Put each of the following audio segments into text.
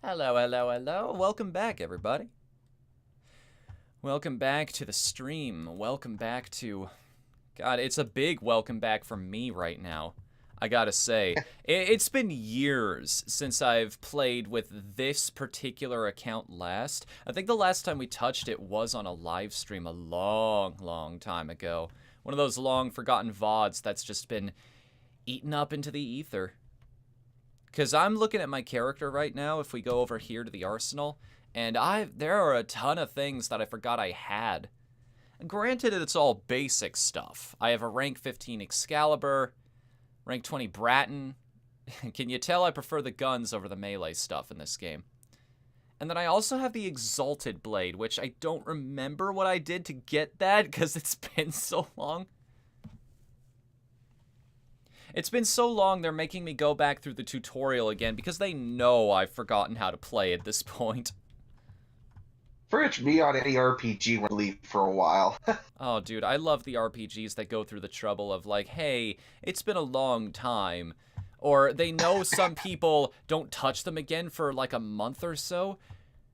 Hello, hello, hello. Welcome back, everybody. Welcome back to the stream. Welcome back to... God, it's a big welcome back from me right now. I gotta say. It's been years since I've played with this particular account last. I think the last time we touched it was on a live stream a long, long time ago. One of those long forgotten VODs that's just been eaten up into the ether. Because I'm looking at my character right now, if we go over here to the arsenal, and there are a ton of things that I forgot I had. And granted, it's all basic stuff. I have a rank 15 Excalibur, rank 20 Bratton. Can you tell I prefer the guns over the melee stuff in this game? And then I also have the Exalted Blade, which I don't remember what I did to get that, because it's been so long. It's been so long, they're making me go back through the tutorial again because they know I've forgotten how to play at this point. Pretty much me on any RPG would leave for a while. Oh, dude, I love the RPGs that go through the trouble of like, hey, it's been a long time. Or they know some people don't touch them again for like a month or so.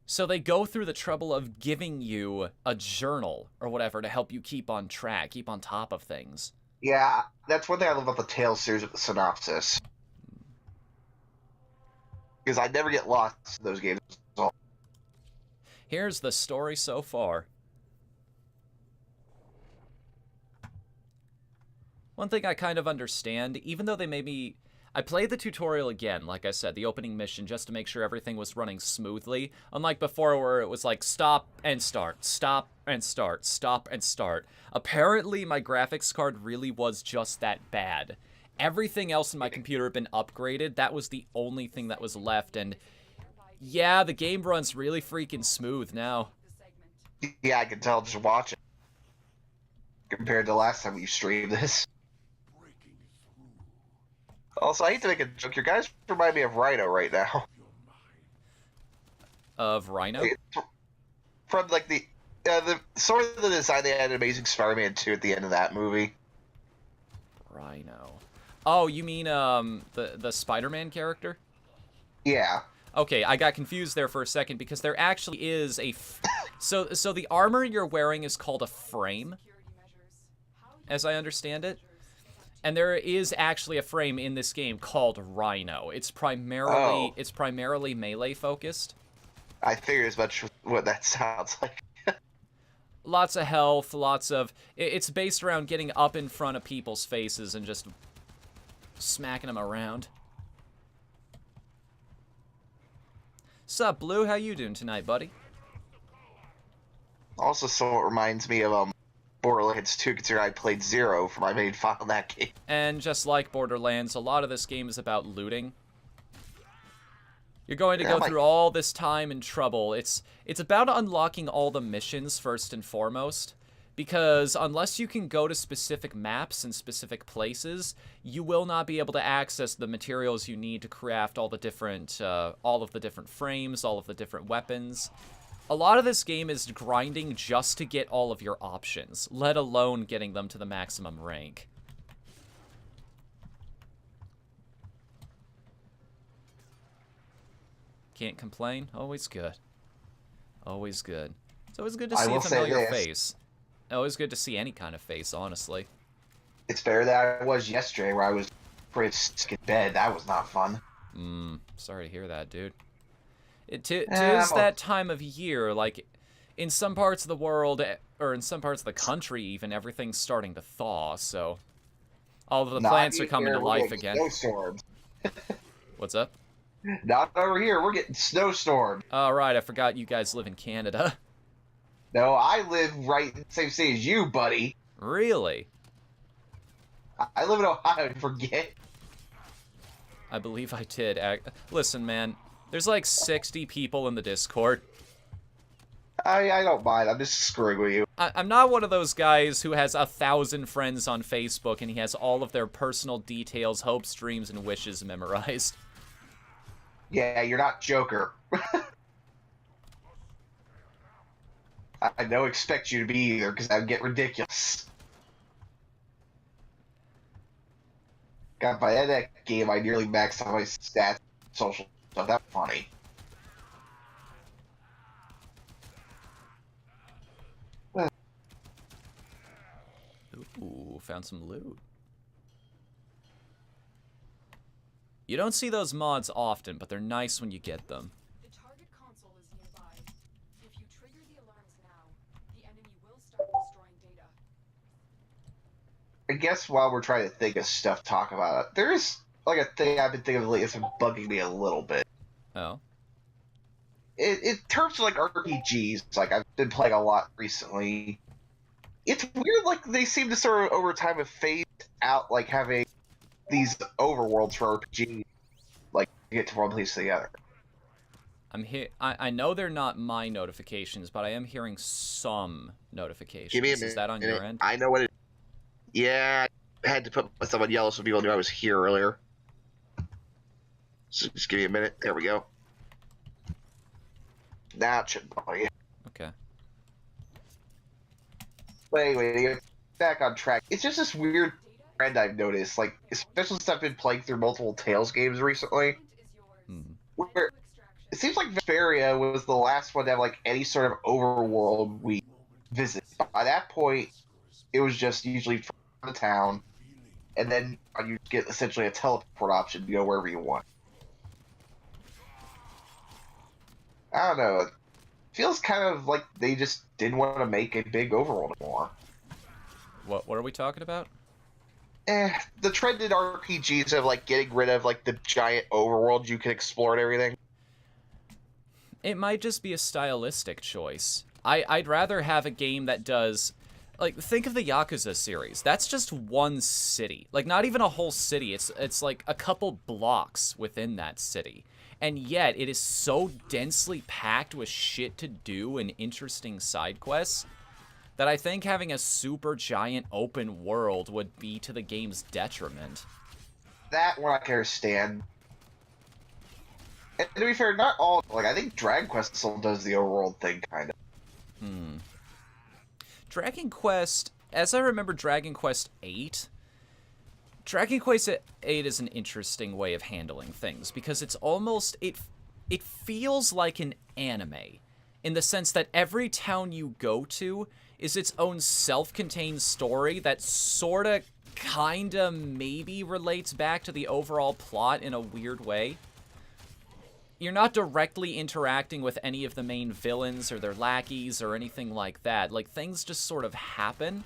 So they go through the trouble of giving you a journal or whatever to help you keep on track, keep on top of things. Yeah, that's one thing I love about the Tales series with the synopsis. Because I never get lost in those games. Here's the story so far. One thing I kind of understand, even though they made me... I played the tutorial again, like I said, the opening mission, just to make sure everything was running smoothly. Unlike before where it was like, stop and start, stop and start, stop and start. Apparently, my graphics card really was just that bad. Everything else in my computer had been upgraded. That was the only thing that was left, and... yeah, the game runs really freaking smooth now. Yeah, I can tell just watching. Compared to last time you streamed this. Also, I hate to make a joke. Your guys remind me of Rhino right now. Of Rhino? From, like, the sort of the design they had in Amazing Spider-Man 2 at the end of that movie. Rhino. Oh, you mean, the Spider-Man character? Yeah. Okay, I got confused there for a second because there actually is a... So the armor you're wearing is called a frame, as I understand it. And there is actually a frame in this game called Rhino. It's primarily melee focused. I figured as much what that sounds like. Lots of health, lots of... It's based around getting up in front of people's faces and just smacking them around. Sup, Blue? How you doing tonight, buddy? Also, so it reminds me of Borderlands 2, considering I played Zero for my main file in that game. And just like Borderlands, a lot of this game is about looting. You're going to go through all this time and trouble. It's about unlocking all the missions first and foremost. Because unless you can go to specific maps and specific places, you will not be able to access the materials you need to craft all of the different frames, all of the different weapons. A lot of this game is grinding just to get all of your options, let alone getting them to the maximum rank. Can't complain. Always good. Always good. It's always good to see a familiar face. Always good to see any kind of face, honestly. It's better than I was yesterday, where I was pretty sick in bed. That was not fun. Sorry to hear that, dude. It is that time of year, like, in some parts of the world, or in some parts of the country even, everything's starting to thaw, so... all of the plants are coming to life again. Snowstorms. What's up? Not over here, we're getting snowstorms. Alright, I forgot you guys live in Canada. No, I live right in the same city as you, buddy. Really? I live in Ohio, you forget? I believe I did. Listen, man, there's like 60 people in the Discord. I don't mind, I'm just screwing with you. I'm not one of those guys who has 1,000 friends on Facebook and he has all of their personal details, hopes, dreams, and wishes memorized. Yeah, you're not Joker. I don't expect you to be either, because that would get ridiculous. God, by the end of that game, I nearly maxed out my stats, social stuff. That's funny. found some loot. You don't see those mods often, but they're nice when you get them. The target console is nearby. If you trigger the alarms now, the enemy will start destroying data. I guess while we're trying to think of stuff to talk about, there's like a thing I've been thinking of lately that's been bugging me a little bit. Oh. In terms of like RPGs, like I've been playing a lot recently. It's weird, like they seem to sort of over time have phased out like having these overworlds for RPG, like to get to one place together. I know they're not my notifications, but I am hearing some notifications. Give me a Is that on your end? I know what it. Yeah, I had to put myself on yellow so people knew I was here earlier. So just give me a minute. There we go. Now it should bother you. Okay. But anyway, to get back on track, it's just this weird trend I've noticed, like, especially since I've been playing through multiple Tales games recently, where it seems like Vesperia was the last one to have, like, any sort of overworld we visit. By that point, it was just usually from the town, and then you get essentially a teleport option to go wherever you want. I don't know. It feels kind of like they just didn't want to make a big overworld anymore. What are we talking about? The trend in RPGs of like getting rid of like the giant overworld you can explore and everything. It might just be a stylistic choice. I'd rather have a game that does, like, think of the Yakuza series. That's just one city. Like, not even a whole city. It's like a couple blocks within that city. And yet, it is so densely packed with shit to do and interesting side quests that I think having a super giant open world would be to the game's detriment. That one I can understand. And to be fair, not all. Like, I think Dragon Quest still does the overworld thing, kind of. Dragon Quest, as I remember Dragon Quest 8, Dragon Quest 8 is an interesting way of handling things because it's almost, it feels like an anime in the sense that every town you go to is its own self-contained story that sorta, kinda, maybe relates back to the overall plot in a weird way. You're not directly interacting with any of the main villains or their lackeys or anything like that. Like, things just sort of happen,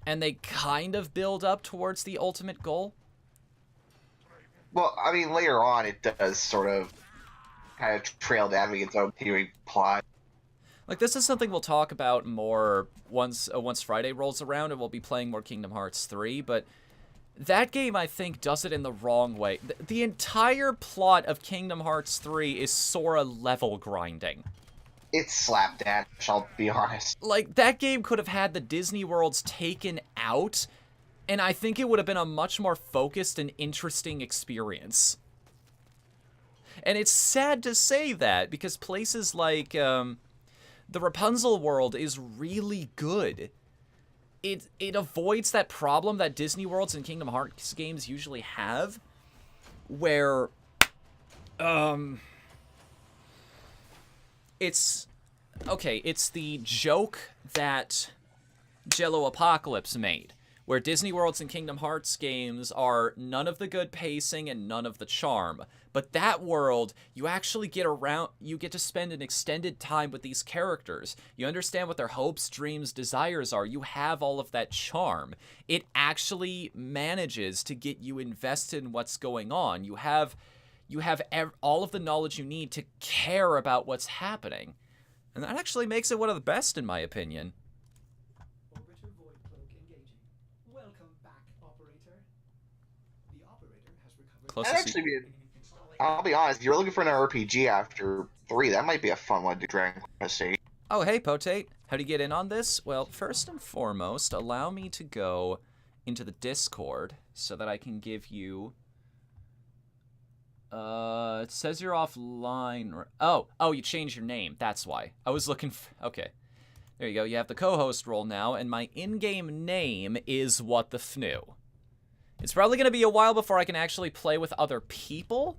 and they kind of build up towards the ultimate goal. Well, I mean, later on, it does sort of kind of trail down its own theory plot. Like, this is something we'll talk about more once Friday rolls around, and we'll be playing more Kingdom Hearts 3, but that game, I think, does it in the wrong way. The entire plot of Kingdom Hearts 3 is Sora level grinding. It's slapdash, I'll be honest. Like, that game could have had the Disney worlds taken out, and I think it would have been a much more focused and interesting experience. And it's sad to say that, because places like, the Rapunzel world is really good. It avoids that problem that Disney worlds and Kingdom Hearts games usually have, where, it's the joke that Jello Apocalypse made, where Disney worlds and Kingdom Hearts games are none of the good pacing and none of the charm. But that world, you actually get to spend an extended time with these characters. You understand what their hopes, dreams, desires are. You have all of that charm. It actually manages to get you invested in what's going on. You have all of the knowledge you need to care about what's happening. And that actually makes it one of the best, in my opinion. Orbiter void cloak engaging. Welcome back, operator. The operator has recovered. Closest That'd actually be I'll be honest, if you're looking for an RPG after 3, that might be a fun one to Dragon Quest 8. Oh, hey, Potate. How do you get in on this? Well, first and foremost, allow me to go into the Discord so that I can give you... it says you're offline. Oh, you changed your name. That's why. I was looking for... Okay. There you go. You have the co-host role now, and my in-game name is Whatthefnu. It's probably going to be a while before I can actually play with other people.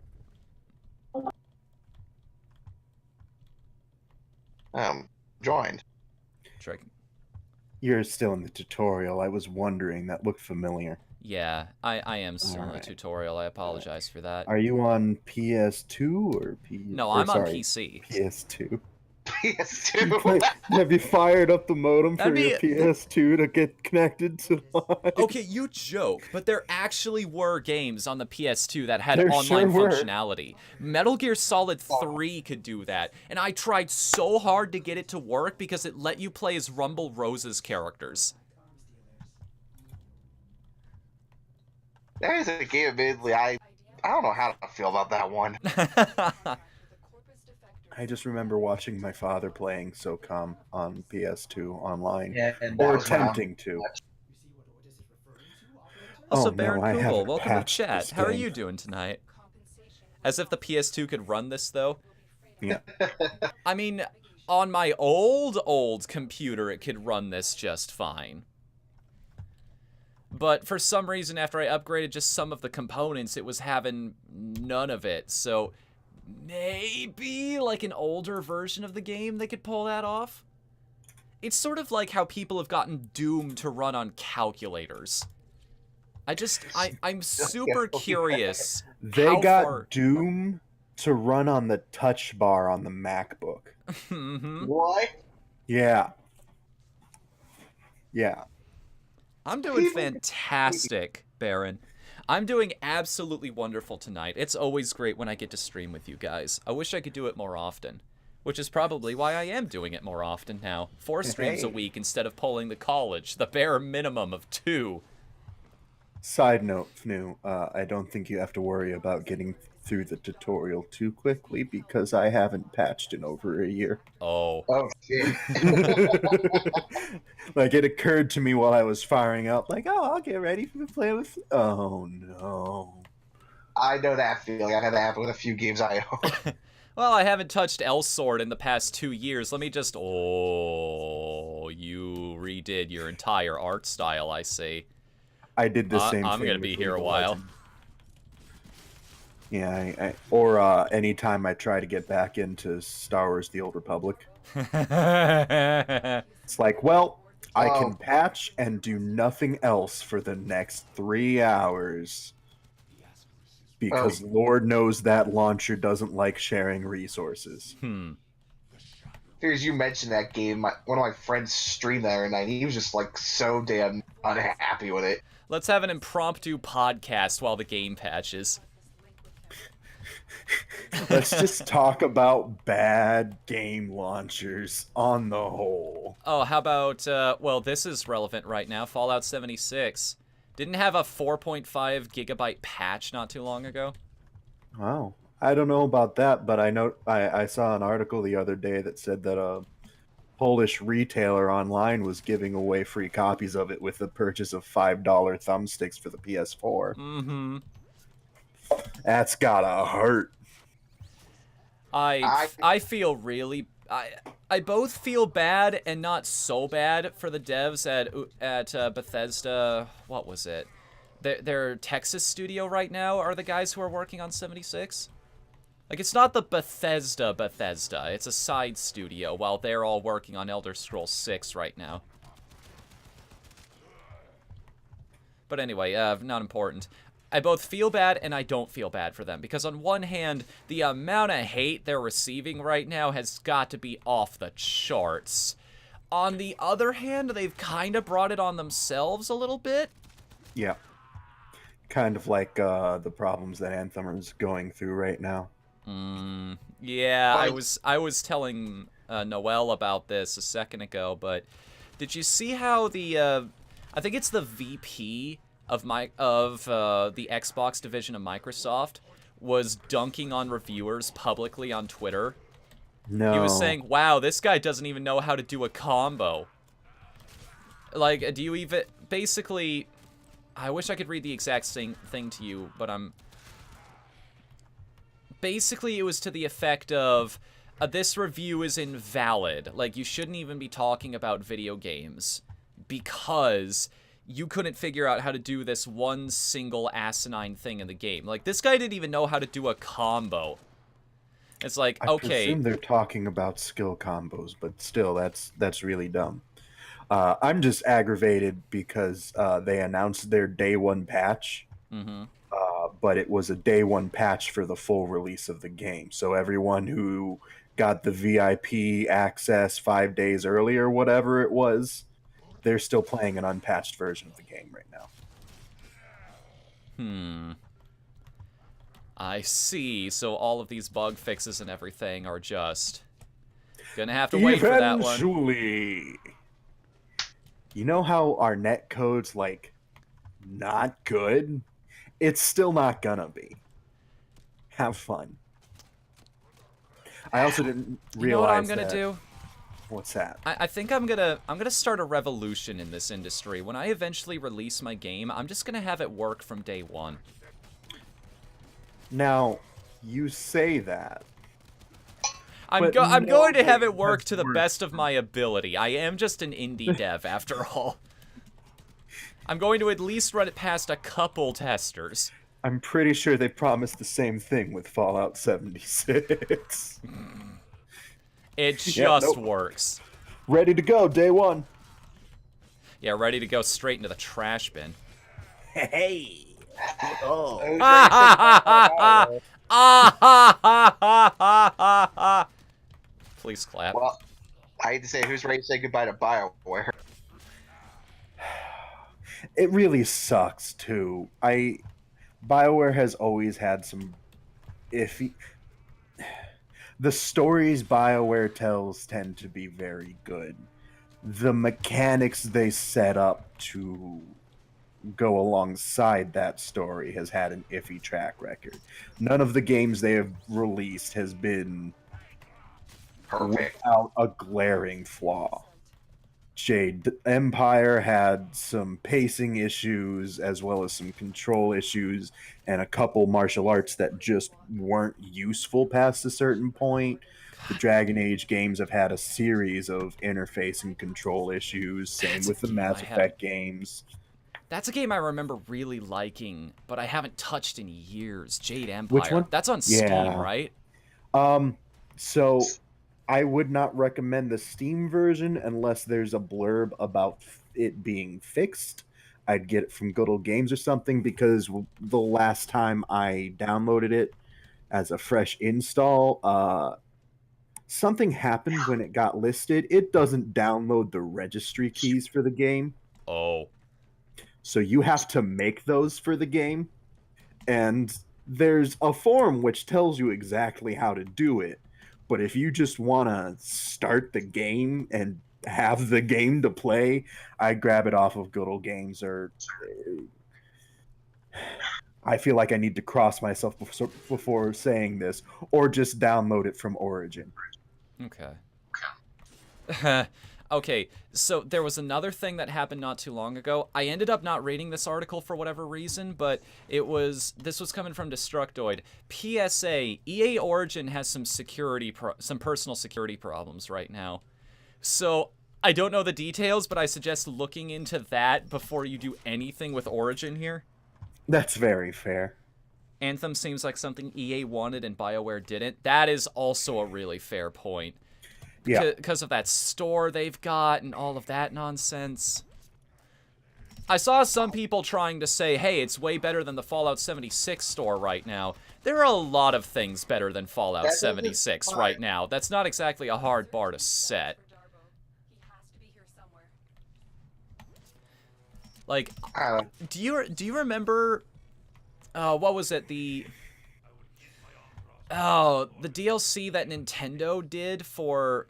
Joined. Dragon. You're still in the tutorial. I was wondering. That looked familiar. Yeah, I am still in the Alright. tutorial. I apologize for that. Are you on PS2 or No, or I'm on sorry, PC. PS2? PS2. Have you fired up the modem for That'd your be- PS2 to get connected to mine? Okay, you joke, but there actually were games on the PS2 that had There online sure were. functionality. Metal Gear Solid 3 could do that, and I tried so hard to get it to work because it let you play as Rumble Rose's characters. That is a game, admittedly, I don't know how to feel about that one. I just remember watching my father playing SOCOM on PS2 online. Yeah, and Or attempting to. You see what Ordis is referring to, operator? Also, Oh, no, Baron I Kugel, haven't welcome to patched chat. this How are game. you doing tonight? As if the PS2 could run this, though. Yeah. I mean, on my old computer, it could run this just fine. But for some reason, after I upgraded just some of the components, it was having none of it. So maybe like an older version of the game they could pull that off. It's sort of like how people have gotten Doom to run on calculators. I'm super curious. They how got far... Doom to run on the touch bar on the MacBook. What? Yeah. Yeah. I'm doing fantastic, Baron. I'm doing absolutely wonderful tonight. It's always great when I get to stream with you guys. I wish I could do it more often, which is probably why I am doing it more often now. 4 streams a week instead of pulling the college, the bare minimum of 2. Side note, Fnu, I don't think you have to worry about getting through the tutorial too quickly because I haven't patched in over a year. Oh. Oh, shit. Like, it occurred to me while I was firing up, like, oh, I'll get ready for the play with... Oh, no. I know that feeling. I've had that happen with a few games I own. Well, I haven't touched L-Sword in the past 2 years. Let me just... Oh, you redid your entire art style, I see. I did the same thing. I'm gonna be here a while. Yeah, or anytime I try to get back into Star Wars The Old Republic. It's like, well, I can patch and do nothing else for the next 3 hours. Because Lord knows that launcher doesn't like sharing resources. Here's you mentioned that game. One of my friends streamed that every night. And he was just like so damn unhappy with it. Let's have an impromptu podcast while the game patches. Let's just talk about bad game launchers on the whole. Oh, how about, well, this is relevant right now. Fallout 76. Didn't have a 4.5 gigabyte patch not too long ago. Wow. I don't know about that, but I saw an article the other day that said that a Polish retailer online was giving away free copies of it with the purchase of $5 thumbsticks for the PS4. Mm-hmm. That's gotta hurt. I feel really... I both feel bad and not so bad for the devs at Bethesda. What was it? Their Texas studio right now are the guys who are working on 76. Like, it's not the Bethesda. It's a side studio while they're all working on Elder Scrolls 6 right now. But anyway, not important. I both feel bad and I don't feel bad for them, because on one hand, the amount of hate they're receiving right now has got to be off the charts. On the other hand, they've kind of brought it on themselves a little bit. Yeah. Kind of like the problems that Anthem is going through right now. Yeah, I was telling Noel about this a second ago, but did you see how the I think it's the VP of the Xbox division of Microsoft was dunking on reviewers publicly on Twitter? No. He was saying, "Wow, this guy doesn't even know how to do a combo." Like, do you even basically? I wish I could read the exact same thing to you, but I'm. Basically, it was to the effect of, this review is invalid. Like, you shouldn't even be talking about video games because you couldn't figure out how to do this one single asinine thing in the game. Like, this guy didn't even know how to do a combo. It's like, I okay. presume they're talking about skill combos, but still, that's really dumb. I'm just aggravated because they announced their day one patch, Mm-hmm. but it was a day one patch for the full release of the game. So everyone who got the VIP access 5 days early or whatever it was, they're still playing an unpatched version of the game right now. Hmm. I see. So all of these bug fixes and everything are just gonna have to wait for that one. Eventually. You know how our net code's like not good? It's still not gonna be. Have fun. I also didn't You know what I'm realize gonna that. do? What's that? I think I'm gonna start a revolution in this industry. When I eventually release my game, I'm just gonna have it work from day one. Now, you say that. I'm But going to have it nobody work has to the worked best of my ability. I am just an indie dev after all. I'm going to at least run it past a couple testers. I'm pretty sure they promised the same thing with Fallout 76. It Yeah, just nope. works. Ready to go, day one. Yeah, ready to go straight into the trash bin. Hey. Oh. Ah ha ha ha ha! Ah ha ha ha ha ha ha! Please clap. Well, I hate to say, who's ready to say goodbye to BioWare? It really sucks too. BioWare has always had some iffy. The stories BioWare tells tend to be very good. The mechanics they set up to go alongside that story has had an iffy track record. None of the games they have released has been Perfect. without a glaring flaw. Jade Empire had some pacing issues as well as some control issues and a couple martial arts that just weren't useful past a certain point. The Dragon Age games have had a series of interface and control issues. Same That's with a the game Mass I Effect games. That's a game I remember really liking, but I haven't touched in years. Jade Empire. Which one? That's on Steam, Yeah. right? So I would not recommend the Steam version unless there's a blurb about it being fixed. I'd get it from Good Old Games or something because the last time I downloaded it as a fresh install, something happened when it got listed. It doesn't download the registry keys for the game. Oh. So you have to make those for the game. And there's a forum which tells you exactly how to do it. But if you just want to start the game and have the game to play, I grab it off of Good Old Games, or I feel like I need to cross myself before saying this, or just download it from Origin. Okay. Okay, so there was another thing that happened not too long ago. I ended up not reading this article for whatever reason, but this was coming from Destructoid. PSA: EA Origin has some personal security problems right now. So I don't know the details, but I suggest looking into that before you do anything with Origin here. That's very fair. Anthem seems like something EA wanted and BioWare didn't. That is also a really fair point. Yeah. Because of that store they've got and all of that nonsense. I saw some people trying to say, hey, it's way better than the Fallout 76 store right now. There are a lot of things better than Fallout 76 right now. That's not exactly a hard bar to set. He has to be here somewhere. Like, do you remember, what was it, the DLC that Nintendo did for,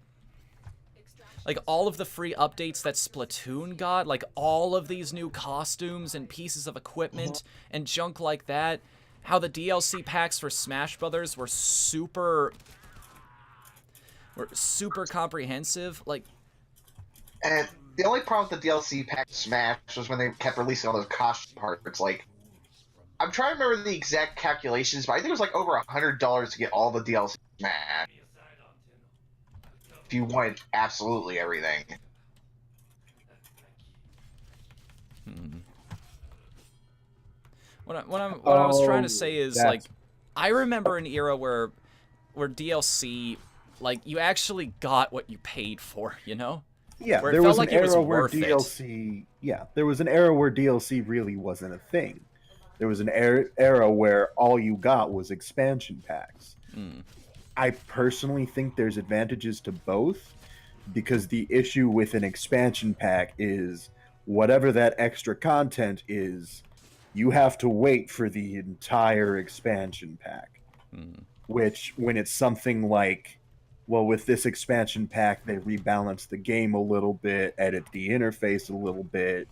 like, all of the free updates that Splatoon got, like, all of these new costumes and pieces of equipment and junk like that, how the DLC packs for Smash Brothers were super comprehensive, like... And the only problem with the DLC pack Smash was when they kept releasing all those costume parts. Like, I'm trying to remember the exact calculations, but I think it was like over $100 to get all the DLC Smash. If you wanted absolutely everything. What I was trying to say is, like, I remember an era where DLC, like, you actually got what you paid for, you know? Yeah, where it there felt was an like it was era where worth it. DLC. Yeah, there was an era where DLC really wasn't a thing. There was an era where all you got was expansion packs. Mm. I personally think there's advantages to both, because the issue with an expansion pack is whatever that extra content is, you have to wait for the entire expansion pack. Mm. Which, when it's something like, well, with this expansion pack, they rebalance the game a little bit, edit the interface a little bit,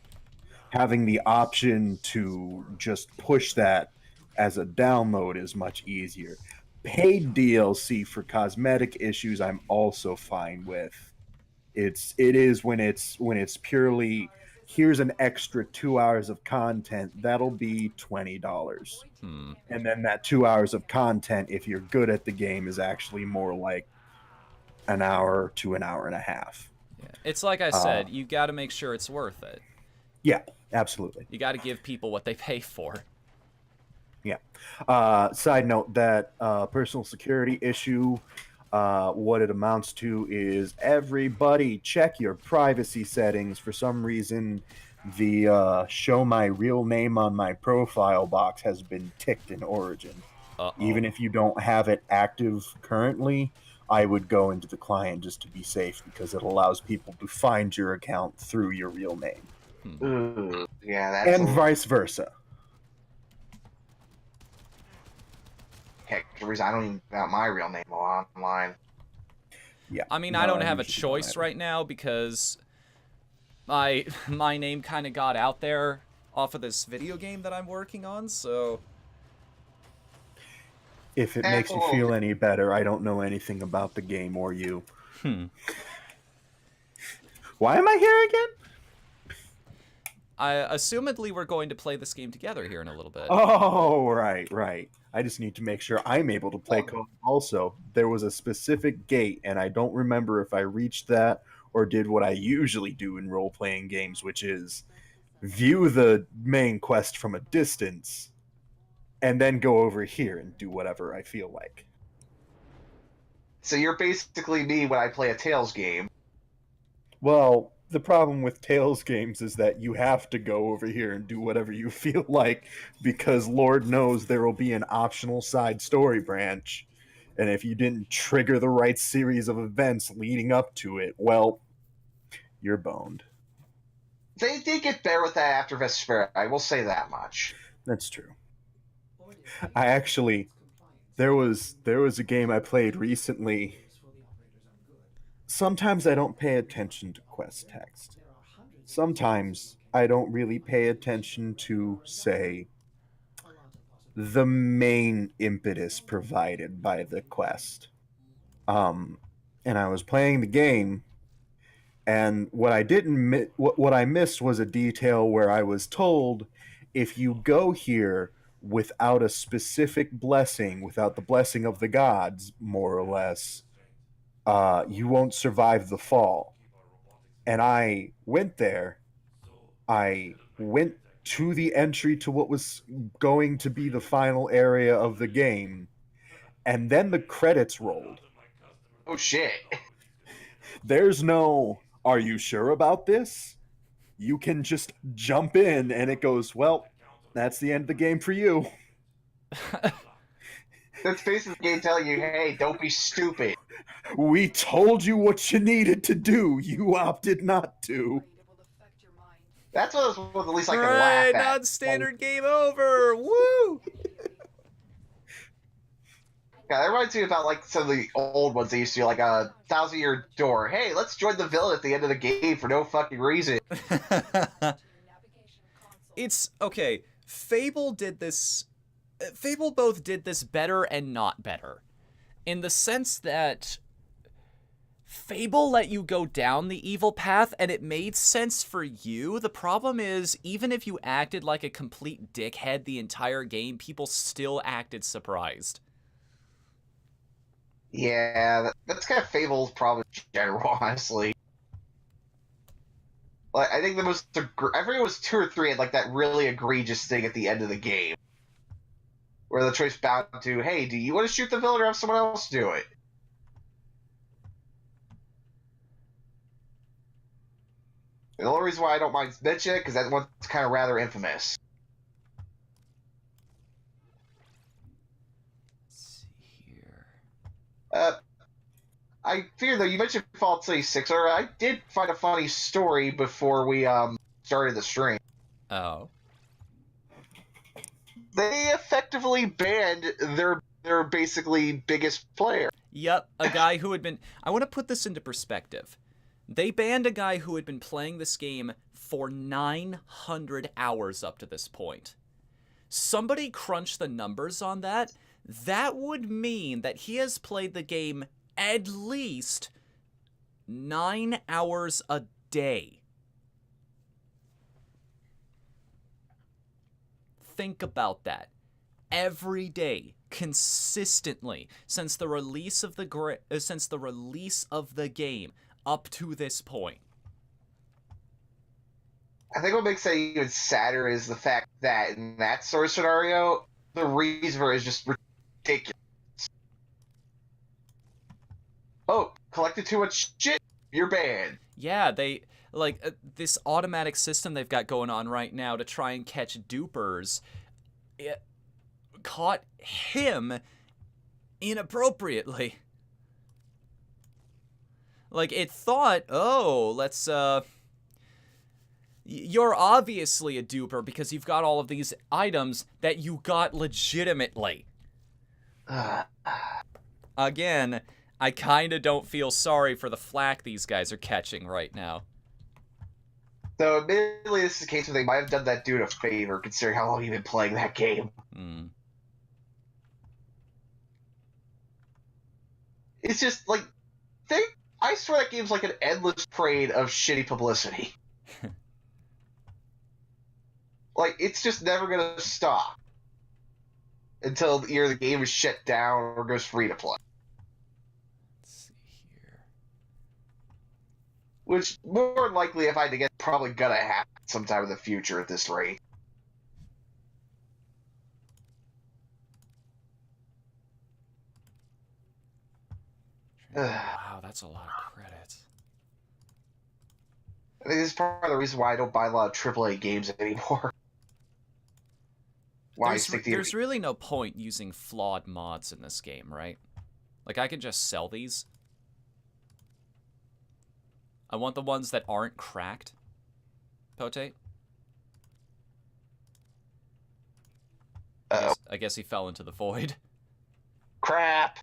having the option to just push that as a download is much easier. Paid DLC for cosmetic issues, I'm also fine with. It is when it's purely, here's an extra 2 hours of content, that'll be $20. Hmm. And then that 2 hours of content, if you're good at the game, is actually more like an hour to an hour and a half. Yeah. It's like I said, you got to make sure it's worth it. Yeah, absolutely. You got to give people what they pay for. Yeah. Side note, that personal security issue, what it amounts to is everybody check your privacy settings. For some reason, the show my real name on my profile box has been ticked in Origin. Uh-oh. Even if you don't have it active currently, I would go into the client just to be safe, because it allows people to find your account through your real name. Ooh, yeah, that's And vice versa. heck, the reason I don't even about my real name online. Yeah. I mean, I don't have a usually choice either. right now because my name kind of got out there off of this video game that I'm working on, so If it makes you feel any better, I don't know anything about the game or you. Why am I here again? assumedly we're going to play this game together here in a little bit. Oh, right. I just need to make sure I'm able to play co-op also. There was a specific gate, and I don't remember if I reached that or did what I usually do in role-playing games, which is view the main quest from a distance and then go over here and do whatever I feel like. So you're basically me when I play a Tales game. Well, the problem with Tales games is that you have to go over here and do whatever you feel like, because Lord knows there will be an optional side story branch. And if you didn't trigger the right series of events leading up to it, well, you're boned. They did get better with that after Vesperia, I will say that much. That's true. I actually, there was a game I played recently. Sometimes I don't pay attention to quest text. Sometimes I don't really pay attention to, say, the main impetus provided by the quest. And I was playing the game, and what I missed was a detail where I was told, if you go here without a specific blessing, without the blessing of the gods, more or less, you won't survive the fall. And I went there. I went to the entry to what was going to be the final area of the game, and then the credits rolled. Oh shit. There's no, are you sure about this? You can just jump in, and it goes, well, that's the end of the game for you. That's basically the game telling you, hey, don't be stupid. We told you what you needed to do. You opted not to. That's what was at least I can Right, laugh at. non-standard game over. Woo! Yeah, that reminds me about like some of the old ones they used to do, like a 1,000-Year Door. Hey, let's join the villain at the end of the game for no fucking reason. It's okay. Fable did this. Fable both did this better and not better, in the sense that Fable let you go down the evil path and it made sense for you. The problem is, even if you acted like a complete dickhead the entire game, people still acted surprised. Yeah, that's kind of Fable's problem in general, honestly. Like, I think the most, I forget it was 2 or 3 had like that really egregious thing at the end of the game, where the choice bound to, hey, do you want to shoot the villain or have someone else do it? And the only reason why I don't mind mentioning it, because that one's kind of rather infamous. Let's see here. I fear, though, you mentioned Fallout 76, or I did find a funny story before we started the stream. Oh. They effectively banned their basically biggest player. Yep, a guy who had been... I want to put this into perspective. They banned a guy who had been playing this game for 900 hours up to this point. Somebody crunched the numbers on that. That would mean that he has played the game at least 9 hours a day. Think about that. Every day, consistently, since the release of the game up to this point. I think what makes it even sadder is the fact that in that sort of scenario, the reason for it is just ridiculous. Oh, collected too much shit, you're banned. Yeah, they like this automatic system they've got going on right now to try and catch dupers. It caught him inappropriately. Like, it thought, oh, let's, you're obviously a duper because you've got all of these items that you got legitimately. Again, I kinda don't feel sorry for the flack these guys are catching right now. So, admittedly, this is a case where they might have done that dude a favor, considering how long he's been playing that game. It's just, like, I swear that game's like an endless parade of shitty publicity. Like, it's just never gonna stop. Until either the game is shut down or goes free to play. Let's see here. Which, more than likely, if I had to guess, probably gonna happen sometime in the future at this rate. Wow, that's a lot of credits. I think this is part of the reason why I don't buy a lot of AAA games anymore. There's really no point using flawed mods in this game, right? Like, I can just sell these. I want the ones that aren't cracked. Potate? I guess he fell into the void. Crap!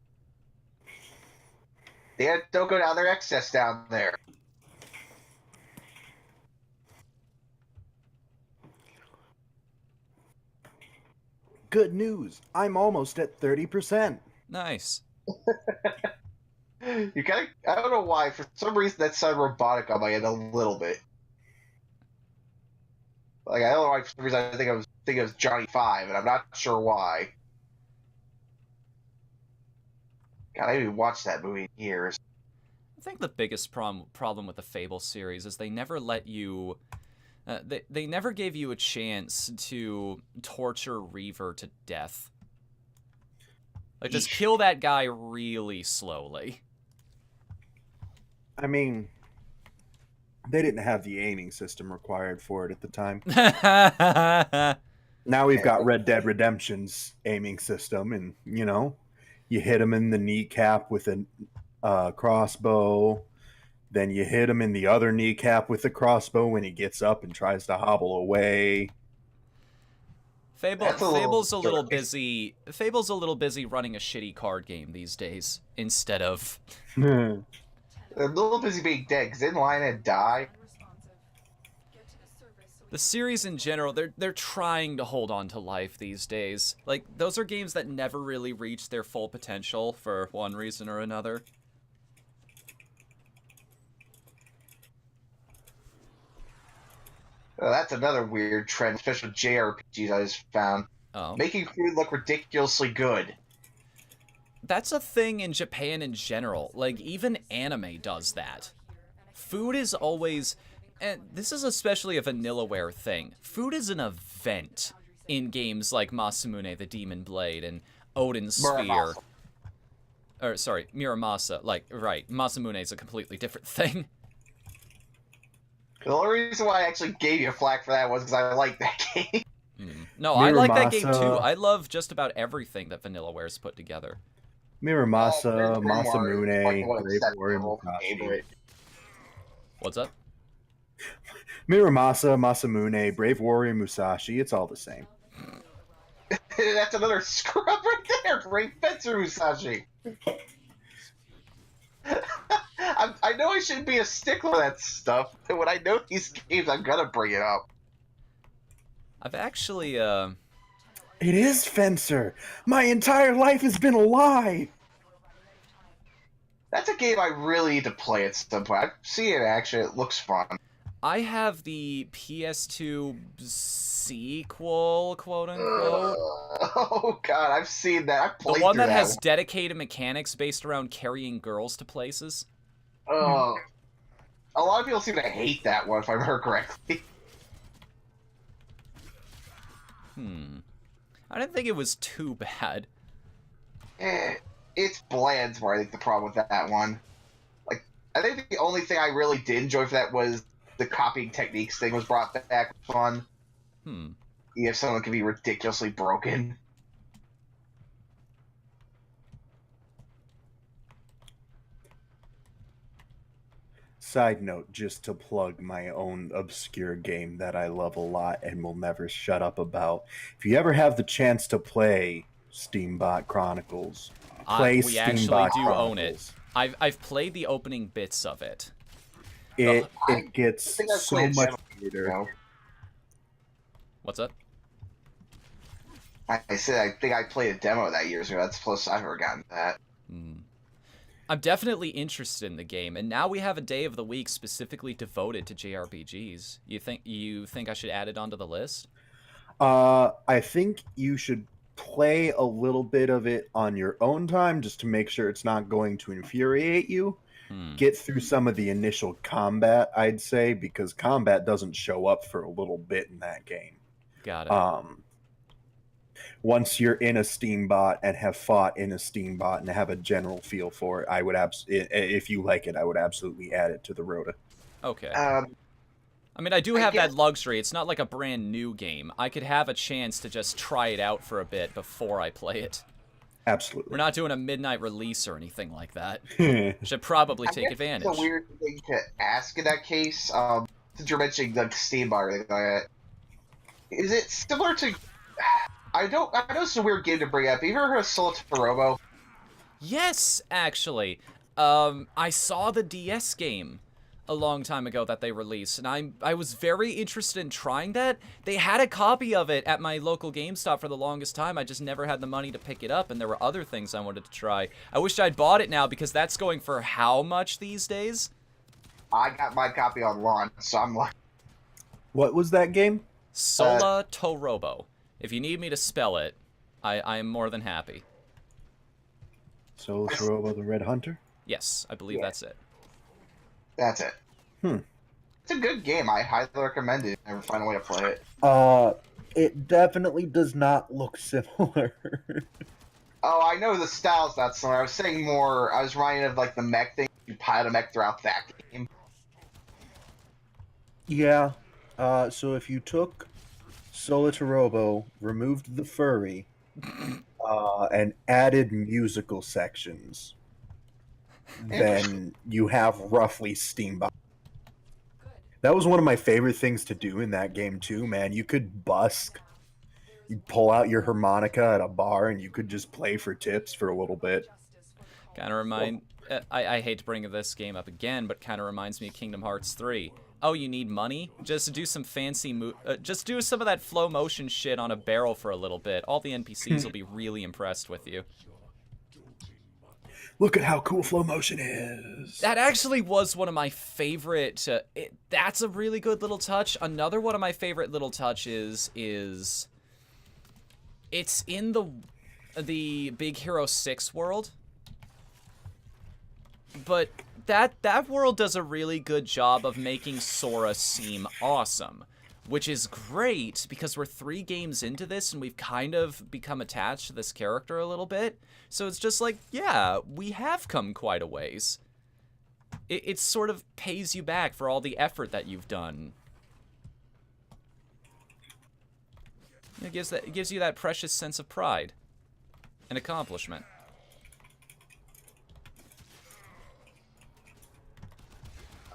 Yeah, don't go down there, excess down there. Good news. I'm almost at 30%. Nice. You kind of, I don't know why, for some reason that sounded robotic on my end a little bit. Like, I don't know why, for some reason I think I was thinking it was Johnny 5, and I'm not sure why. God, I haven't watched that movie in years. I think the biggest problem with the Fable series is they never let you... they never gave you a chance to torture Reaver to death. Like, just kill that guy really slowly. I mean, they didn't have the aiming system required for it at the time. Now we've got Red Dead Redemption's aiming system, and, you know, you hit him in the kneecap with a crossbow, then you hit him in the other kneecap with the crossbow when he gets up and tries to hobble away. Fable's a little busy. Fable's a little busy running a shitty card game these days instead of. They're a little busy being dead because didn't Lionhead die? The series in general, they're trying to hold on to life these days. Like, those are games that never really reach their full potential for one reason or another. That's another weird trend, especially with JRPGs I just found. Oh. Making food look ridiculously good. That's a thing in Japan in general. Like, even anime does that. Food is always... And this is especially a Vanillaware thing. Food is an event in games like Masamune the Demon Blade and Odin's Sphere. Or, sorry, Muramasa. Like, right, Masamune is a completely different thing. The only reason why I actually gave you a flack for that was because I like that game. No, I like that game too. Miramasa. I love just about everything that Vanillaware's put together. Miramasa, There's one more, like, Masamune, one Brave Warrior acceptable Musashi. favorite. What's up? Miramasa, Masamune, Brave Warrior Musashi, it's all the same. That's another scrub right there, Brave Fencer Musashi. I know I shouldn't be a stickler for that stuff, but when I know these games, I'm gonna bring it up. I've actually, It is Fencer! My entire life has been a lie! That's a game I really need to play at some point. I've seen it in action, it looks fun. I have the PS2 sequel, quote-unquote. Oh god, I've seen that. I've The played one through that has dedicated mechanics based around carrying girls to places. Oh. A lot of people seem to hate that one, if I remember correctly. I didn't think it was too bad. It's bland's more, I think, the problem with that one. Like, I think the only thing I really did enjoy for that was the copying techniques thing was brought back fun. If someone can be ridiculously broken. Side note, just to plug my own obscure game that I love a lot and will never shut up about. If you ever have the chance to play Steambot Chronicles, play We Steambot actually do Chronicles. own it. I've played the opening bits of it. It gets think I've so played much Shadow, better. What's up? I said I think I played a demo that years ago. That's the closest I've ever gotten to that. I'm definitely interested in the game, and now we have a day of the week specifically devoted to JRPGs. You think I should add it onto the list? I think you should play a little bit of it on your own time just to make sure it's not going to infuriate you. Get through some of the initial combat, I'd say, because combat doesn't show up for a little bit in that game. Got it. Once you're in a Steambot and have fought in a Steambot and have a general feel for it, I would if you like it, I would absolutely add it to the rota. Okay. I mean, I do have that luxury. It's not like a brand new game. I could have a chance to just try it out for a bit before I play it. Absolutely. We're not doing a midnight release or anything like that. Should probably take advantage. It's a weird thing to ask in that case. Since you're mentioning the Steam bar, like that, is it similar to? I know it's a weird game to bring up. Have you ever heard of Solitarobo? Yes, actually. I saw the DS game a long time ago that they released, and I was very interested in trying that. They had a copy of it at my local GameStop for the longest time. I just never had the money to pick it up, and there were other things I wanted to try. I wish I'd bought it now, because that's going for how much these days? I got my copy on launch, so I'm like... What was that game? Solitarobo. If you need me to spell it, I am more than happy. Solitarobo the Red Hunter? Yes, I believe that's it. That's it. It's a good game. I highly recommend it. Never find a way to play it. It definitely does not look similar. Oh, I know the style's not similar. I was saying more... I was reminded of, like, the mech thing. You pilot a mech throughout that game. Yeah. So if you took Solitarobo, removed the furry, and added musical sections, then you have roughly Steambot. That was one of my favorite things to do in that game too, man. You could busk. You'd pull out your harmonica at a bar and you could just play for tips for a little bit. Kind of remind... I hate to bring this game up again, but kind of reminds me of Kingdom Hearts 3. Oh, you need money? Just do some fancy just do some of that flow motion shit on a barrel for a little bit. All the NPCs will be really impressed with you. Look at how cool flow motion is. That actually was one of my favorite... that's a really good little touch. Another one of my favorite little touches is... It's in the Big Hero 6 world. But that world does a really good job of making Sora seem awesome. Which is great, because we're 3 games into this, and we've kind of become attached to this character a little bit. So it's just like, yeah, we have come quite a ways. it sort of pays you back for all the effort that you've done. It gives you that precious sense of pride and accomplishment.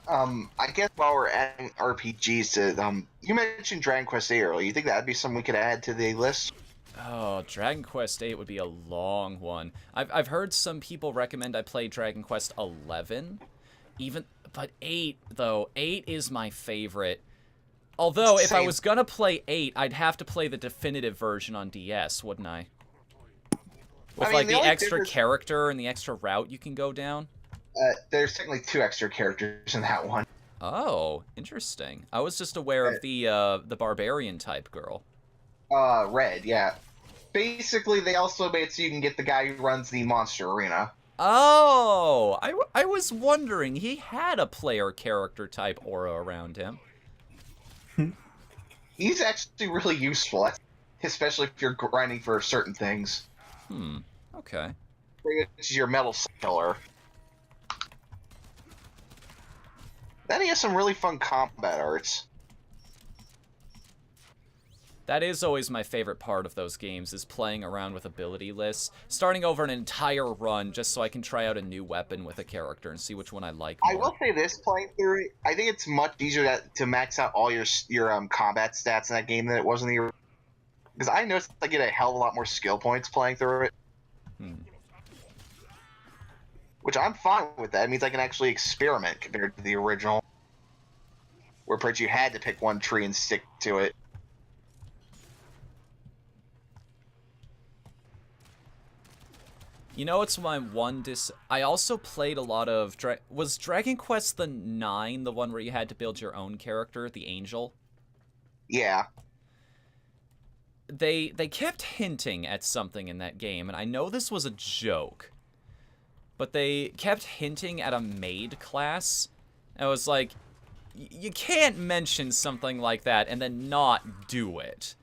I guess while we're adding RPGs to, you mentioned Dragon Quest VIII earlier. You think that'd be something we could add to the list? Oh, Dragon Quest VIII would be a long one. I've heard some people recommend I play Dragon Quest XI, but 8 though. 8 is my favorite. Although if I was gonna play 8, I'd have to play the definitive version on DS, wouldn't I? With like the extra character and the extra route you can go down. There's technically 2 extra characters in that one. Oh, interesting. I was just aware of the barbarian type girl. Red, yeah. Basically, they also made it so you can get the guy who runs the monster arena. Oh, I was wondering. He had a player character type aura around him. He's actually really useful, especially if you're grinding for certain things. Okay. Which is your metal killer. Then he has some really fun combat arts. That is always my favorite part of those games, is playing around with ability lists. Starting over an entire run just so I can try out a new weapon with a character and see which one I like more. I will say this, playing through it, I think it's much easier to max out all your combat stats in that game than it was in the... Because I noticed I get a hell of a lot more skill points playing through it. Which I'm fine with that. It means I can actually experiment compared to the original. Where pretty you had to pick one tree and stick to it. You know, it's my one I also played a lot of... Was Dragon Quest the 9 the one where you had to build your own character, the angel? Yeah. They kept hinting at something in that game, and I know this was a joke, but they kept hinting at a maid class. I was like, you can't mention something like that and then not do it.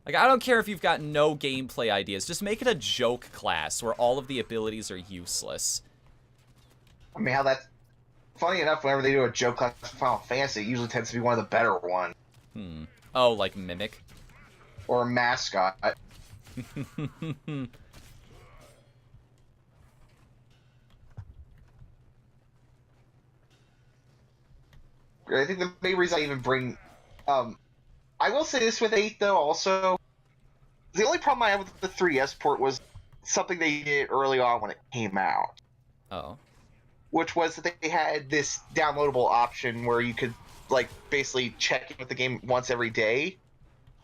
Like, I don't care if you've got no gameplay ideas. Just make it a joke class where all of the abilities are useless. I mean, how that's... Funny enough, whenever they do a joke class for Final Fantasy, it usually tends to be one of the better ones. Oh, like Mimic? Or a mascot. I think the main reason I even bring... I will say this with 8, though, also. The only problem I had with the 3DS port was something they did early on when it came out. Oh. Which was that they had this downloadable option where you could, like, basically check in with the game once every day,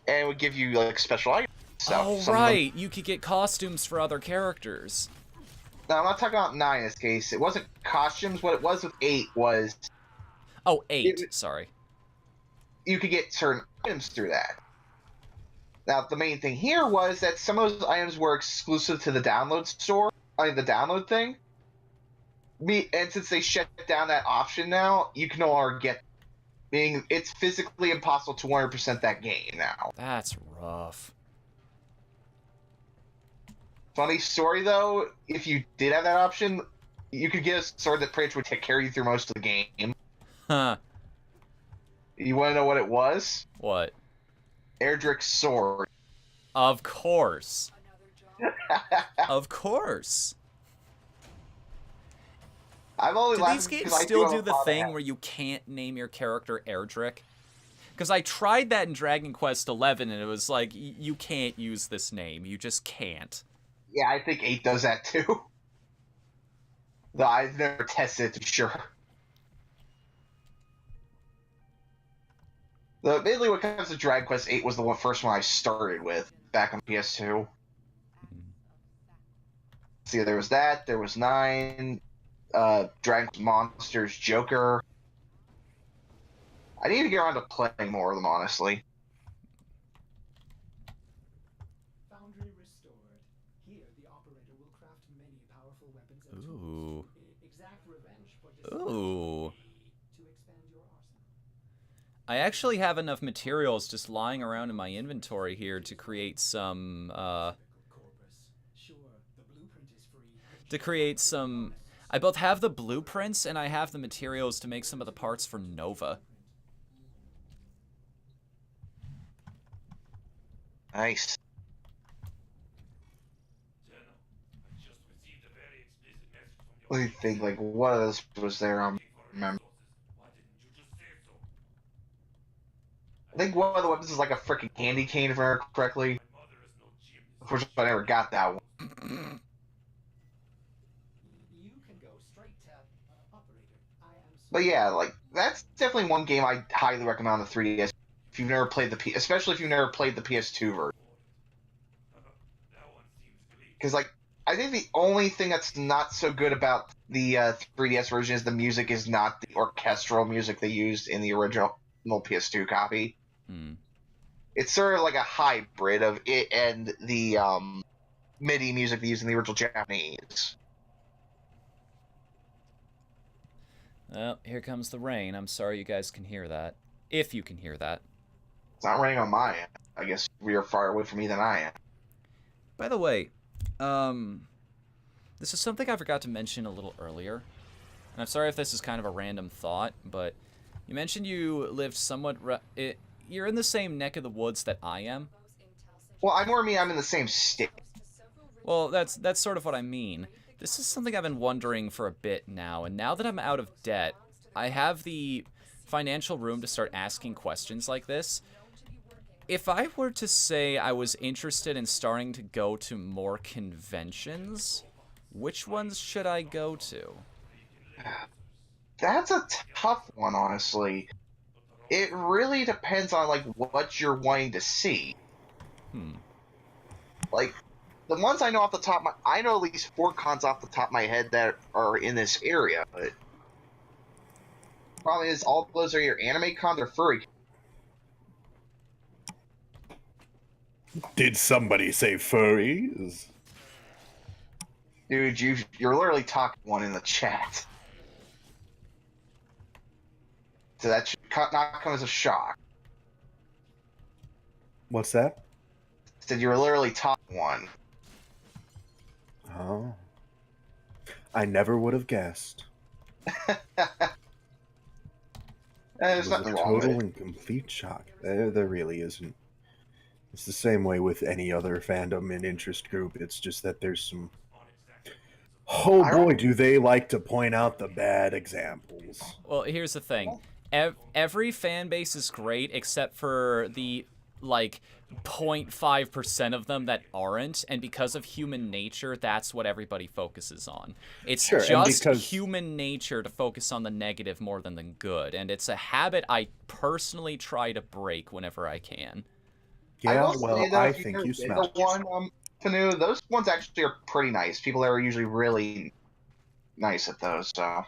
and it would give you, like, special items. Oh, right! You could get costumes for other characters. No, I'm not talking about 9 in this case. It wasn't costumes. What it was with 8 was... Oh, 8. Sorry. You could get certain items through that. Now, the main thing here was that some of those items were exclusive to the download store, the download thing. And since they shut down that option now, you can no longer get... Meaning, it's physically impossible to 100% that game now. That's rough. Funny story, though, if you did have that option, you could get a sword that pretty much would take care of you through most of the game. Huh. You want to know what it was? What? Erdrick's sword. Of course. Of course. I'm only do these games still do the thing where you can't name your character Erdrick? Because I tried that in Dragon Quest XI, and it was like, you can't use this name. You just can't. Yeah, I think 8 does that too. Though I've never tested it to be sure. Mainly when it comes to Dragon Quest 8 was the first one I started with, back on PS2. See, there was that, there was 9, Dragon Quest Monsters, Joker. I need to get around to playing more of them, honestly. Foundry restored. Here, the operator will craft many powerful weapons and Ooh. tools. Exact revenge for Ooh. to expand your arsenal. I actually have enough materials just lying around in my inventory here to create some, I both have the blueprints and I have the materials to make some of the parts for Nova. Nice. Let me think, like, what else was there on remember? I think one of the weapons is like a freaking candy cane, if I remember correctly. Of course, I never got that one. You can go straight to operator. I am But yeah, like, that's definitely one game I highly recommend on the 3DS. If you've never played especially if you've never played the PS2 version. Because, like, I think the only thing that's not so good about the 3DS version is the music is not the orchestral music they used in the original PS2 copy. Hmm. It's sort of like a hybrid of it and the MIDI music they used in the original Japanese. Well, here comes the rain. I'm sorry you guys can hear that. If you can hear that. It's not raining on my end. I guess you're far away from me than I am. By the way, this is something I forgot to mention a little earlier. And I'm sorry if this is kind of a random thought, but you mentioned you lived somewhat... you're in the same neck of the woods that I am. Well, I'm in the same state. Well, that's sort of what I mean. This is something I've been wondering for a bit now, and now that I'm out of debt, I have the financial room to start asking questions like this. If I were to say I was interested in starting to go to more conventions, which ones should I go to? That's a tough one, honestly. It really depends on, like, what you're wanting to see. Like, the ones I know off the top of I know at least 4 cons off the top of my head that are in this area, but the problem is all those are your anime cons or furry. Did somebody say furries? Dude, you're literally talking one in the chat. So that should not come as a shock. What's that? Said you were literally talking one. Oh. I never would have guessed. There's It was nothing a wrong with total it. and complete shock. There really isn't. It's the same way with any other fandom and interest group. It's just that there's some... Oh boy, do they like to point out the bad examples. Well, here's the thing. Every fan base is great except for the, like, 0.5% of them that aren't, and because of human nature, that's what everybody focuses on. It's Sure, just human nature to focus on the negative more than the good, and it's a habit I personally try to break whenever I can. Yeah, well, I think you smashed the one, Whatthefnu, those ones actually are pretty nice. People are usually really nice at those, so...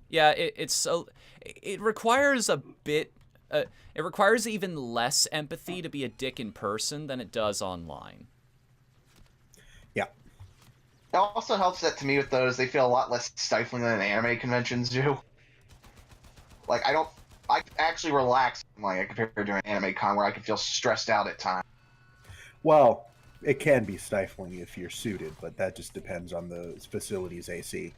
Yeah, it requires a bit... it requires even less empathy to be a dick in person than it does online. Yeah. It also helps that, to me, with those, they feel a lot less stifling than anime conventions do. Like, I actually relax compared to an anime con where I can feel stressed out at times. Well, it can be stifling if you're suited, but that just depends on the facility's AC.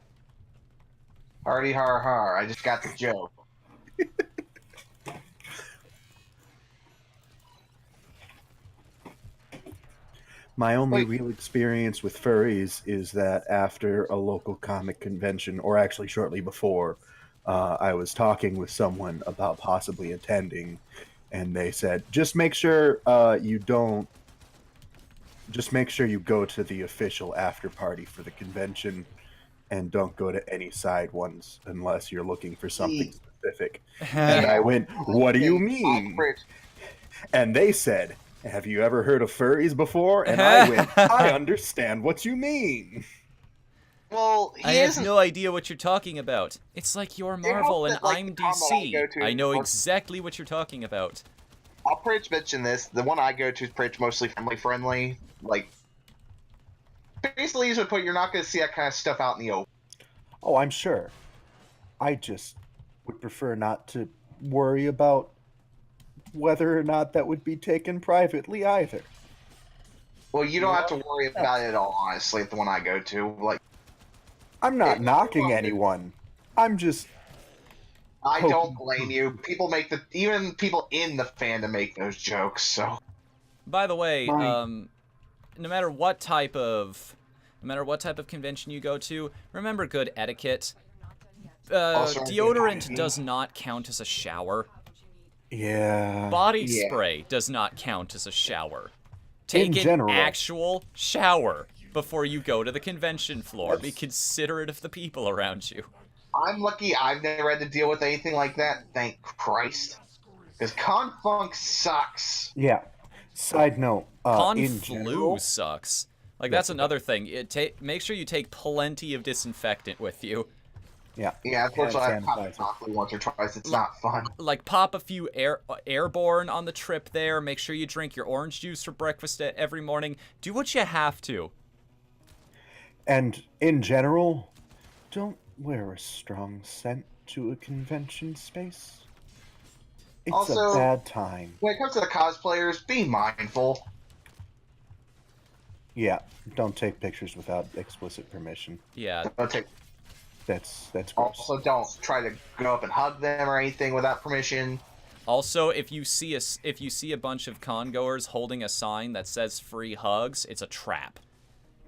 Hardy har har, I just got the joke. My only real experience with furries is that after a local comic convention, or actually shortly before, I was talking with someone about possibly attending, and they said, just make sure you go to the official after party for the convention, and don't go to any side ones unless you're looking for something specific. And I went, what do you mean? And they said, have you ever heard of furries before? And I went, I understand what you mean. Well, I have no idea what you're talking about. It's like you're Marvel and I'm DC. I know exactly what you're talking about. I'll pretty much mention this. The one I go to is pretty much mostly family friendly. Like, basically, you're not going to see that kind of stuff out in the open. Oh, I'm sure. I just would prefer not to worry about whether or not that would be taken privately either. Well, you don't have to worry about it at all, honestly, at the one I go to. Like, I'm not knocking anyone. I'm just I Hope- don't blame you. Even people in the fandom make those jokes. So By the way, My- no matter what type of convention you go to, remember good etiquette. Also, Deodorant does not count as a shower. yeah. Body Yeah. spray does not count as a shower. Take In an general. actual shower before you go to the convention floor. Be considerate of the people around you. I'm lucky I've never had to deal with anything like that. Thank Christ. Because Confunk sucks. Yeah. Side note, in Flu general, sucks. Like, Yes, that's it another thing. Make sure you take plenty of disinfectant with you. yeah. Yeah, unfortunately, I've Hand popped sanitizer. flu once or twice. It's not fun. Like, pop a few airborne on the trip there. Make sure you drink your orange juice for breakfast every morning. Do what you have to. And in general, don't wear a strong scent to a convention space. It's Also- a bad time. When it comes to the cosplayers, be mindful. Yeah, don't take pictures without explicit permission. Yeah. That's gross. Also, don't try to go up and hug them or anything without permission. Also, if you see a bunch of con-goers holding a sign that says free hugs, it's a trap.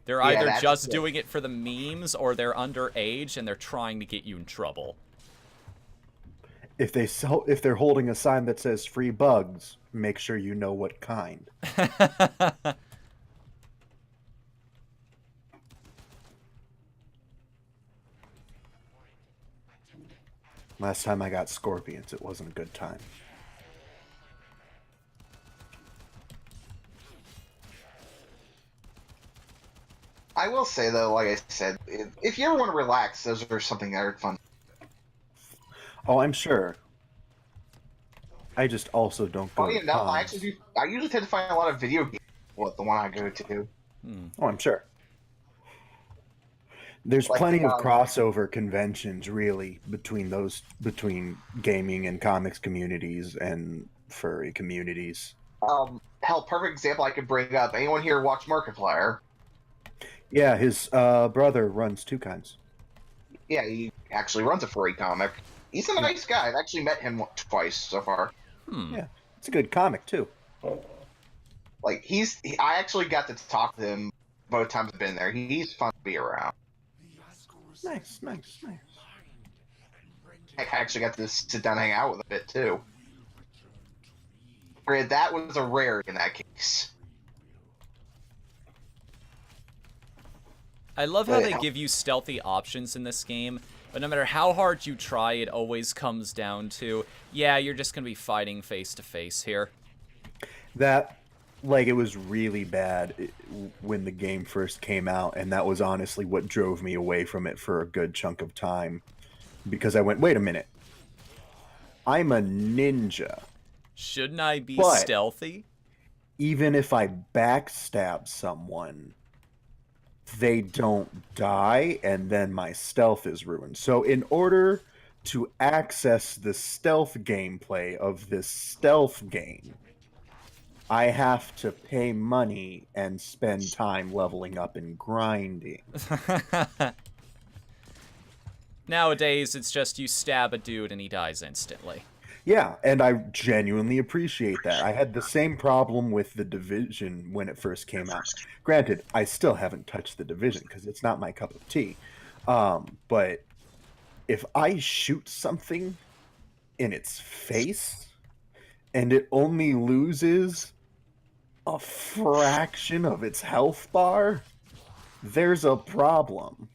They're Yeah, either that's just good. doing it for the memes or they're underage and they're trying to get you in trouble. If they're holding a sign that says free bugs, make sure you know what kind. Last time I got scorpions, it wasn't a good time. I will say, though, like I said, if you ever want to relax, those are something that are fun. Oh, I'm sure. I just also don't go Funny to enough, cons. I usually tend to find a lot of video games. What the one I go to. Oh, I'm sure. There's Like, plenty of crossover conventions, really, between gaming and comics communities and furry communities. Hell, perfect example I could bring up. Anyone here watch Markiplier? Yeah, his brother runs two kinds. Yeah, he actually runs a furry comic. He's a nice guy. I've actually met him twice so far. Yeah, it's a good comic too. Like I actually got to talk to him both times I've been there. He's fun to be around. Nice. Heck, I actually got to sit down and hang out with him a bit too. Granted, that was a rarity in that case. I love how they Yeah. give you stealthy options in this game, but no matter how hard you try, it always comes down to, yeah, you're just going to be fighting face to face here. That, like, it was really bad when the game first came out, and that was honestly what drove me away from it for a good chunk of time. Because I went, wait a minute. I'm a ninja. Shouldn't I be But- stealthy? Even if I backstab someone, they don't die, and then my stealth is ruined. So in order to access the stealth gameplay of this stealth game, I have to pay money and spend time leveling up and grinding. Nowadays, it's just you stab a dude and he dies instantly. Yeah, and I genuinely appreciate that. I had the same problem with The Division when it first came out. Granted, I still haven't touched The Division because it's not my cup of tea. But if I shoot something in its face and it only loses a fraction of its health bar, there's a problem.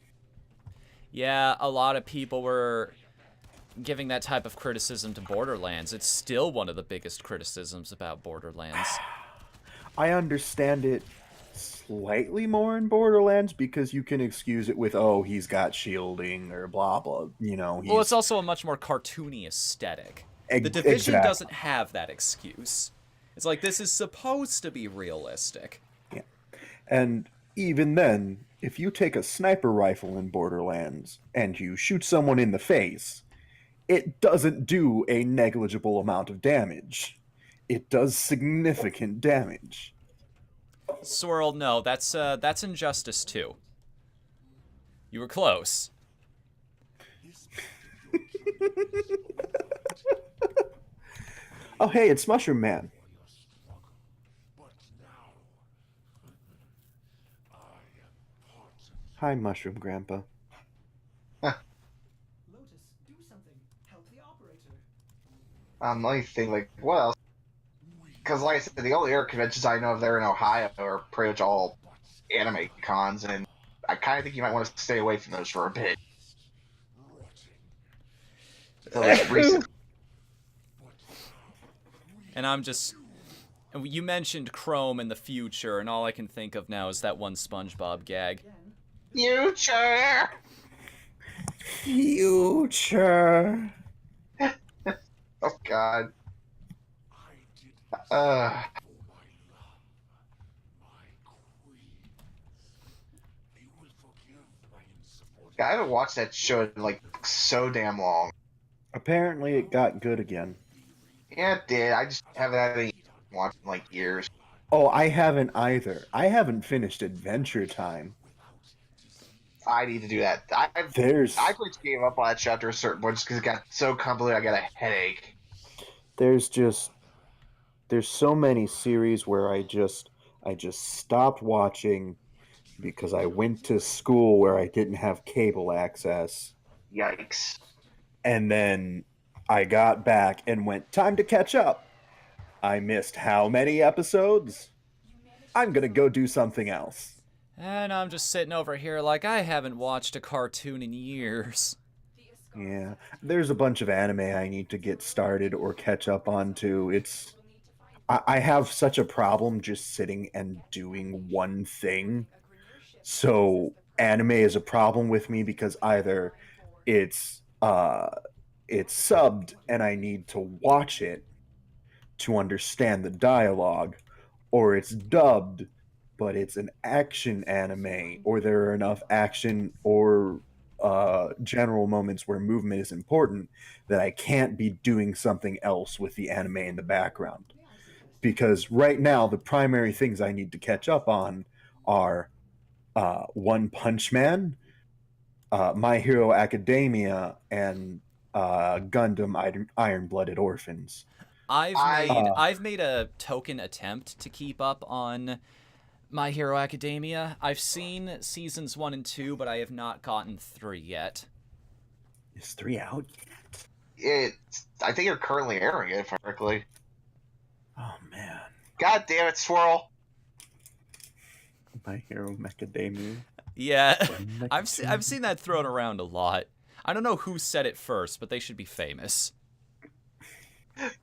Yeah, a lot of people were giving that type of criticism to Borderlands. It's still one of the biggest criticisms about Borderlands. I understand it slightly more in Borderlands because you can excuse it with, oh, he's got shielding or blah blah. You know, Well, it's also a much more cartoony aesthetic. The Division Exactly. doesn't have that excuse. It's like, this is supposed to be realistic. Yeah. And even then, if you take a sniper rifle in Borderlands and you shoot someone in the face, it doesn't do a negligible amount of damage. It does significant damage. Swirl, no, that's Injustice 2. You were close. Oh, hey, it's Mushroom Man. Hi, Mushroom Grandpa. Lotus, do something. Help the operator. Let me think, like, what else? Because, like I said, the only air conventions I know of there in Ohio are pretty much all anime cons, and I kind of think you might want to stay away from those for a bit. So, like, recent. And I'm just... You mentioned Chrome in the future, and all I can think of now is that one SpongeBob gag. Future! Future. Oh, God. I haven't watched that show in, like, so damn long. Apparently, it got good again. Yeah, it did. I just haven't had any watch in, like, years. Oh, I haven't either. I haven't finished Adventure Time. I need to do that. I pretty much gave up on that show after a certain point just because it got so convoluted I got a headache. There's so many series where I just stopped watching because I went to school where I didn't have cable access. Yikes. And then I got back and went, time to catch up. I missed how many episodes? I'm gonna go do something else. And I'm just sitting over here like I haven't watched a cartoon in years. Yeah, there's a bunch of anime I need to get started or catch up on too. I have such a problem just sitting and doing one thing. So anime is a problem with me because either it's subbed and I need to watch it to understand the dialogue, or it's dubbed but it's an action anime, or there are enough action or general moments where movement is important that I can't be doing something else with the anime in the background. Because right now, the primary things I need to catch up on are One Punch Man, My Hero Academia, and Gundam Iron Blooded Orphans. I've made a token attempt to keep up on My Hero Academia. I've seen seasons 1 and 2, but I have not gotten 3 yet. Is 3 out yet? I think you're currently airing it, if I'm correctly. Oh, man. God damn it, Swirl. My Hero Academia. Yeah, I've seen that thrown around a lot. I don't know who said it first, but they should be famous.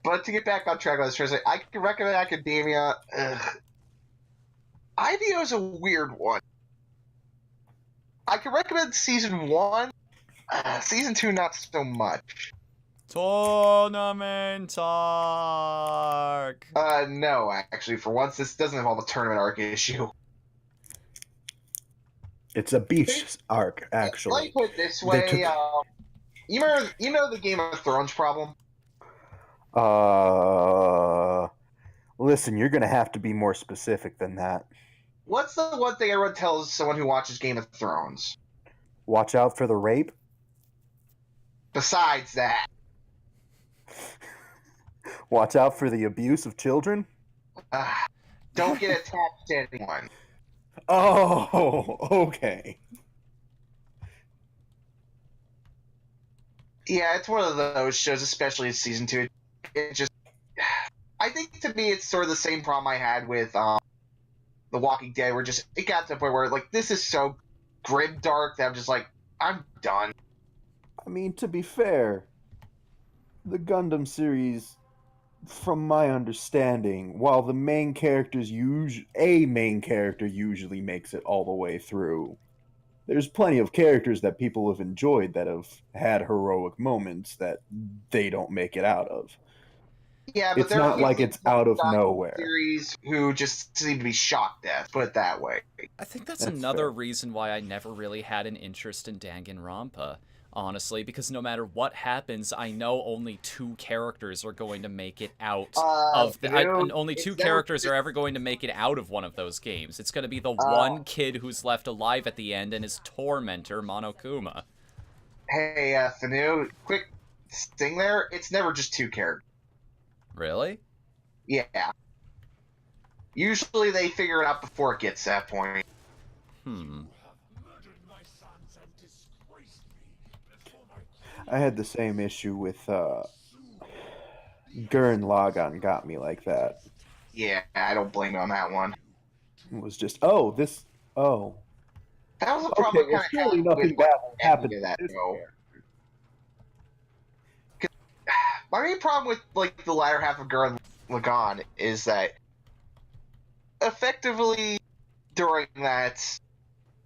But to get back on track on this for a second, I can recommend Academia. IDO is a weird one. I can recommend season 1. Season 2, not so much. Tournament arc. No, actually, for once, this doesn't involve a tournament arc issue. It's a beach arc, actually. Let me put it this way: you know the Game of Thrones problem. Listen, you're gonna have to be more specific than that. What's the one thing everyone tells someone who watches Game of Thrones? Watch out for the rape. Besides that, watch out for the abuse of children. Don't get attached to anyone. Oh, okay. Yeah, it's one of those shows, especially in season 2. It just, I think to me, it's sort of the same problem I had with The Walking Dead, where it got to the point where like this is so grim dark that I'm just like, I'm done. I mean, to be fair, the Gundam series, from my understanding, while the main characters main character usually makes it all the way through, there's plenty of characters that people have enjoyed that have had heroic moments that they don't make it out of. Yeah, but it's not like it's out of nowhere. Series who just seem to be shocked death, put it that way. I think that's another reason why I never really had an interest in Danganronpa. honestly, because no matter what happens, I know only 2 characters are going to make it out of the... and only 2 characters are ever going to make it out of one of those games. It's going to be the one kid who's left alive at the end and his tormentor, Monokuma. Hey, Whatthefnu, quick thing there. It's never just 2 characters. Really? Yeah. Usually they figure it out before it gets to that point. I had the same issue with Gurren Lagann got me like that. Yeah, I don't blame you on that one. It was just, oh, this, oh. That was a problem Okay, well, kind surely of nothing bad will happen to to that, this though. character. My main problem with like the latter half of Gurren Lagann is that effectively during that,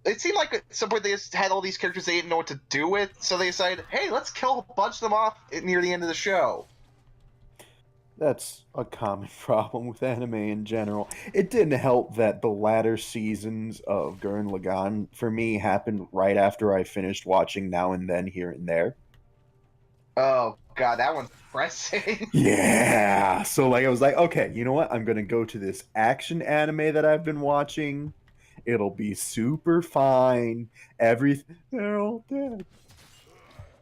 it seemed like at some point they just had all these characters they didn't know what to do with, so they decided, hey, let's kill a bunch of them off near the end of the show. That's a common problem with anime in general. It didn't help that the latter seasons of Gurren Lagann, for me, happened right after I finished watching Now and Then Here and There. Oh, God, that one's depressing. Yeah! So, like, I was like, okay, you know what? I'm gonna go to this action anime that I've been watching. It'll be super fine. Everything... They're all dead.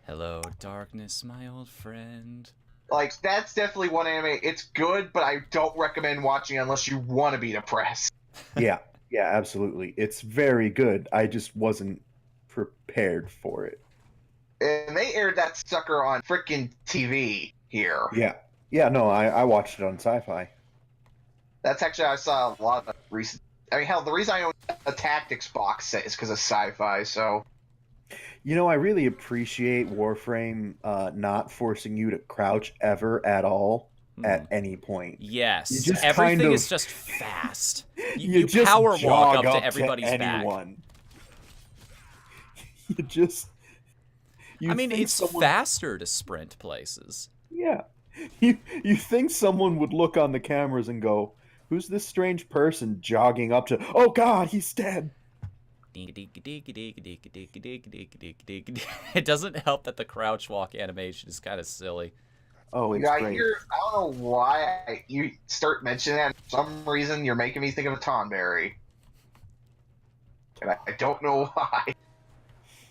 Hello, darkness, my old friend. Like, that's definitely one anime. It's good, but I don't recommend watching it unless you want to be depressed. Yeah, absolutely. It's very good. I just wasn't prepared for it. And they aired that sucker on frickin' TV here. Yeah, no, I watched it on Sci-Fi. That's actually, I saw a lot of recent... I mean, hell, the reason I own a Tactics box set is because of Sci-Fi, so... You know, I really appreciate Warframe not forcing you to crouch ever at all at any point. Yes, You just everything kind of- is just fast. You just power walk jog up to everybody's back. anyone. You just... I mean, think it's someone- faster to sprint places. Yeah. You think someone would look on the cameras and go, who's this strange person jogging up to... Oh, God, he's dead! It doesn't help that the crouch walk animation is kind of silly. Oh, it's I great. don't know why you start mentioning that. For some reason, you're making me think of a Tonberry. And I don't know why.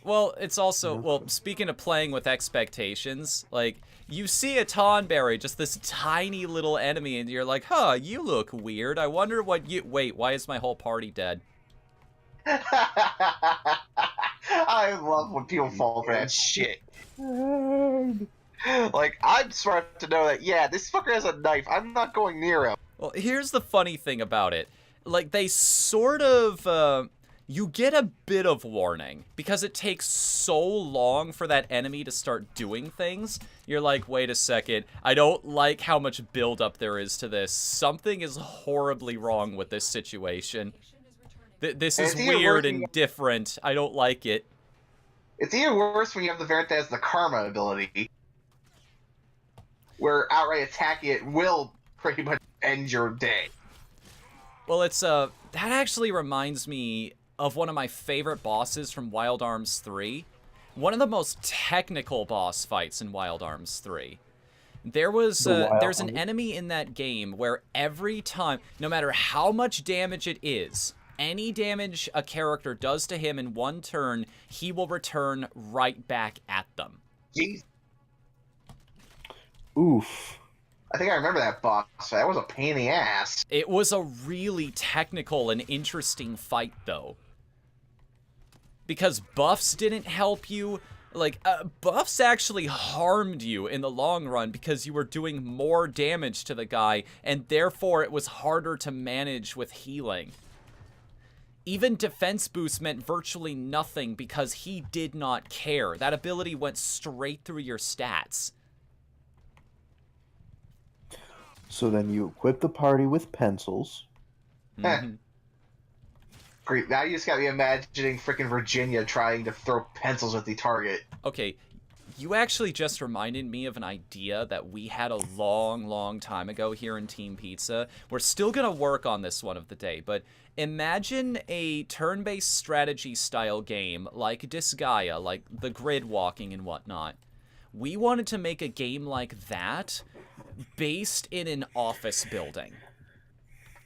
Well, it's also, well, speaking of playing with expectations, like, you see a Tonberry, just this tiny little enemy, and you're like, huh, you look weird. I wonder what you... Wait, why is my whole party dead? I love when people fall for that shit. Like, I'm smart to know that, yeah, this fucker has a knife. I'm not going near him. Well, here's the funny thing about it. Like, they sort of, you get a bit of warning, because it takes so long for that enemy to start doing things. You're like, wait a second, I don't like how much buildup there is to this. Something is horribly wrong with this situation. This is weird and different. I don't like it. It's even worse when you have the variant that has the Karma ability, where outright attacking it will pretty much end your day. Well, it's, that actually reminds me of one of my favorite bosses from Wild Arms 3. One of the most technical boss fights in Wild Arms 3. There's an enemy in that game where every time, no matter how much damage it is, any damage a character does to him in one turn, he will return right back at them. Jeez. Oof. I think I remember that boss. That was a pain in the ass. It was a really technical and interesting fight, though. Because buffs didn't help you. Like, buffs actually harmed you in the long run because you were doing more damage to the guy, and therefore it was harder to manage with healing. Even defense boost meant virtually nothing because he did not care. That ability went straight through your stats. So then you equip the party with pencils. Mm-hmm. Great. Now you just got me imagining freaking Virginia trying to throw pencils at the target. Okay, You actually just reminded me of an idea that we had a long, long time ago here in Team Pizza. We're still going to work on this one of the day, but imagine a turn-based strategy-style game like Disgaea, like the grid walking and whatnot. We wanted to make a game like that based in an office building.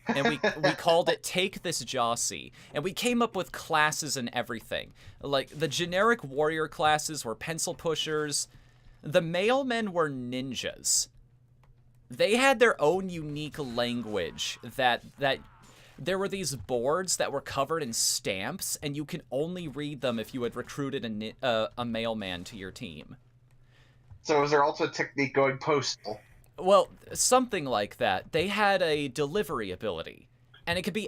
And we called it Take This Jossie. And we came up with classes and everything. Like, the generic warrior classes were pencil pushers. The mailmen were ninjas. They had their own unique language that there were these boards that were covered in stamps, and you can only read them if you had recruited a mailman to your team. So is there also a technique going postal? Well, something like that. They had a delivery ability, and it could be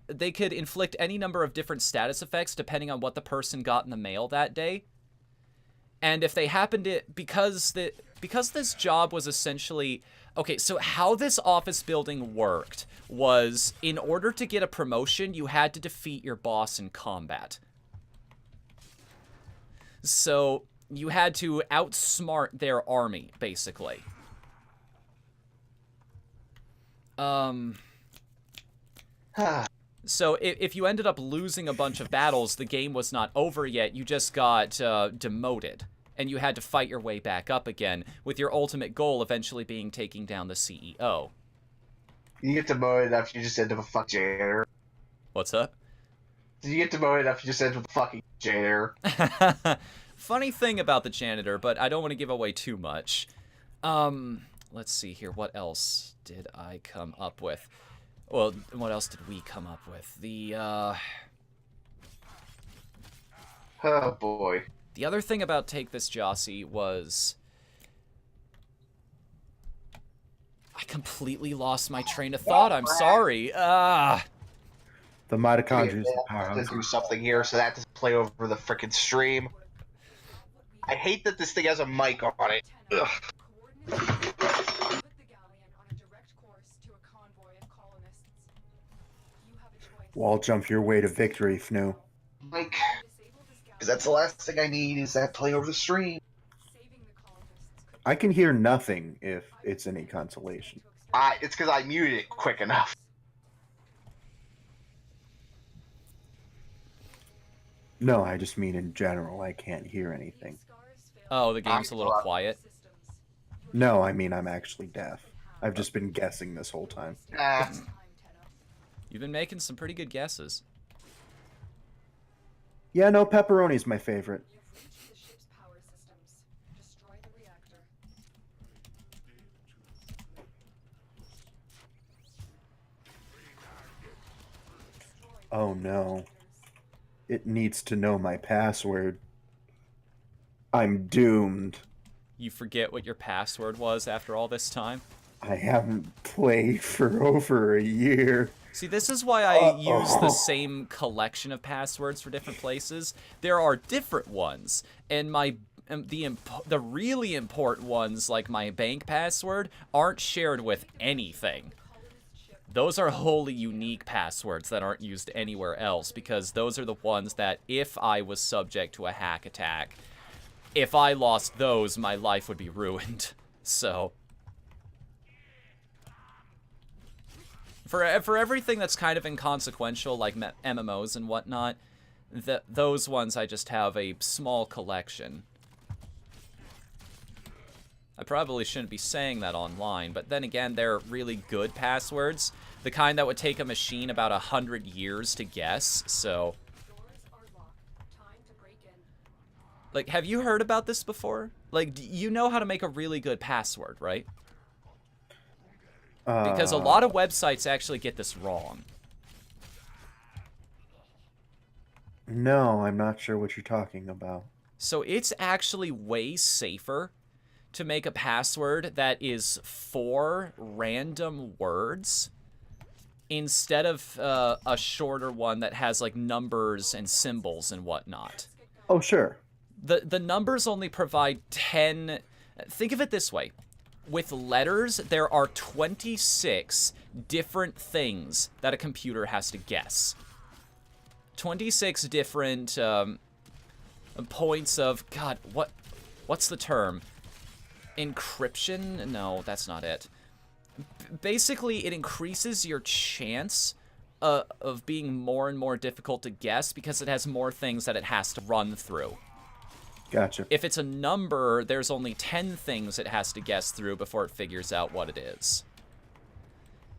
they could inflict any number of different status effects depending on what the person got in the mail that day. And if they happened to, because this job was essentially, okay, so how this office building worked was, in order to get a promotion, you had to defeat your boss in combat. So you had to outsmart their army, basically. So if you ended up losing a bunch of battles, the game was not over yet. You just got demoted, and you had to fight your way back up again, with your ultimate goal eventually being taking down the CEO. You get demoted after you just end up a fuck janitor. What's up? Did you get demoted after you just end up a fucking janitor? Funny thing about the janitor, but I don't want to give away too much. Let's see here. What else did I come up with? Well, what else did we come up with? Oh boy. The other thing about Take This Jossie was I completely lost my train of thought. I'm sorry. The mitochondria Okay, I have to do something here so that doesn't play over the frickin' stream. I hate that this thing has a mic on it. Ugh. Put the galleon on a direct course to a convoy of colonists. You have a choice. Wall jump your way to victory, Fnu. Like, Disable this because that's the last thing I need is that play over the stream. Saving the colonists could I can hear nothing if it's any consolation. It's because I muted it quick enough. No, I just mean in general. I can't hear anything. Oh, the game's a little quiet. No, I mean I'm actually deaf. I've just been guessing this whole time. You've been making some pretty good guesses. Yeah, no, pepperoni's my favorite. You've reached the ship's power systems. Destroy the reactor. Oh no. It needs to know my password. I'm doomed. You forget what your password was after all this time? I haven't played for over a year. See, this is why I use the same collection of passwords for different places. There are different ones, and the really important ones, like my bank password, aren't shared with anything. Those are wholly unique passwords that aren't used anywhere else, because those are the ones that, if I was subject to a hack attack, if I lost those, my life would be ruined. So for everything that's kind of inconsequential, like MMOs and whatnot, those ones I just have a small collection. I probably shouldn't be saying that online, but then again, they're really good passwords. The kind that would take a machine about 100 years to guess, so... Doors are locked. Time to break in. Like, have you heard about this before? Like, you know how to make a really good password, right? Because a lot of websites actually get this wrong. No, I'm not sure what you're talking about. So it's actually way safer to make a password that is 4 random words instead of a shorter one that has like numbers and symbols and whatnot. Oh, sure. The numbers only provide 10... Think of it this way. With letters, there are 26 different things that a computer has to guess. 26 different points of... God, what's the term? Encryption? No, that's not it. Basically, it increases your chance of being more and more difficult to guess because it has more things that it has to run through. Gotcha. If it's a number, there's only 10 things it has to guess through before it figures out what it is.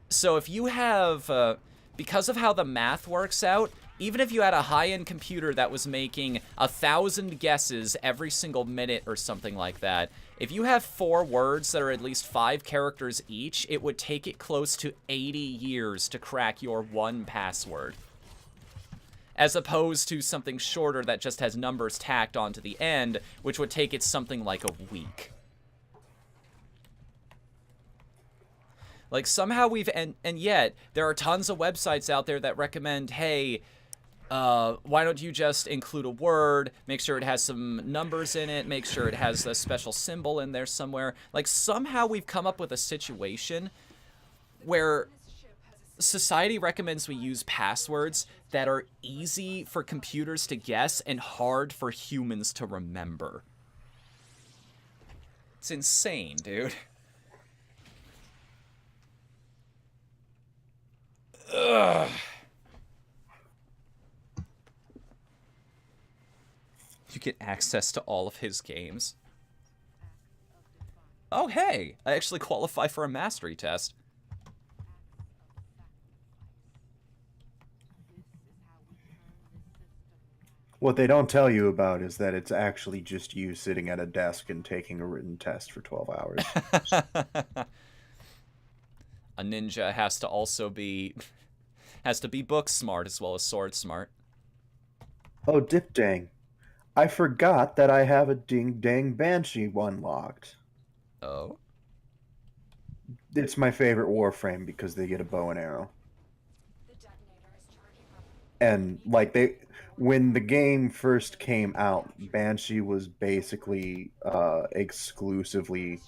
So if you have, because of how the math works out, even if you had a high-end computer that was making 1,000 guesses every single minute or something like that, if you have 4 words that are at least 5 characters each, it would take it close to 80 years to crack your one password. As opposed to something shorter that just has numbers tacked onto the end, which would take it something like a week. Like, somehow we've... And yet, there are tons of websites out there that recommend, hey, why don't you just include a word, make sure it has some numbers in it, make sure it has a special symbol in there somewhere. Like, somehow we've come up with a situation where society recommends we use passwords that are easy for computers to guess and hard for humans to remember. It's insane, dude. Ugh. You get access to all of his games. Oh, hey! I actually qualify for a mastery test. What they don't tell you about is that it's actually just you sitting at a desk and taking a written test for 12 hours. A ninja has to also be... has to be book smart as well as sword smart. Oh, dip dang. I forgot that I have a ding dang banshee unlocked. Oh? It's my favorite Warframe because they get a bow and arrow. And like when the game first came out, Banshee was basically exclusively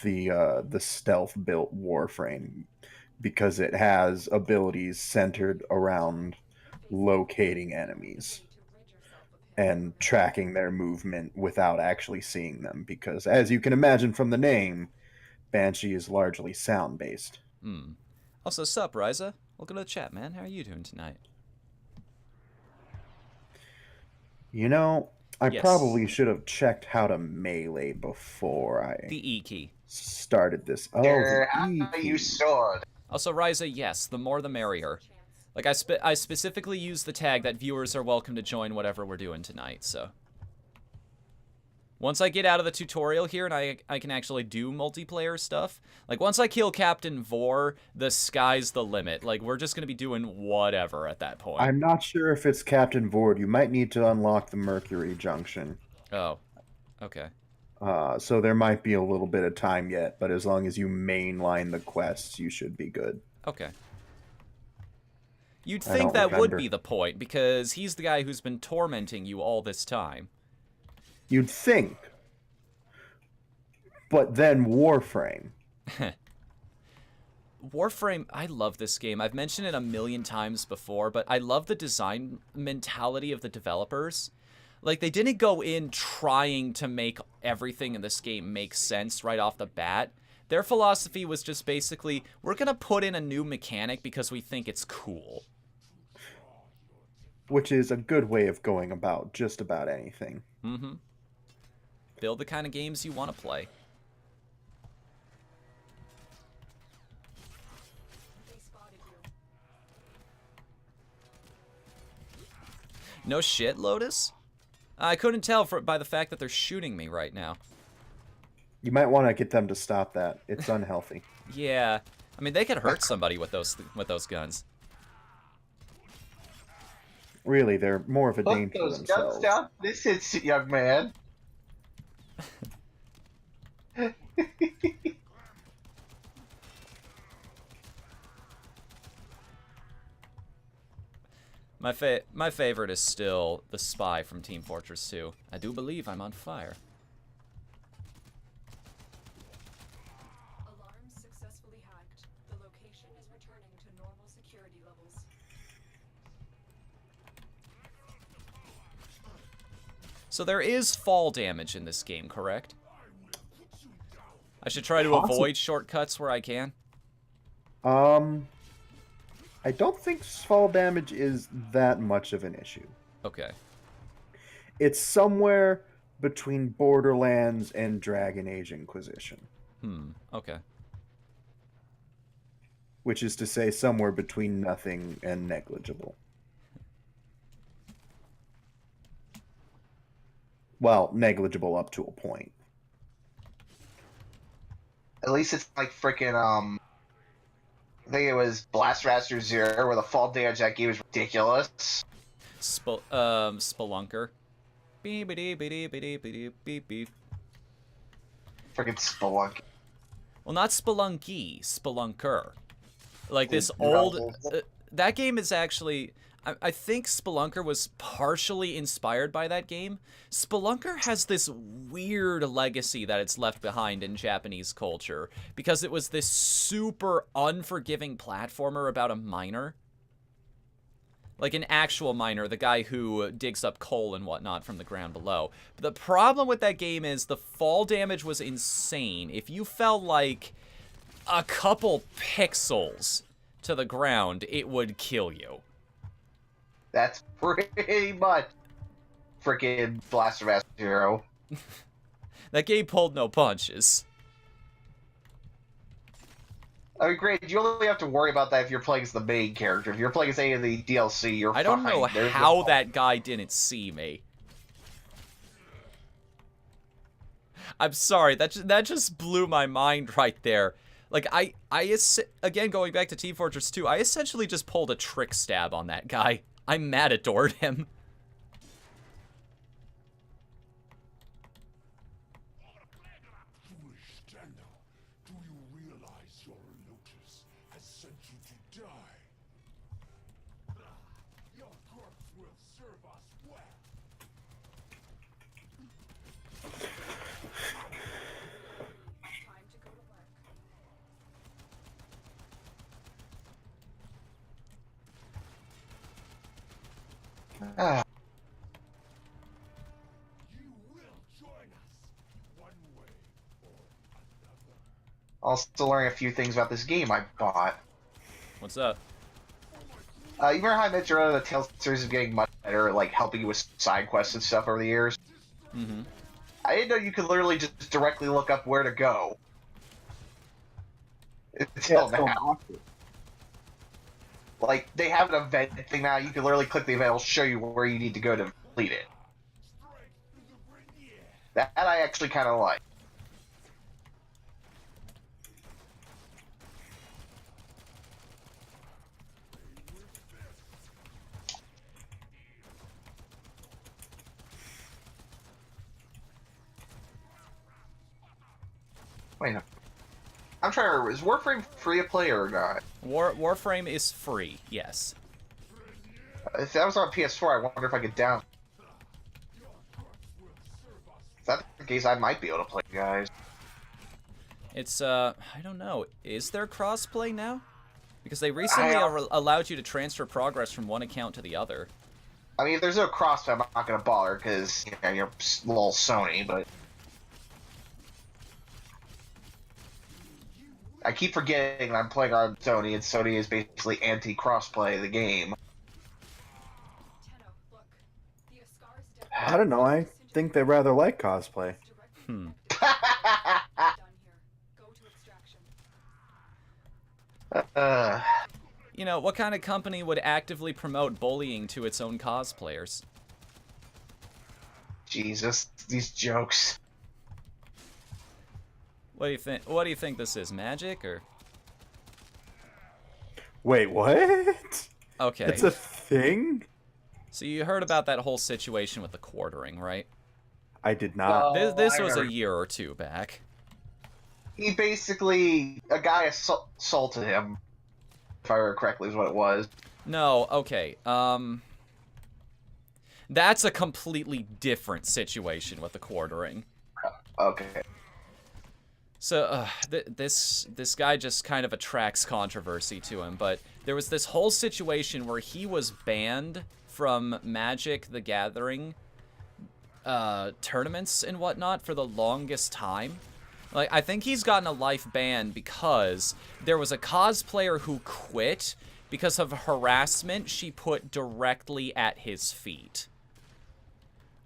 the stealth built Warframe because it has abilities centered around locating enemies and tracking their movement without actually seeing them, because as you can imagine from the name, Banshee is largely sound based. Also, sup, Ryza? Welcome to the chat, man. How are you doing tonight? You know, I Yes. probably should have checked how to melee before I The E key. started this. Oh, Sure, the E how key. you sword. Also, Ryza, yes, the more the merrier. Like, I specifically use the tag that viewers are welcome to join whatever we're doing tonight, so. Once I get out of the tutorial here and I can actually do multiplayer stuff, like, once I kill Captain Vor, the sky's the limit. Like, we're just gonna be doing whatever at that point. I'm not sure if it's Captain Vord. You might need to unlock the Mercury Junction. Oh, okay. So there might be a little bit of time yet, but as long as you mainline the quests, you should be good. Okay. You'd I think don't that would remember. be the point, because he's the guy who's been tormenting you all this time. You'd think. But then Warframe. Warframe, I love this game. I've mentioned it a million times before, but I love the design mentality of the developers. Like, they didn't go in trying to make everything in this game make sense right off the bat. Their philosophy was just basically, we're gonna put in a new mechanic because we think it's cool. Which is a good way of going about just about anything. Mm-hmm. Build the kind of games you want to play. No shit, Lotus? I couldn't tell by the fact that they're shooting me right now. You might want to get them to stop that. It's unhealthy. Yeah. I mean, they could hurt somebody with those guns. Really, they're more of a Put danger those themselves. guns down. This hits, young man. My favorite is still the spy from Team Fortress 2. I do believe I'm on fire. Alarm successfully hacked. The location is returning to normal security levels. So there is fall damage in this game, correct? I should try to Possi- avoid shortcuts where I can. I don't think fall damage is that much of an issue. Okay. It's somewhere between Borderlands and Dragon Age Inquisition, Okay. which is to say somewhere between nothing and negligible. Well, negligible up to a point. At least it's like freaking I think it was Blast Raster Zero, where the fall damage that game is ridiculous. Spelunker. Beep beep beep beep beep beep beep. Freaking Spelunky. Well, not Spelunky, Spelunker. Like this You're old. awful. That game is actually. I think Spelunker was partially inspired by that game. Spelunker has this weird legacy that it's left behind in Japanese culture because it was this super unforgiving platformer about a miner. Like an actual miner, the guy who digs up coal and whatnot from the ground below. But the problem with that game is the fall damage was insane. If you fell like a couple pixels to the ground, it would kill you. That's pretty much freaking Blast Raster Zero. That game pulled no punches. I mean, great. You only have to worry about that if you're playing as the main character. If you're playing as any of the DLC, you're fine. I don't know There's how no- that guy didn't see me. I'm sorry, that just blew my mind right there. Like, again, going back to Team Fortress 2, I essentially just pulled a trick stab on that guy. I matadored him. Foolish Daniel, do you realize your Lotus has sent you to die? Your corpse will serve us well. Time to go to work. Ah, You will join us, one way or another. also learning a few things about this game I bought. What's up? You remember how I mentioned earlier the Tales series is getting much better at like helping you with side quests and stuff over the years? Mm-hmm. I didn't know you could literally just directly look up where to go. Until now. Like, they have an event thing now. You can literally click the event. It'll show you where you need to go to complete it. Strike through the brainiac. That I actually kind of like. Wait, no. I'm trying to remember. Is Warframe free to play or not? Warframe is free, yes. If that was on PS4, I wonder if I could down. If that's the case, I might be able to play, guys. It's, I don't know. Is there crossplay now? Because they recently I- allowed you to transfer progress from one account to the other. I mean, if there's no crossplay, I'm not going to bother, because, you know, you're a little Sony, but... I keep forgetting that I'm playing on Sony, and Sony is basically anti-crossplay the game. Tenno, look. The Ascar's dead. I don't know. I think they rather like cosplay. Hmm. Done here. Go to extraction. You know, what kind of company would actively promote bullying to its own cosplayers? Jesus, these jokes. What do you think? What do you think this is? Magic or? Wait, what? Okay. It's a thing? So you heard about that whole situation with the quartering, right? I did not. Well, This I was a remember. year or two back. He basically... A guy assaulted him, if I remember correctly is what it was. No, okay. That's a completely different situation with the quartering. Okay. So this guy just kind of attracts controversy to him, but there was this whole situation where he was banned from Magic the Gathering tournaments and whatnot for the longest time. Like, I think he's gotten a life ban because there was a cosplayer who quit because of harassment she put directly at his feet.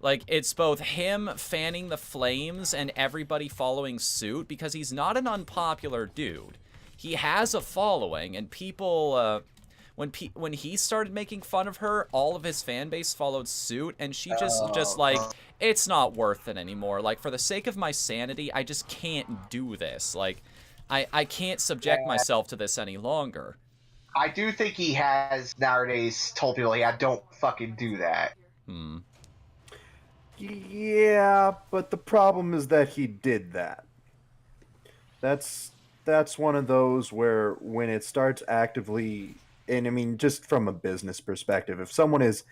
Like, it's both him fanning the flames and everybody following suit because he's not an unpopular dude. He has a following, and people, when he started making fun of her, all of his fan base followed suit, and she just like, it's not worth it anymore. Like, for the sake of my sanity, I just can't do this. Like, I can't subject myself to this any longer. I do think he has nowadays told people, yeah, don't fucking do that. Yeah, but the problem is that he did that. That's one of those where when it starts actively, and I mean, just from a business perspective, if someone is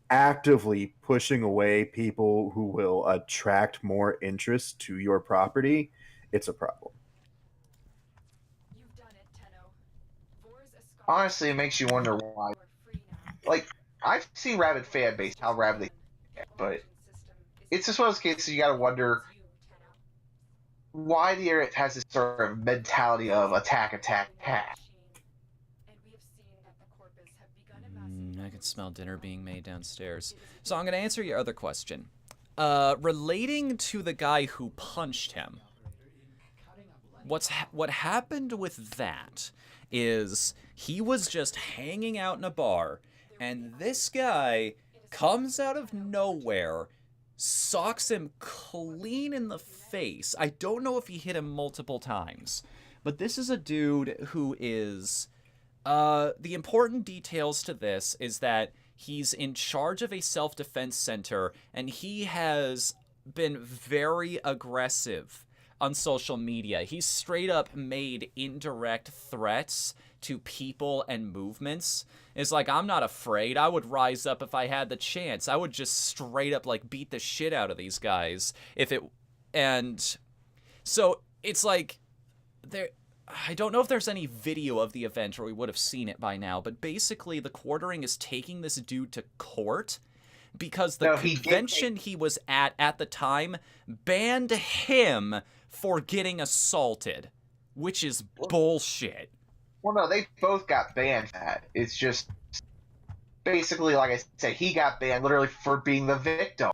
actively pushing away people who will attract more interest to your property, it's a problem. You've done it, Tenno. Vor's a scholar. Honestly, it makes you wonder why. You are free now. Like, I've seen rabid fan base, how rabid they get, but it's just one of those cases you gotta wonder why the internet has this sort of mentality of attack. And we have seen that the corpus have begun amassing. I can smell dinner being made downstairs. So I'm going to answer your other question. Relating to the guy who punched him, what happened with that is he was just hanging out in a bar, and this guy comes out of nowhere, socks him clean in the face. I don't know if he hit him multiple times, but this is a dude who is... the important details to this is that he's in charge of a self-defense center, and he has been very aggressive on social media. He's straight up made indirect threats to people and movements. It's like, I'm not afraid. I would rise up if I had the chance. I would just straight up, like, beat the shit out of these guys if it... And so it's like, I don't know if there's any video of the event, or we would have seen it by now, but basically the quartering is taking this dude to court because the convention he was at the time banned him for getting assaulted, which is bullshit. Well, no, they both got banned for that. It's just basically, like I said, he got banned literally for being the victim.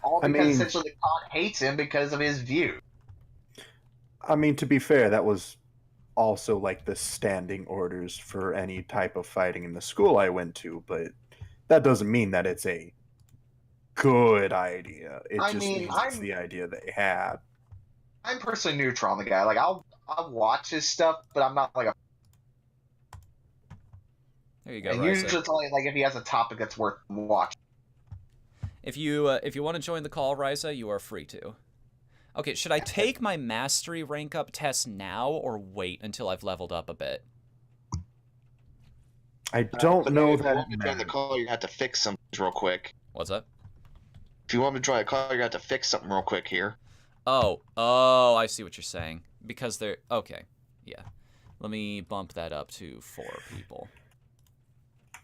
All because essentially the con hates him because of his view. I mean, to be fair, that was also like the standing orders for any type of fighting in the school I went to, but that doesn't mean that it's a good idea. It just means it's the idea they had. I'm personally neutral on the guy. Like, I'll watch his stuff, but I'm not like a... There you go, and usually it's only like if he has a topic that's worth watching. If you want to join the call, Ryza, you are free to. Okay, should I take my mastery rank up test now or wait until I've leveled up a bit? I don't know that. If you want me to join the call, you're gonna have to fix something real quick. What's that? If you want me to join the call, you're gonna have to fix something real quick here. Oh, I see what you're saying. Because they're... Okay, yeah. Let me bump that up to 4 people.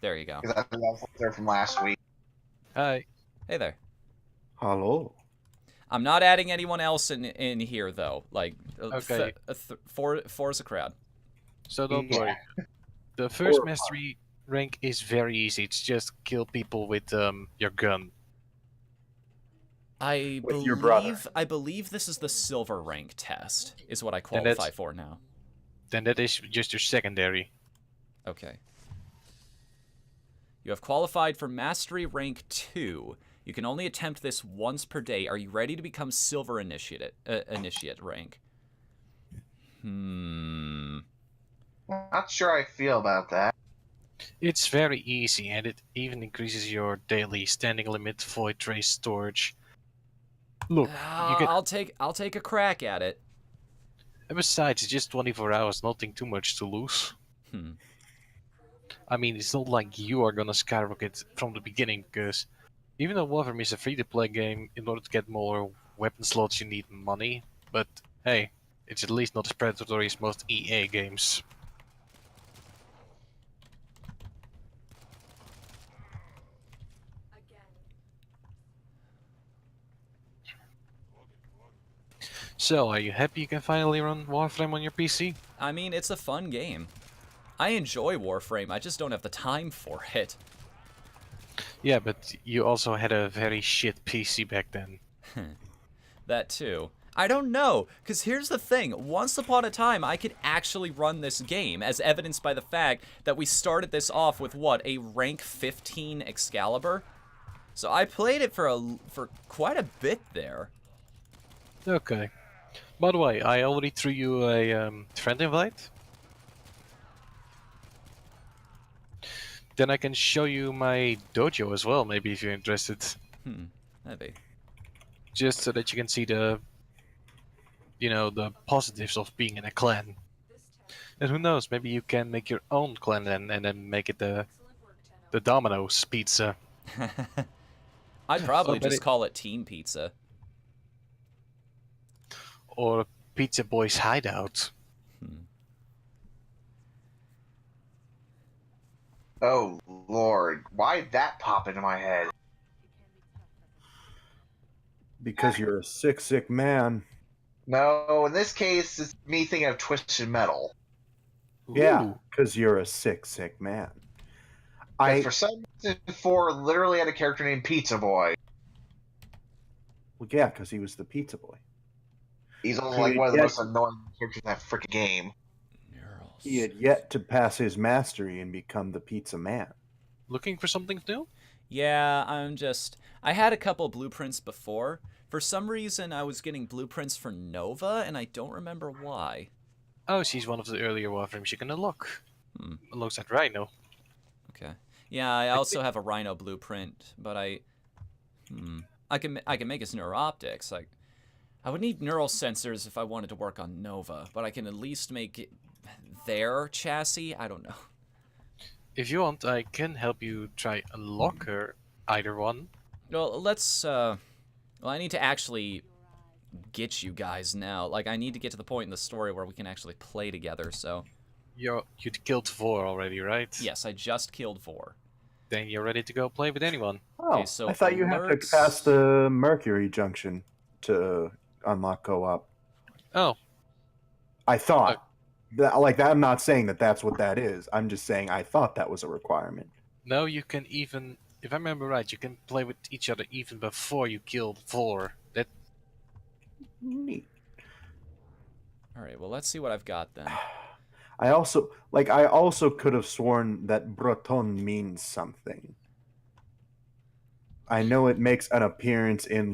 There you go. Because I think I was there from last week. Hi. Hey there. Hello. I'm not adding anyone else in here, though. Like, Okay. four is a crowd. So don't worry. The first mastery rank is very easy. It's just kill people with your gun. I With your brother. believe this is the silver rank test, is what I qualify for now. Then that is just your secondary. Okay. You have qualified for mastery rank 2. You can only attempt this once per day. Are you ready to become silver initiate rank? Not sure I feel about that. It's very easy, and it even increases your daily standing limit, void trace storage. Look, you get... I'll take a crack at it. And besides, it's just 24 hours, nothing too much to lose. I mean, it's not like you are gonna skyrocket from the beginning, because even though Warframe is a free-to-play game, in order to get more weapon slots you need money, but hey, it's at least not as predatory as most EA games. So, are you happy you can finally run Warframe on your PC? I mean, it's a fun game. I enjoy Warframe, I just don't have the time for it. Yeah, but you also had a very shit PC back then. That too. I don't know, because here's the thing. Once upon a time, I could actually run this game, as evidenced by the fact that we started this off with, what, a rank 15 Excalibur? So I played it for quite a bit there. Okay. By the way, I already threw you a friend invite. Then I can show you my dojo as well, maybe if you're interested. Maybe. Just so that you can see the, the positives of being in a clan. And who knows, maybe you can make your own clan then, and then make it the Domino's pizza. I'd probably Oh, but just call it Team Pizza. Or Pizza Boy's Hideout. Oh Lord, why did that pop into my head? Because you're a sick man. No, in this case, it's me thinking of Twisted Metal. Yeah, Ooh. because you're a sick man. For some reason, 4 literally had a character named Pizza Boy. Well, yeah, because he was the pizza boy. He's also like one of the Yes. most annoying characters in that freaking game. He had yet to pass his mastery and become the pizza man. Looking for something new? Yeah, I had a couple blueprints before. For some reason, I was getting blueprints for Nova, and I don't remember why. Oh, she's one of the earlier Warframes you can unlock. Alongside Rhino. Okay. Yeah, I also have a Rhino blueprint, but I can make his neuroptics. I would need neural sensors if I wanted to work on Nova, but I can at least make it their chassis. I don't know. If you want, I can help you try unlock her, either one. Well, let's. Well, I need to actually get you guys now. Like, I need to get to the point in the story where we can actually play together. So. You'd killed 4 already, right? Yes, I just killed 4. Then you're ready to go play with anyone. Oh, Okay, so I thought you had to alerts- pass the Mercury Junction to unlock co-op. Oh, I thought. I'm not saying that that's what that is. I'm just saying I thought that was a requirement. no, you can even, if I remember right, you can play with each other even before you killed 4. That Neat. All right. Well, let's see what I've got then. I also could have sworn that Breton means something. I know it makes an appearance in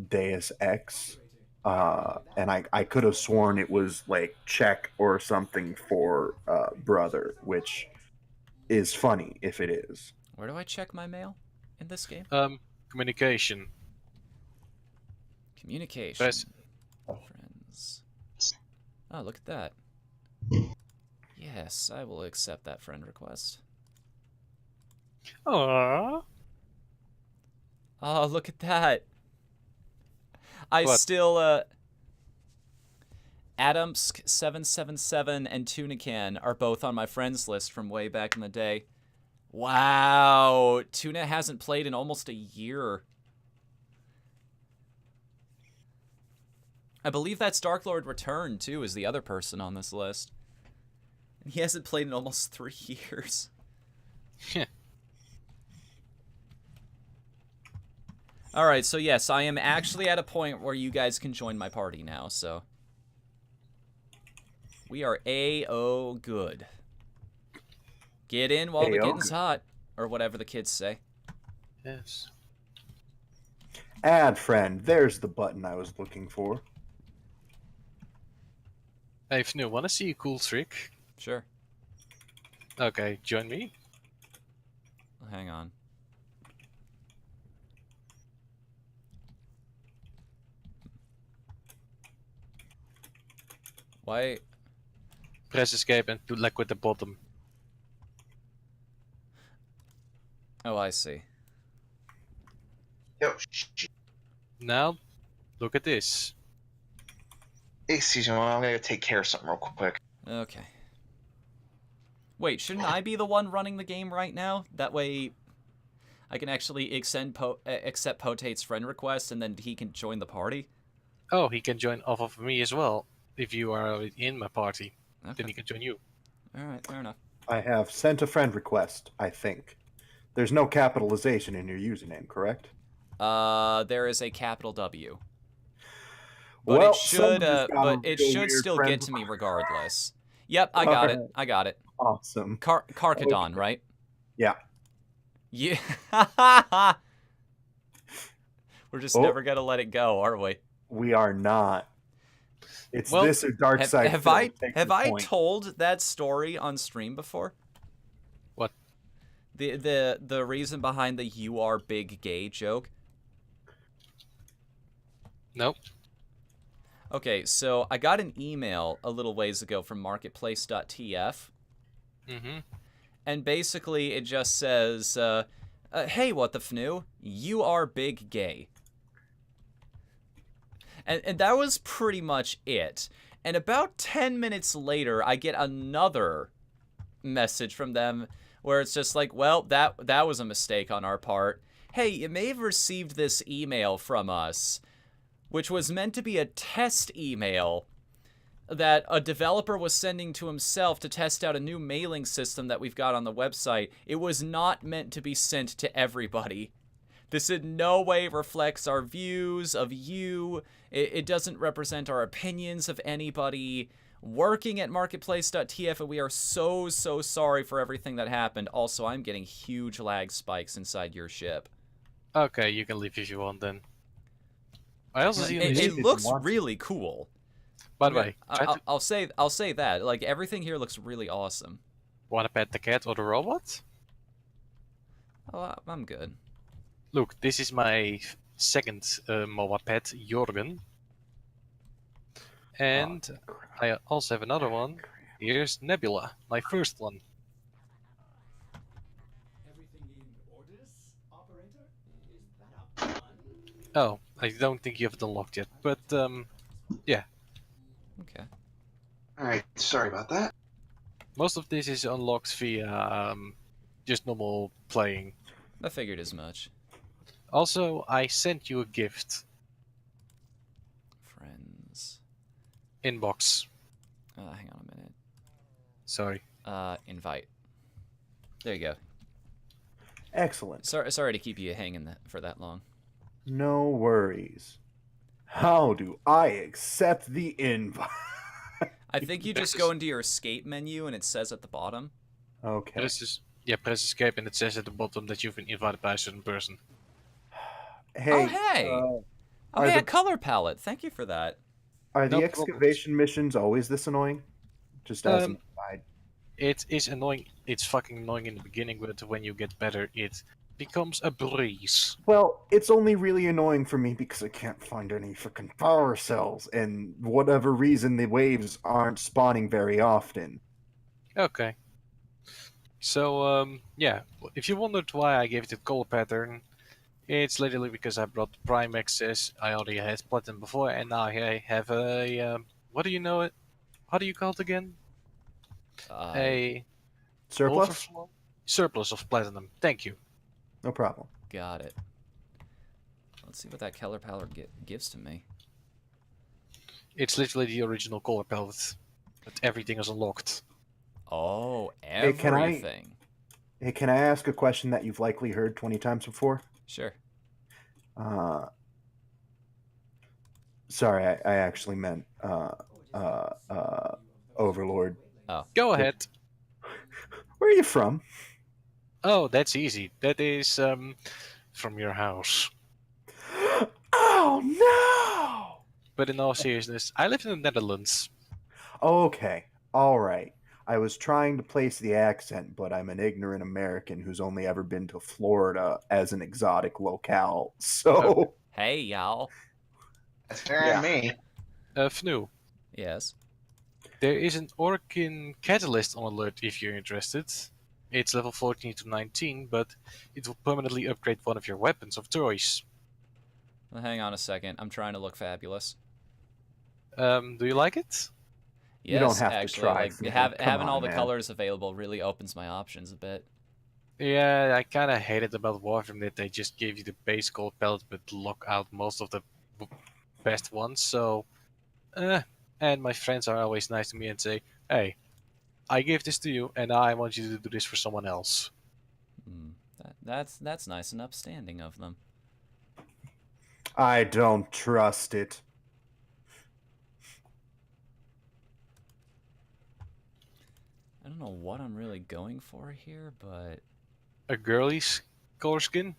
Deus Ex, and I could have sworn it was like Czech or something for brother, which is funny if it is. Where do I check my mail in this game? communication. Communication. Press. Friends. Oh, look at that. Yes, I will accept that friend request. Aww. Oh, look at that. I What? still, Adamsk777 and Tunican are both on my friends list from way back in the day. Wow. Tuna hasn't played in almost a year. I believe that's Darklord Return, too, is the other person on this list. And he hasn't played in almost 3 years. Alright, so yes, I am actually at a point where you guys can join my party now, so. We are A-O good. Get in while the getting's hot, or whatever the kids say. Yes. Add friend. There's the button I was looking for. Hey, Fnu, wanna see a cool trick? Sure. Okay, join me. Hang on. Why? Press escape and do like with the bottom. Oh, I see. Yo, shit. Now, look at this. Excuse me, I'm gonna take care of something real quick. Okay. Wait, shouldn't I be the one running the game right now? That way I can actually accept Potate's friend request and then he can join the party? Oh, he can join off of me as well. If you are already in my party, then Okay. he can join you. All right, fair enough. I have sent a friend request, I think. There's no capitalization in your username, correct? There is a capital W. But Well, it should, someone just got a but it real should weird still friend get to me regardless. Yep, I got it. Alright. I got it. Awesome. Karkadon, Okay. right? Yeah. Yeah. We're just Oh. never gonna let it go, are we? We are not. It's Well, this or Dark Side. Have Phil, I take have the I point. told that story on stream before? What? The reason behind the "you are big gay" joke? Nope. Okay, so I got an email a little ways ago from marketplace.tf, Mm-hmm. and basically it just says, "Hey, Whatthefnu, you are big gay." And that was pretty much it. And about 10 minutes later, I get another message from them where it's just like, well, that was a mistake on our part. Hey, you may have received this email from us, which was meant to be a test email that a developer was sending to himself to test out a new mailing system that we've got on the website. It was not meant to be sent to everybody. This in no way reflects our views of you. It doesn't represent our opinions of anybody working at marketplace.tf, and we are so sorry for everything that happened. Also, I'm getting huge lag spikes inside your ship. Okay, you can leave if you want then. I also see It, this. it looks really cool. By the way, I'll say that. Like, everything here looks really awesome. wanna pet the cat or the robot? Oh, I'm good. Look, this is my second MOBA pet, Jorgen. And I also have another one. Here's Nebula, my first one. Everything in orders, operator? Is that a pun? Oh, I don't think you have it unlocked yet, but yeah. Okay. Alright, sorry about that. Most of this is unlocked via just normal playing. I figured as much. Also, I sent you a gift. Friends. Inbox. Hang on a minute. Sorry. Invite. There you go. Excellent. Sorry to keep you hanging for that long. No worries. How do I accept the invite? I think you just go into your escape menu and it says at the bottom. Okay. Press escape and it says at the bottom that you've been invited by a certain person. Hey. Oh, hey! are A the- color palette. Thank you for that. Are the No excavation missions always this annoying? Just as an aside. It is annoying. It's fucking annoying in the beginning, but when you get better, it becomes a breeze. Well, it's only really annoying for me because I can't find any freaking power cells, and whatever reason the waves aren't spawning very often. Okay. So, yeah, if you wondered why I gave it a color pattern, it's literally because I brought Prime Access. I already had Platinum before, and now I have a, what do you know it? How do you call it again? A Surplus? overflow? Surplus of Platinum. Thank you. No problem. Got it. Let's see what that color palette gives to me. It's literally the original color palette, but everything is unlocked. Oh, Hey, everything. Hey, can I ask a question that you've likely heard 20 times before? Sure. Sorry, I actually meant Overlord. Oh. Go ahead. Where are you from? Oh, that's easy. That is from your house. Oh no! But in all seriousness, I live in the Netherlands. Okay, all right. I was trying to place the accent, but I'm an ignorant American who's only ever been to Florida as an exotic locale. So, Hey, y'all. That's fair on me. Fnu, Yes. there is an Orkin Catalyst on alert if you're interested. It's level 14 to 19, but it will permanently upgrade one of your weapons of choice. Well, hang on a second. I'm trying to look fabulous. Do you like it? Yes, You don't have to actually, try, like Fred. having Come all on, the man. colors available really opens my options a bit. Yeah, I kind of hate it about Warframe that they just give you the base color palette but lock out most of the best ones. So, and my friends are always nice to me and say, "Hey, I gave this to you, and I want you to do this for someone else." That's nice and upstanding of them. I don't trust it. I don't know what I'm really going for here, but A girly's color skin.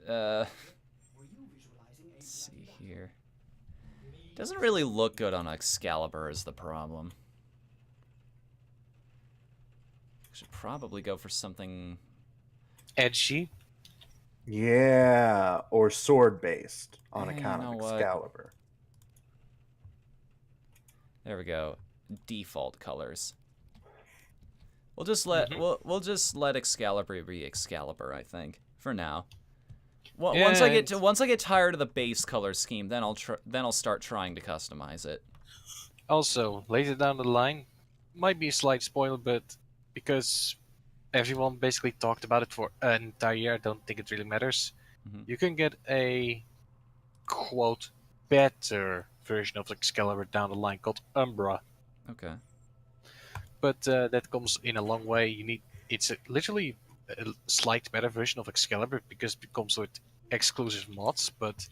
let's see here. Doesn't really look good on Excalibur is the problem. Should probably go for something Edgy. Yeah, or sword based on You account know of what? Excalibur. There we go. Default colors. We'll just let we'll just let Excalibur be Excalibur, I think, for now. Once I get tired of the base color scheme, then I'll start trying to customize it. Also, later down the line, might be a slight spoiler, but because everyone basically talked about it for an entire year, I don't think it really matters. You can get a quote better version of Excalibur down the line called Umbra. Okay. But that comes in a long way. It's literally a slight better version of Excalibur because it comes with exclusive mods. But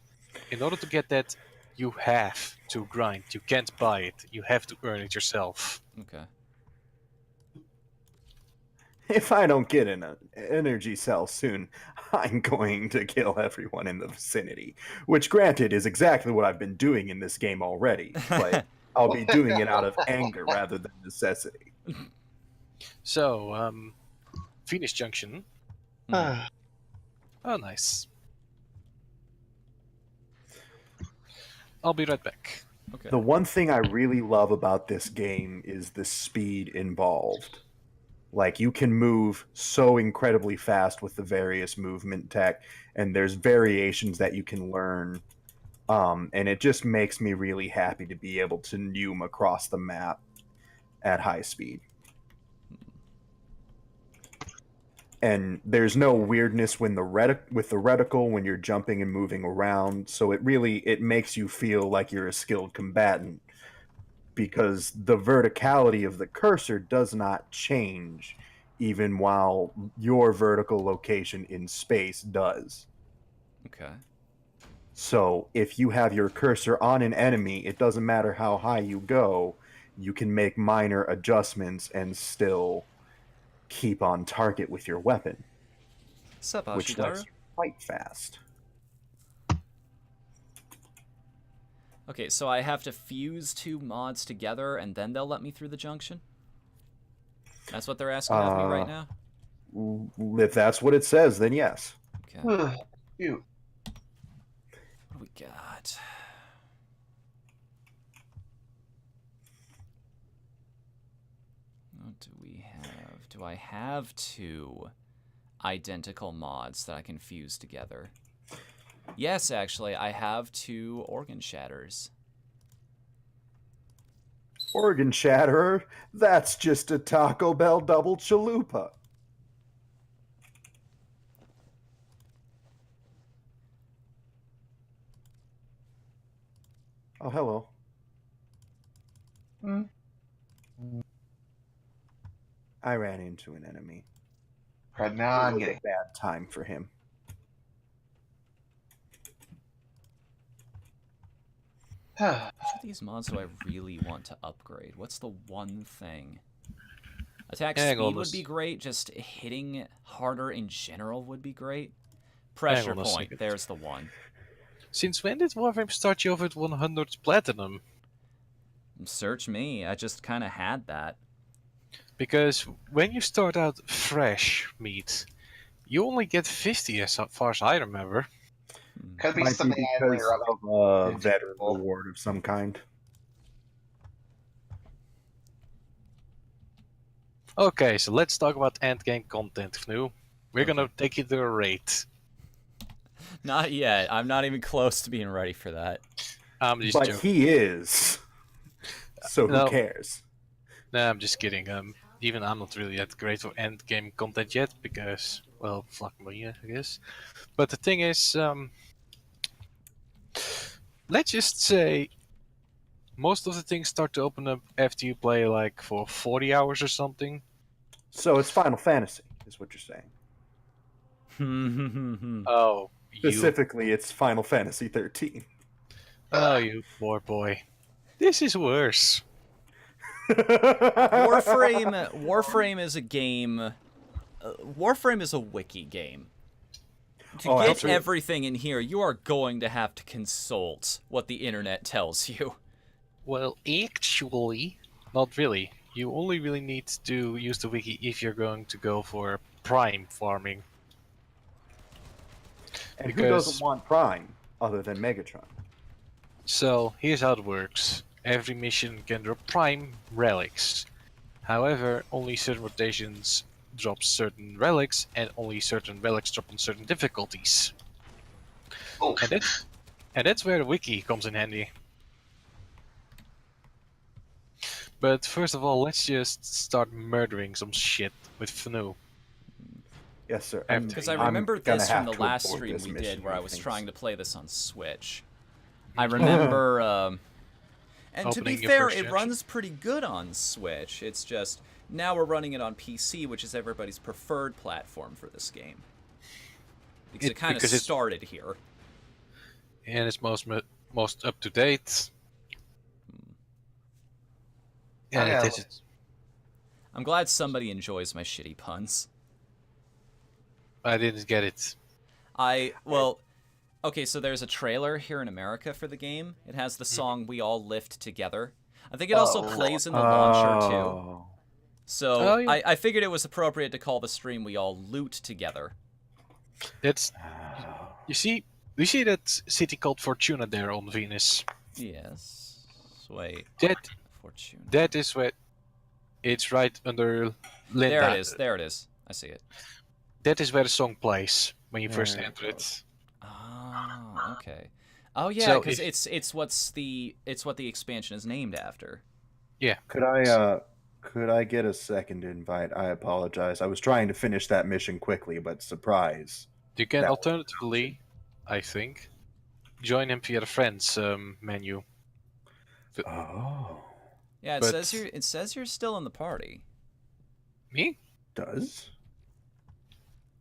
in order to get that, you have to grind. You can't buy it. You have to earn it yourself. Okay. If I don't get an energy cell soon, I'm going to kill everyone in the vicinity. Which, granted, is exactly what I've been doing in this game already. But I'll be doing it out of anger rather than necessity. So, Phoenix Junction. Oh, nice. I'll be right back. Okay. The one thing I really love about this game is the speed involved. Like, you can move so incredibly fast with the various movement tech, and there's variations that you can learn. And it just makes me really happy to be able to noom across the map at high speed. And there's no weirdness when with the reticle when you're jumping and moving around, so it makes you feel like you're a skilled combatant, because the verticality of the cursor does not change even while your vertical location in space does. Okay. So if you have your cursor on an enemy, it doesn't matter how high you go, you can make minor adjustments and still keep on target with your weapon. Sup, Which Ashidaru? lets you fight fast. Okay, so I have to fuse two mods together and then they'll let me through the junction? That's what they're asking of me right now? If that's what it says, then yes. Okay. Ew. What do we got? What do we have? Do I have two identical mods that I can fuse together? Yes, actually, I have two organ shatters. Organ Shatterer? That's just a Taco Bell double chalupa. Oh, hello. I ran into an enemy. Right now, I'm It was getting a bad time for him. Which of these mods do I really want to upgrade? What's the one thing? Attack speed would be great. Just hitting harder in general would be great. Pressure point. There's the one. Since when did Warframe start you off at 100 platinum? Search me. I just kind of had that. Because when you start out fresh meat, you only get 50 as far as I remember. Could be Might something be I because later up. of a veteran reward of some kind. Okay, so let's talk about endgame content, Fnu. We're gonna take you to a raid. Not yet. I'm not even close to being ready for that. I'm just But joking. he is. So who cares? Nah, I'm just kidding. Even I'm not really that great for endgame content yet because, well, fuck me, I guess. But the thing is, let's just say most of the things start to open up after you play like for 40 hours or something. So it's Final Fantasy, is what you're saying. Oh, you, Specifically, it's Final Fantasy 13. oh, you poor boy. This is worse. Warframe is a game. Warframe is a wiki game. To Oh, get absolutely. everything in here, you are going to have to consult what the internet tells you. Well, actually, not really. You only really need to use the wiki if you're going to go for prime farming. And who Because- doesn't want Prime other than Megatron? So, here's how it works. Every mission can drop prime relics. However, only certain rotations drop certain relics, and only certain relics drop on certain difficulties. Oh, And that's where the wiki comes in handy. But first of all, let's just start murdering some shit with FNU. Yes, sir. Because I I'm remember gonna this from have the to last abort stream this we mission, did where I I was think. trying to play this on Switch. I remember, and to be Opening your fair, first it chest. runs pretty good on Switch. It's just, now we're running it on PC, which is everybody's preferred platform for this game. Because it kind of because it's- started here. And it's most up to date. And Yeah. it is. I'm glad somebody enjoys my shitty puns. I didn't get it. Well, okay, so there's a trailer here in America for the game. It has the song We All Lift Together. I think it also Oh. plays in the launcher, too. Oh. So Oh, yeah. I figured it was appropriate to call the stream We All Loot Together. That's you see that city called Fortuna there on Venus. Yes. Wait. That Fortune. that is where it's right under Linda. There it is. There it is. I see it. That is where the song plays when you There first it enter it. Oh, okay. Oh yeah, So because if- it's what the expansion is named after. Could I get a second invite? I apologize. I was trying to finish that mission quickly, but surprise. You can That- alternatively, I think, join him via the friends menu. Oh. Yeah, it But- says you're still in the party. Me? Does?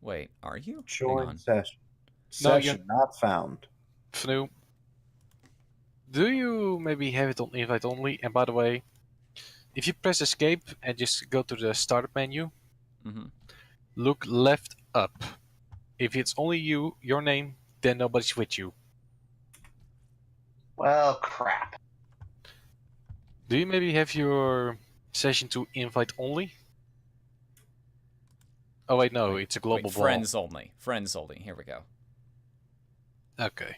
Wait, are you? Hang Join on. session. No, Session not found. FNU. Do you maybe have it on invite only? And by the way, if you press escape and just go to the startup menu, Mhm. look left up. If it's only you, your name, then nobody's with you. well, crap. Do you maybe have your session to invite only? Oh wait, no, it's a global Wait, ball. friends only. Friends only. Here we go. Okay.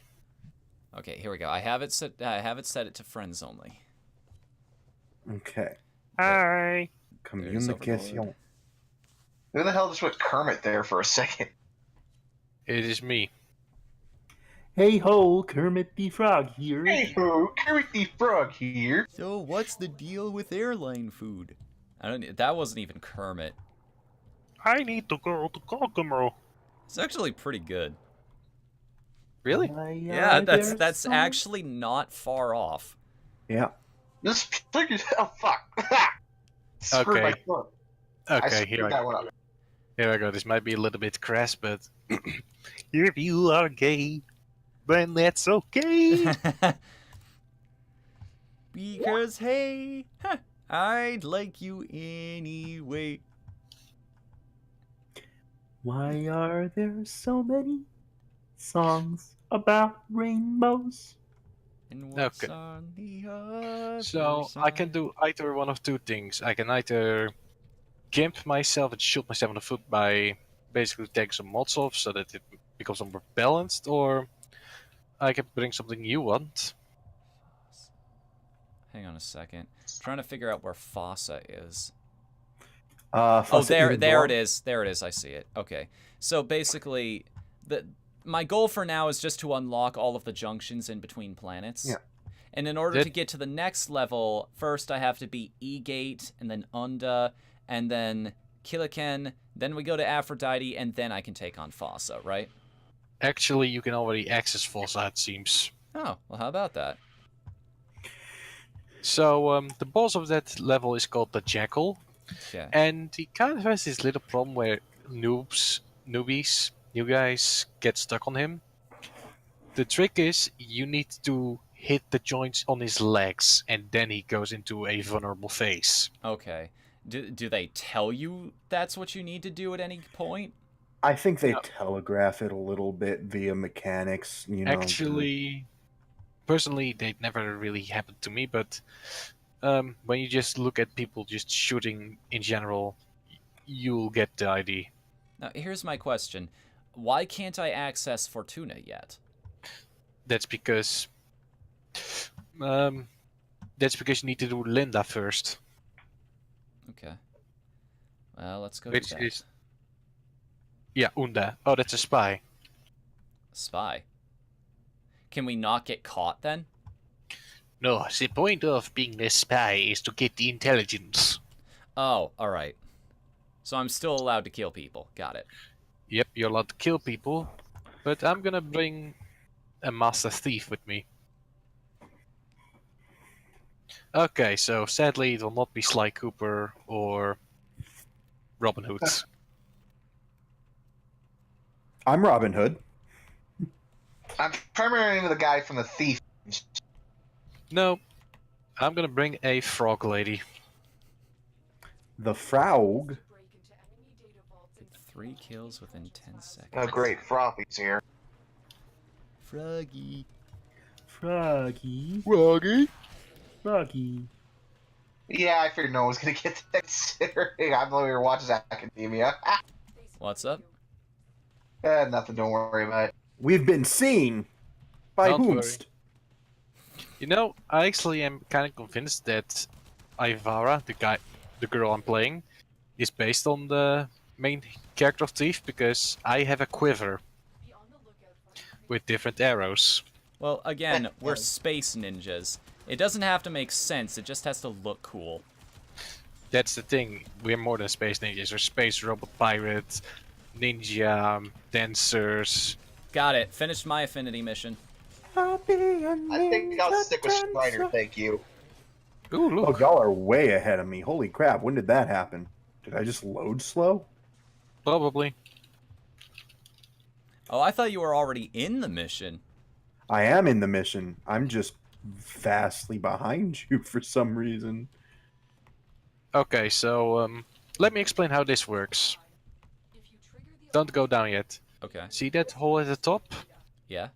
Okay, here we go. I have it set it to friends only. Okay. Hi. Communication. Who the hell just went Kermit there for a second? It is me. Hey ho, Kermit the Frog here. Hey ho, Kermit the Frog here. So what's the deal with airline food? That wasn't even Kermit. I need to go to Kokomo. It's actually pretty good. Really? Yeah, that's actually not far off. Yeah. This figure. Oh fuck! Screwed my Okay. foot. I Okay, screwed here that one up. I go. This might be a little bit crass, but if you are gay, then that's okay. Because hey, I'd like you anyway. Why are there so many songs about rainbows? And what's Okay. on the other So I can side? do either one of two things. I can either gimp myself and shoot myself in the foot by basically taking some mods off so that it becomes more balanced, or I can bring something you want. Hang on a second. Trying to figure out where Fossa is. Oh, Oh, there it is. There it is. I see it. Okay. So basically, my goal for now is just to unlock all of the junctions in between planets. Yeah. And in order That- to get to the next level, first I have to beat E-Gate, and then Unda, and then Killiken, then we go to Aphrodite, and then I can take on Fossa, right? Actually, you can already access Fossa, it seems. Oh, well, how about that? So the boss of that level is called the Jackal, Okay. and he kind of has this little problem where new guys get stuck on him. The trick is you need to hit the joints on his legs, and then he goes into a vulnerable phase. Okay. Do they tell you that's what you need to do at any point? I think they No. telegraph it a little bit via mechanics. You know, Actually, personally, they never really happened to me, but when you just look at people just shooting in general, you'll get the idea. Now, here's my question. Why can't I access Fortuna yet? That's because you need to do Linda first. Okay. Well, let's go Which do that. is Unda. Oh, that's a spy. Spy. Can we not get caught then? No, the point of being a spy is to get the intelligence. Oh, alright. So I'm still allowed to kill people. Got it. Yep, you're allowed to kill people, but I'm gonna bring a master thief with me. Okay, so sadly it will not be Sly Cooper or Robin Hood. I'm Robin Hood. I'm primarily the guy from the Thief. No, I'm gonna bring a frog lady. The Frog. Break into enemy data vaults and 3 kills within 10 seconds. Oh, great. Frothy's here. Froggy. Froggy. Froggy? Froggy. Yeah, I figured no one was going to get that considering I'm the one who watches Academia. What's up? Nothing, don't worry about it. We've been seen. By Don't worry. whomst? You know, I actually am kind of convinced that Ivara, the girl I'm playing, is based on the main character of Thief because I have a quiver be on the lookout for with different arrows. Well, again, we're space ninjas. It doesn't have to make sense, it just has to look cool. That's the thing. We're more than space ninjas. We're space robot pirates, ninja, dancers. Got it. Finished my affinity mission. I'll be a I think I'll ninja stick with Strider, dancer. thank you. Ooh, Oh, look. y'all are way ahead of me. Holy crap, when did that happen? Did I just load slow? Probably. Oh, I thought you were already in the mission. I am in the mission. I'm just vastly behind you for some reason. Okay, so let me explain how this works. if you trigger the Don't go down yet. Okay. See that hole at the top? Yeah?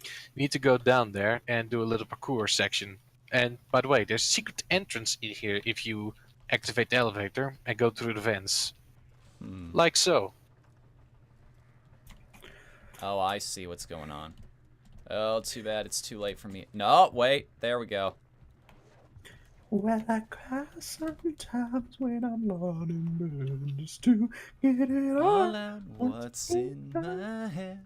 You need to go down there and do a little parkour section. And by the way, there's a secret entrance in here if you activate the elevator and go through the vents. Like so. Oh, I see what's going on. Oh, too bad it's too late for me. No, wait. There we go. Well, I cry sometimes when I'm not in bed just to get it All all. out what's in my head.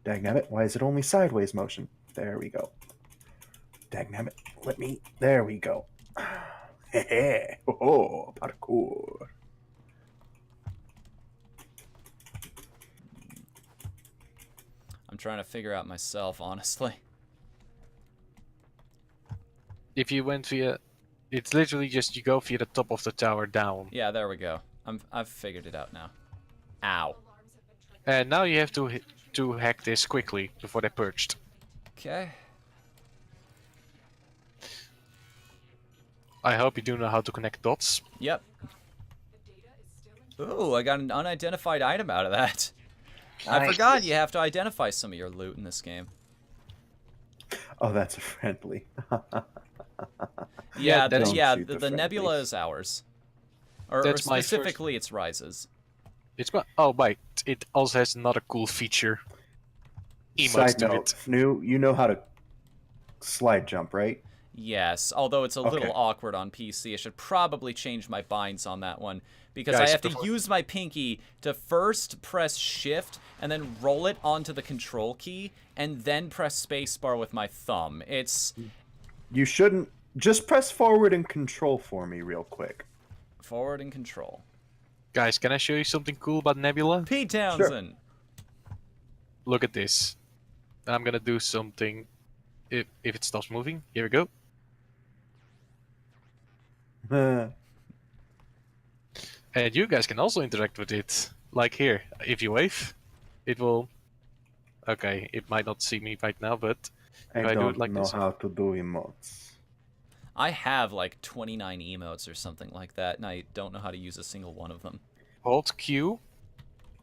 Dagnabbit, why is it only sideways motion? There we go. Dagnabbit, let me. There we go. Hehe. Oh, parkour. I'm trying to figure out myself, honestly. If you went via... It's literally just you go via the top of the tower down. Yeah, there we go. I've figured it out now. Ow. alarms have been triggered. And now you have to hack this quickly before they're purged. Okay. I hope you do know how to connect dots. Yep. The data is still in Ooh, I got an unidentified item out of that. I Nice. forgot you have to identify some of your loot in this game. Oh, that's a friendly. Yeah, that's- Don't yeah. shoot The the Nebula friendlies. is ours, or That's my specifically, it's Rise's. It's my... Oh, wait. It also has another cool feature. Emotes Side to note, it. Fnu, you know how to slide jump, right? Yes, although it's a Okay. little awkward on PC. I should probably change my binds on that one because I Guys, have to before- use my pinky to first press shift and then roll it onto the control key and then press spacebar with my thumb. It's You shouldn't. Just press forward and control for me, real quick. forward and control. Guys, can I show you something cool about Nebula? Pete Townsend. look at this. I'm gonna do something. If it stops moving, here we go. And you guys can also interact with it. Like here, if you wave, it will. Okay, it might not see me right now, but if I do it don't like know this, how to do emotes. I have like 29 emotes or something like that, and I don't know how to use a single one of them. hold Q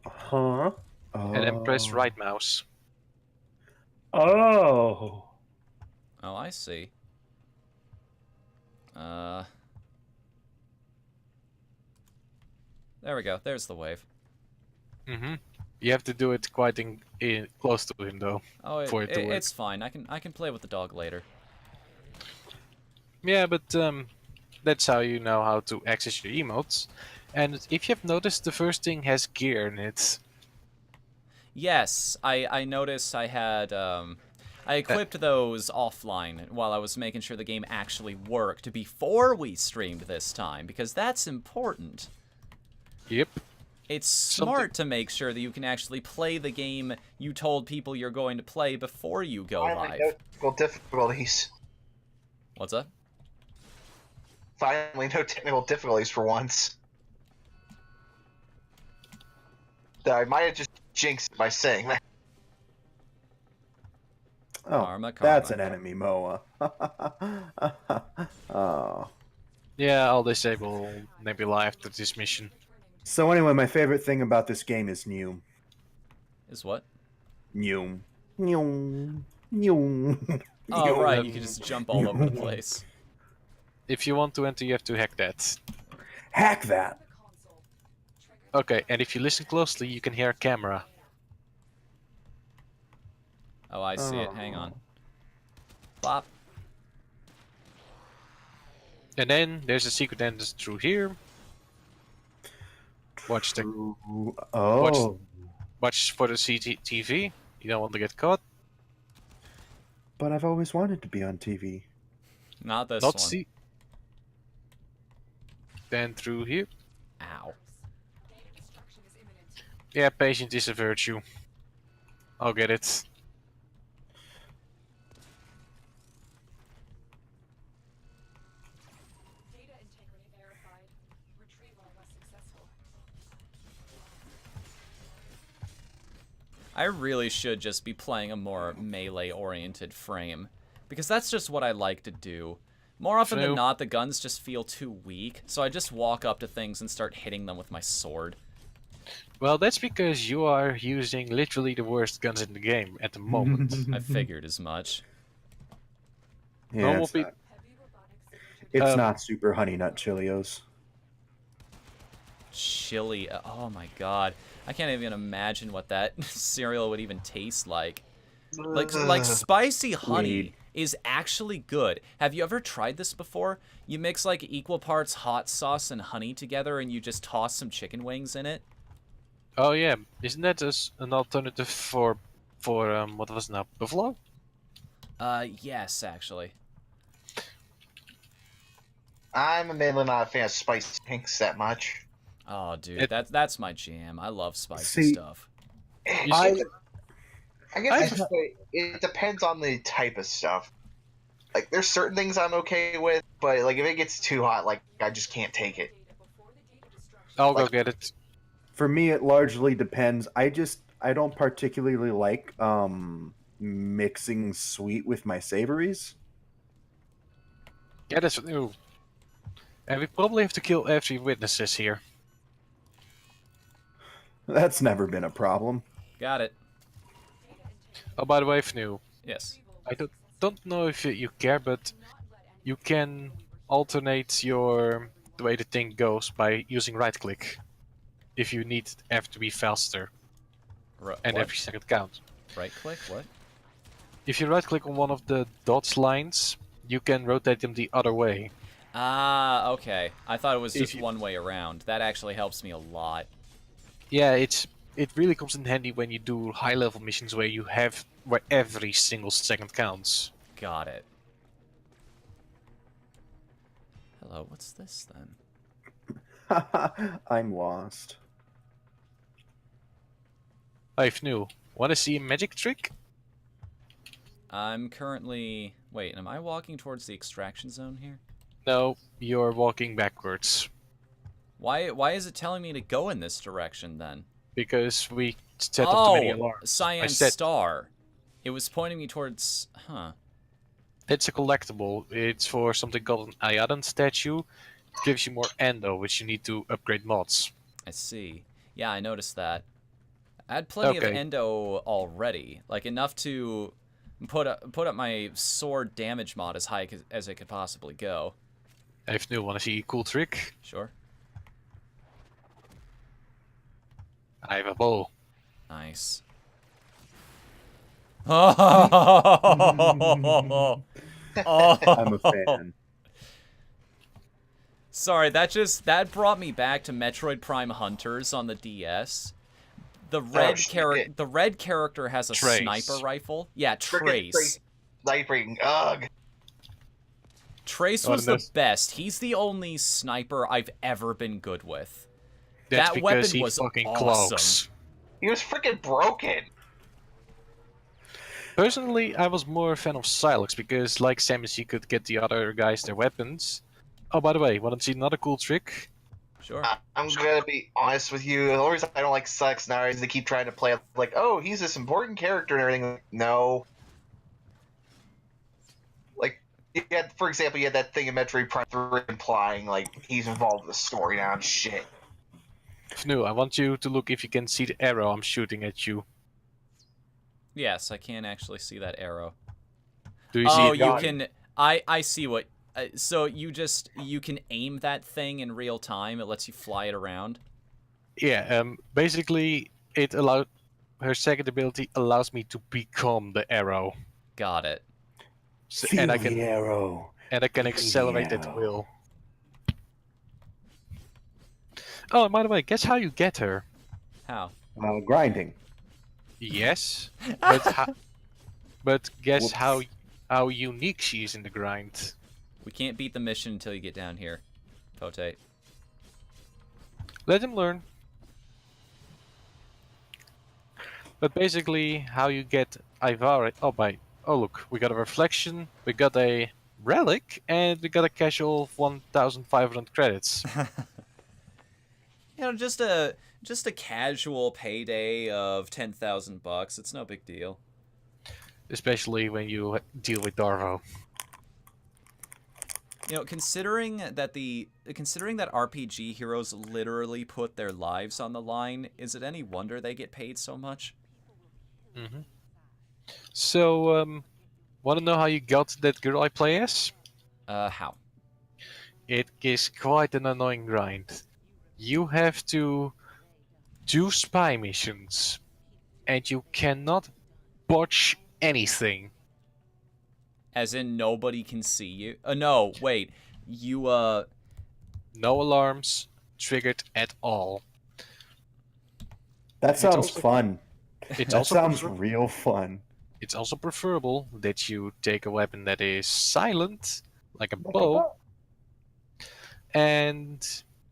Huh? and then press right mouse. Oh. Oh, I see. There we go. There's the wave. Mm-hmm. You have to do it quite in close to him though, Oh, for it to work. it's fine. I can play with the dog later. Yeah, but that's how you know how to access your emotes. And if you've noticed, the first thing has gear in it. Yes, I noticed I had I equipped those offline while I was making sure the game actually worked before we streamed this time, because that's important. Yep. It's smart to make sure that you can actually play the game you told people you're going to play before you go Finally, live. no technical difficulties. What's up? Finally, no technical difficulties for once. I might have just jinxed it by saying that. Oh, Karma, that's karma. an enemy Moa. Oh. Yeah, I'll disable Nebula after this mission. So anyway, my favorite thing about this game is New. Is what? New. New. New. Oh, right, you can just jump all over the place. If you want to enter, you have to hack that. Hack that. Okay, and if you listen closely, you can hear a camera. Oh, I see it. Hang on. Plop. And then there's a secret entrance through here. Watch the Oh. watch for the CCTV. You don't want to get caught. But I've always wanted to be on TV. Not this Not one. see. Then through here. Ow. Yeah, patience is a virtue. I'll get it. Data integrity verified. Retrieval was successful. I really should just be playing a more melee-oriented frame, because that's just what I like to do. More often than not, the guns just feel too weak, so I just walk up to things and start hitting them with my sword. Well, that's because you are using literally the worst guns in the game at the moment. I figured as much. Yeah, Normal it's people. not super honey nut Cheerios. Chili. Oh my god. I can't even imagine what that cereal would even taste like. Like spicy honey is actually good. Have you ever tried this before? You mix like equal parts hot sauce and honey together and you just toss some chicken wings in it? Oh yeah, isn't that an alternative for what was it now, buffalo? Yes, actually. I'm mainly not a fan of spicy things that much. Oh, dude, that's my jam. I love spicy See, stuff. I guess it depends on the type of stuff. Like, there's certain things I'm okay with, but like if it gets too hot, like I just can't take it. I'll go get it. For me, it largely depends. I don't particularly like mixing sweet with my savories. Yeah, that's new. And we probably have to kill every witnesses here. That's never been a problem. Got it. Oh, by the way, Fnu, Yes. I don't know if you care, but you can alternate the way the thing goes by using right click. If you need F to be faster. And what? every second count. Right click? What? If you right click on one of the dots lines, you can rotate them the other way. Ah, okay. I thought it was just one way around. That actually helps me a lot. Yeah, it really comes in handy when you do high level missions where every single second counts. Got it. Hello, what's this then? I'm lost. Hey Fnu, Want to see a magic trick? I'm currently... Wait, am I walking towards the extraction zone here? No, you're walking backwards. Why is it telling me to go in this direction, then? Because we set up too many Oh, alarms. Cyan I said Star. It was pointing me towards... Huh. it's a collectible. It's for something called an Iodine statue. It gives you more endo, which you need to upgrade mods. I see. Yeah, I noticed that. I had plenty of Okay. endo already. Like, enough to put up my sword damage mod as high as it could possibly go. Whatthefnu, want to see a cool trick? Sure. I have a bow. Nice. I'm Oh, a fan. sorry, that brought me back to Metroid Prime Hunters on the DS. The red character has a Trace. sniper rifle. Yeah, Frickin' Trace. Sniping. Ugh. Trace Oh, was and the this- best. He's the only sniper I've ever been good with. That's That because weapon he was fucking awesome. cloaks. He was freaking broken. Personally, I was more a fan of Silex because, like Samus, you could get the other guys their weapons. Oh, by the way, want to see another cool trick? Sure. I'm gonna be honest with you. The only reason I don't like Sex now is they keep trying to play it like, oh, he's this important character and everything. No. Like, for example, you had that thing in Metroid Prime 3 implying, like, he's involved in the story now and shit. Fnu, I want you to look if you can see the arrow I'm shooting at you. Yes, I can actually see that arrow. Do you see Oh, it? you can. I see what. So you can aim that thing in real time. It lets you fly it around. Yeah. Basically, her second ability allows me to become the arrow, Got it. and I Feel the can arrow. accelerate at arrow. will. Oh, and by the way, guess how you get her? How? Grinding. Yes, but guess Whoops. how unique she is in the grind. We can't beat the mission until you get down here, Potate. Let him learn. But basically, how you get Ivari. Oh look, we got a reflection, we got a relic, and we got a casual of 1,500 credits. You know, just a casual payday of $10,000. It's no big deal. Especially when you deal with Darvo. You know, considering that RPG heroes literally put their lives on the line, is it any wonder they get paid so much? Mm-hmm. So, want to know how you got that girl I play as? How? It is quite an annoying grind. You have to do spy missions, and you cannot botch anything. As in nobody can see you? No, wait. You, No alarms triggered at all. That sounds also- fun. It's That also sounds prefer- real fun. It's also preferable that you take a weapon that is silent, like a bow, and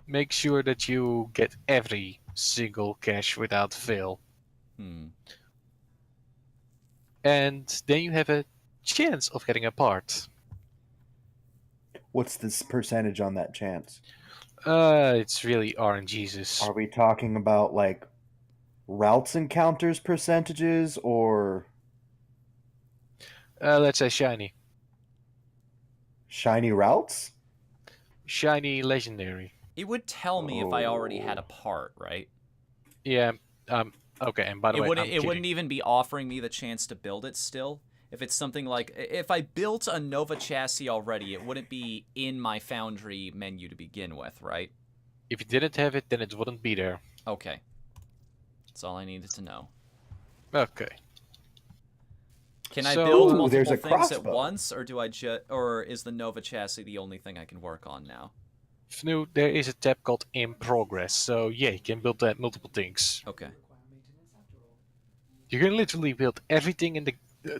make sure that you get every single cache without fail. And then you have a chance of getting a part. What's this percentage on that chance? It's really RNGesus. Are we talking about like routes encounters percentages or Let's say shiny. shiny routes? Shiny legendary. it would tell me if I already had a part, right? Yeah, okay, and by the way, It wouldn't even be offering me the chance to build it still. If it's something like, if I built a Nova chassis already, it wouldn't be in my Foundry menu to begin with, right? If you didn't have it, then it wouldn't be there. Okay. That's all I needed to know. Okay. Can I So- build Ooh, multiple there's a things at crossbow. once, or or is the Nova chassis the only thing I can work on now? Fnu, there is a tab called In Progress, so yeah, you can build multiple things. Okay. You can literally build everything in the...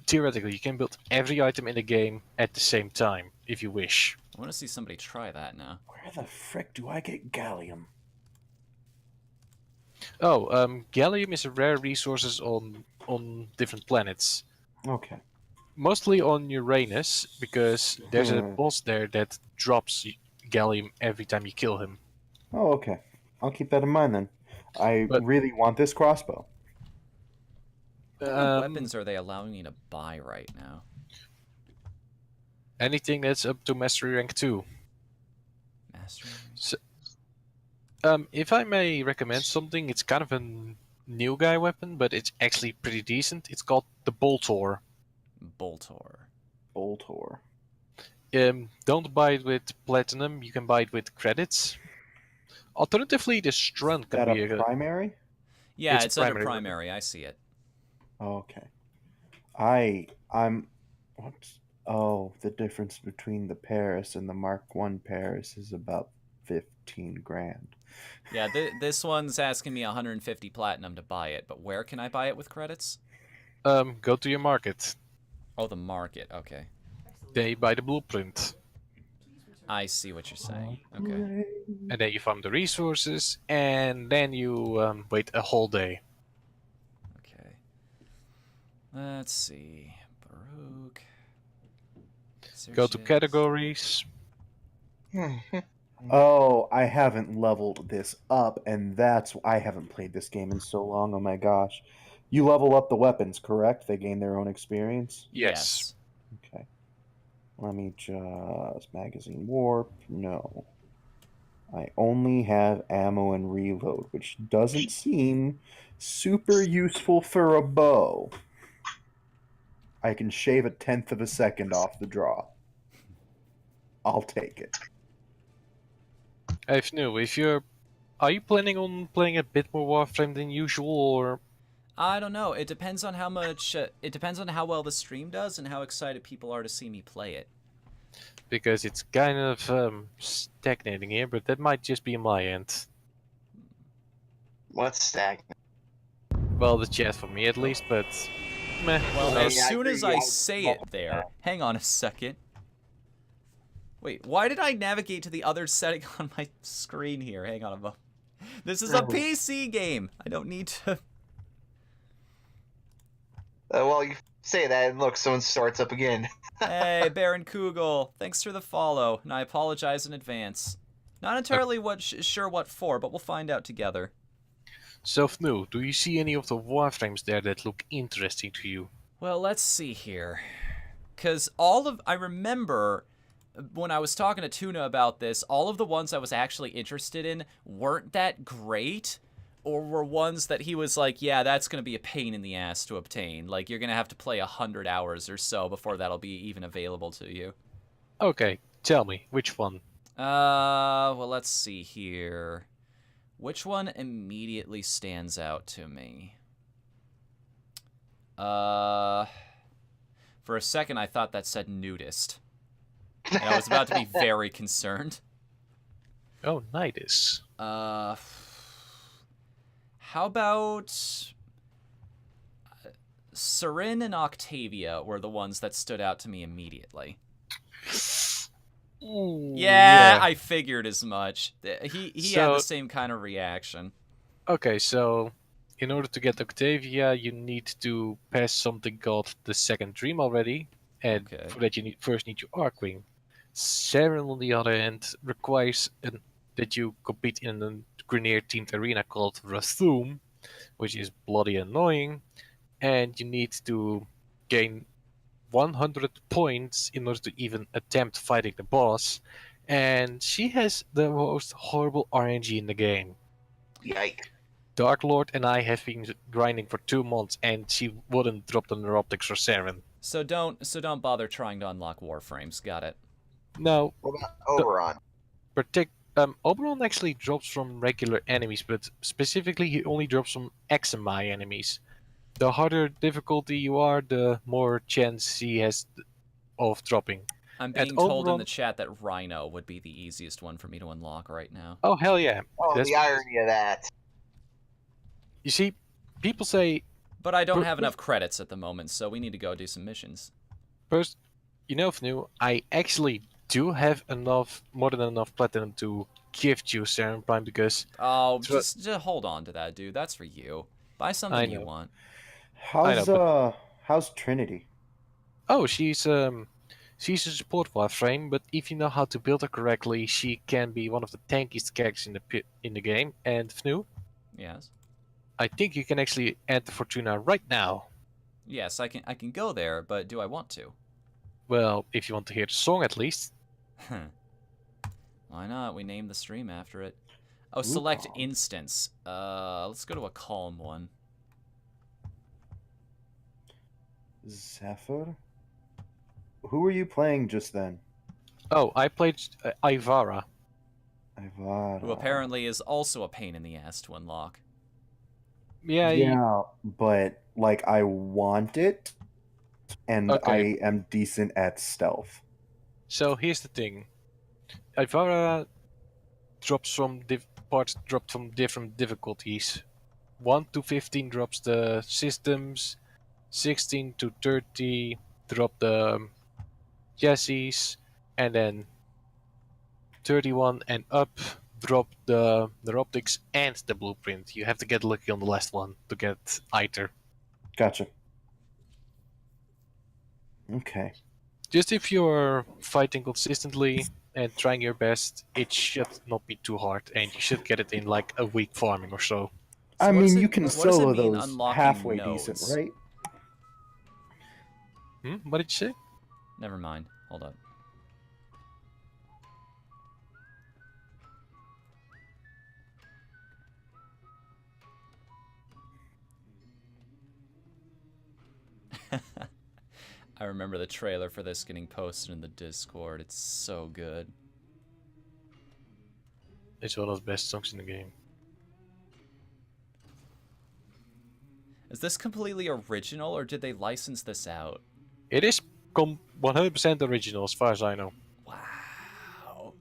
theoretically, you can build every item in the game at the same time, if you wish. I want to see somebody try that now. Where the frick do I get gallium? Gallium is a rare resources on different planets. Okay. Mostly on Uranus, because there's a boss there that drops gallium every time you kill him. Oh, okay. I'll keep that in mind then. I But really want this crossbow. What kind of weapons are they allowing me to buy right now? anything that's up to Mastery Rank 2. Mastery? So, if I may recommend something, it's kind of a new guy weapon, but it's actually pretty decent. It's called the Boltor. Boltor. Boltor. Don't buy it with platinum, you can buy it with credits. Alternatively, the Strun Is can that be a primary? Yeah, It's it's under primary weapon. primary. I see it. Okay. I'm what's the difference between the Paris and the Mark 1 Paris is about 15 grand. Yeah, this one's asking me 150 platinum to buy it, but where can I buy it with credits? Go to your market. Oh, the market. Okay. Then you buy the blueprint. I see what you're saying. Okay. And then you farm the resources, and then you wait a whole day. Okay. Let's see. Baruch. Go to Searches. categories. Oh, I haven't leveled this up, and I haven't played this game in so long. Oh my gosh. You level up the weapons, correct? They gain their own experience? Yes. Okay. Let me just magazine warp. No. I only have ammo and reload, which doesn't seem super useful for a bow. I can shave 1/10 of a second off the draw. I'll take it. Whatthefnu, are you planning on playing a bit more Warframe than usual, or? I don't know. It depends on how much. It depends on how well the stream does and how excited people are to see me play it. Because it's kind of stagnating here, but that might just be on my end. What's stagnant? Well, the chat for me at least, but meh. Well, I as mean, I soon as agree, I I- say it there, hang on a second. Wait, why did I navigate to the other setting on my screen here? Hang on a moment. This is a PC game. I don't need to. Well, you say that, and look, someone starts up again. Hey, Baron Kugel, thanks for the follow, and I apologize in advance. Not entirely sure what for, but we'll find out together. So, Whatthefnu, do you see any of the Warframes there that look interesting to you? Well, let's see here. Because I remember when I was talking to Tuna about this, all of the ones I was actually interested in weren't that great, or were ones that he was like, yeah, that's going to be a pain in the ass to obtain. Like, you're going to have to play 100 hours or so before that'll be even available to you. Okay, tell me, which one? Well, let's see here. Which one immediately stands out to me? For a second, I thought that said nudist. And I was about to be very concerned. Oh, Nidus. How about Serin and Octavia were the ones that stood out to me immediately. Ooh, Yeah, I figured as much. He had the same kind of reaction. Okay, so in order to get Octavia, you need to pass something called the Second Dream already, and for that you first need your Arcwing. Saren, on the other hand, requires that you compete in a Grineer-themed arena called Wrathoom, which is bloody annoying, and you need to gain 100 points in order to even attempt fighting the boss, and she has the most horrible RNG in the game. Yikes. Dark Lord and I have been grinding for 2 months, and she wouldn't drop the neuroptics for Saren. So don't bother trying to unlock Warframes. Got it. No. What about Oberon? Oberon actually drops from regular enemies, but specifically he only drops from Examai enemies. The harder difficulty you are, the more chance he has of dropping. I'm being told in the chat that Rhino would be the easiest one for me to unlock right now. Oh, hell yeah. Oh, the irony of that. You see, people say... But I don't have enough credits at the moment, so we need to go do some missions. First, Whatthefnu, I actually do have more than enough platinum to gift you Serum Prime because Oh, Tro- just hold on to that, dude. That's for you. Buy I something you know. want. I know, but How's Trinity? oh, she's a support Warframe, but if you know how to build her correctly, she can be one of the tankiest characters in the game. And Fnu, Yes. I think you can actually enter Fortuna right now. Yes, I can go there, but do I want to? Well, if you want to hear the song at least. Why not? We named the stream after it. Oh, select Wukong. instance. Let's go to a calm one. Zephyr? Who were you playing just then? Oh, I played Ivara. Ivara. Who apparently is also a pain in the ass to unlock. Yeah, Yeah, but like I want it, and Okay. I am decent at stealth. So here's the thing. Ivara drops from parts dropped from different difficulties. 1 to 15 drops the systems, 16 to 30 drop the chassis, and then 31 and up drop the optics and the blueprint. You have to get lucky on the last one to get either. Gotcha. Okay. Just if you're fighting consistently and trying your best, it should not be too hard, and you should get it in like a week farming or so. So I what does mean, it- you can what does it solo mean those unlocking halfway nodes? decent, right? What did you say? Never mind. Hold up. I remember the trailer for this getting posted in the Discord. It's so good. It's one of the best songs in the game. Is this completely original, or did they license this out? It is 100% original as far as I know. Wow.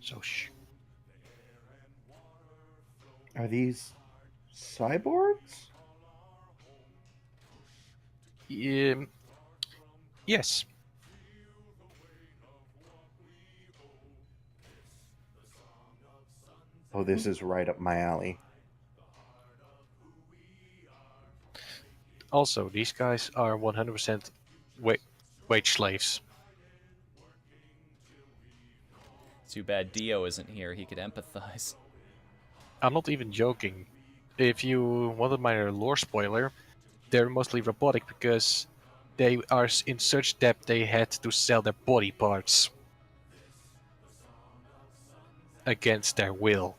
So shh. Are these cyborgs? Yes. Oh, this is right up my alley. Also, these guys are 100% wage slaves. Too bad Dio isn't here. He could empathize. I'm not even joking. If you wanted my lore spoiler, they're mostly robotic because they are in such debt they had to sell their body parts against their will.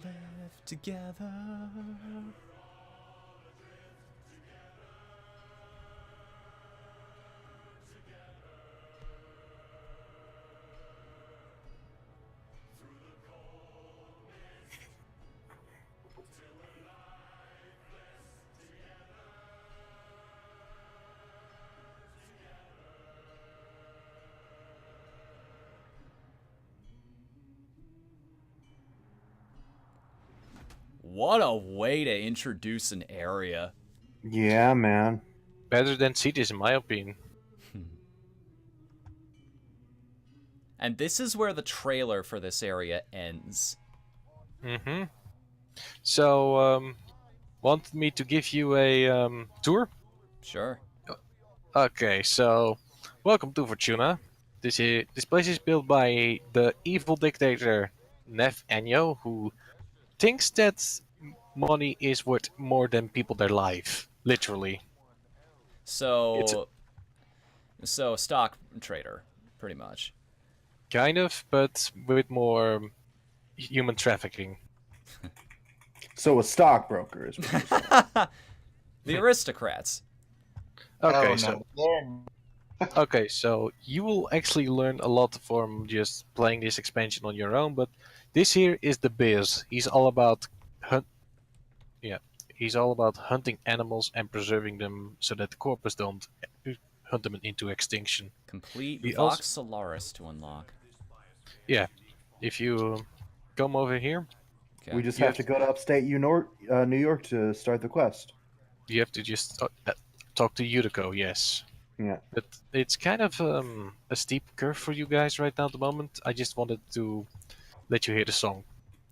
Live together. What a way to introduce an area. Yeah, man. Better than cities, in my opinion. And this is where the trailer for this area ends. So, want me to give you a tour? Sure. Okay, so welcome to Fortuna. This place is built by the evil dictator Whatthefnu, who thinks that money is worth more than people their life, literally. So stock trader, pretty much. Kind of, but with more human trafficking. So a stockbroker is what you're saying. The aristocrats. Okay, Oh, so no. okay, so you will actually learn a lot from just playing this expansion on your own. But this here is the Biz. He's all about he's all about hunting animals and preserving them so that the corpus don't hunt them into extinction. Complete He Vox also- Solaris to unlock. Yeah, if you come over here, Okay. We just You have to go to upstate New York to start the quest. you have to just talk to Yuriko, yes. Yeah. But it's kind of a steep curve for you guys right now at the moment. I just wanted to let you hear the song.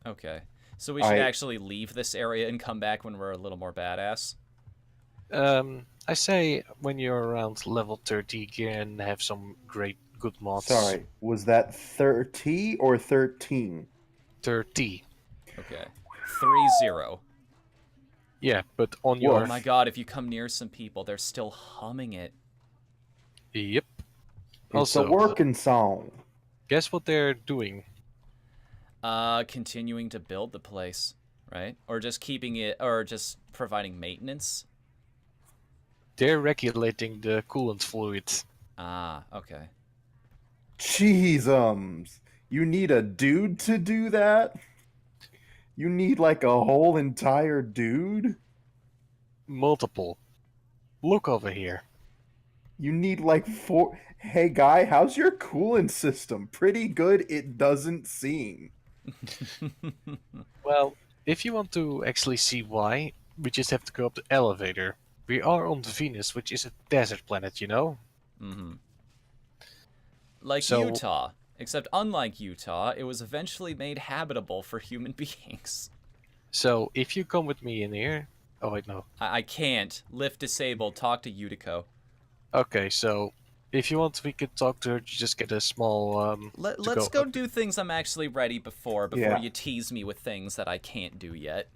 Okay. So we should I- actually leave this area and come back when we're a little more badass. I say when you're around level 30 again, have some good mods. Sorry, was that 30 or 13? 30. Okay. 3-0. Yeah, but on Whoa. your... Oh my god, if you come near some people, they're still humming it. Yep. It's Also, a working song. guess what they're doing? Continuing to build the place, right? Or just keeping it, or just providing maintenance? They're regulating the coolant fluid. Ah, okay. Jeezums. You need a dude to do that? You need like a whole entire dude? Multiple. Look over here. You need like 4. Hey guy, how's your coolant system? Pretty good, it doesn't seem. Well, if you want to actually see why, we just have to go up the elevator. We are on Venus, which is a desert planet, you know? Mm-hmm. Like So- Utah. Except unlike Utah, it was eventually made habitable for human beings. So, if you come with me in here... Oh, wait, no. I can't. Lift disabled. Talk to Yutiko. Okay, so if you want, we could talk to her to just get a small... Let's go do things I'm actually ready before Yeah. you tease me with things that I can't do yet.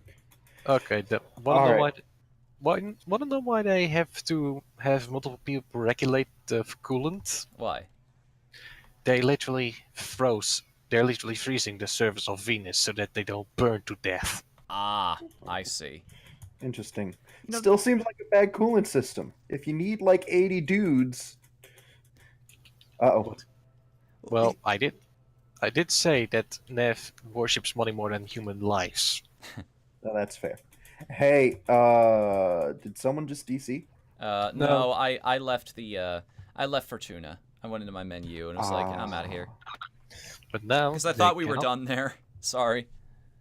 Okay, wanna know Alright. wanna know why they have to have multiple people regulate the coolant? Why? They're literally freezing the surface of Venus so that they don't burn to death. Ah, I see. Interesting. know- Still seems like a bad coolant system. If you need like 80 dudes. Uh-oh. Well, I did say that Nev worships money more than human lives. No, that's fair. Hey, did someone just DC? No, I left I left Fortuna. I went into my menu and was like, I'm out of here. But now... Because I they thought we were cannot- done there. Sorry.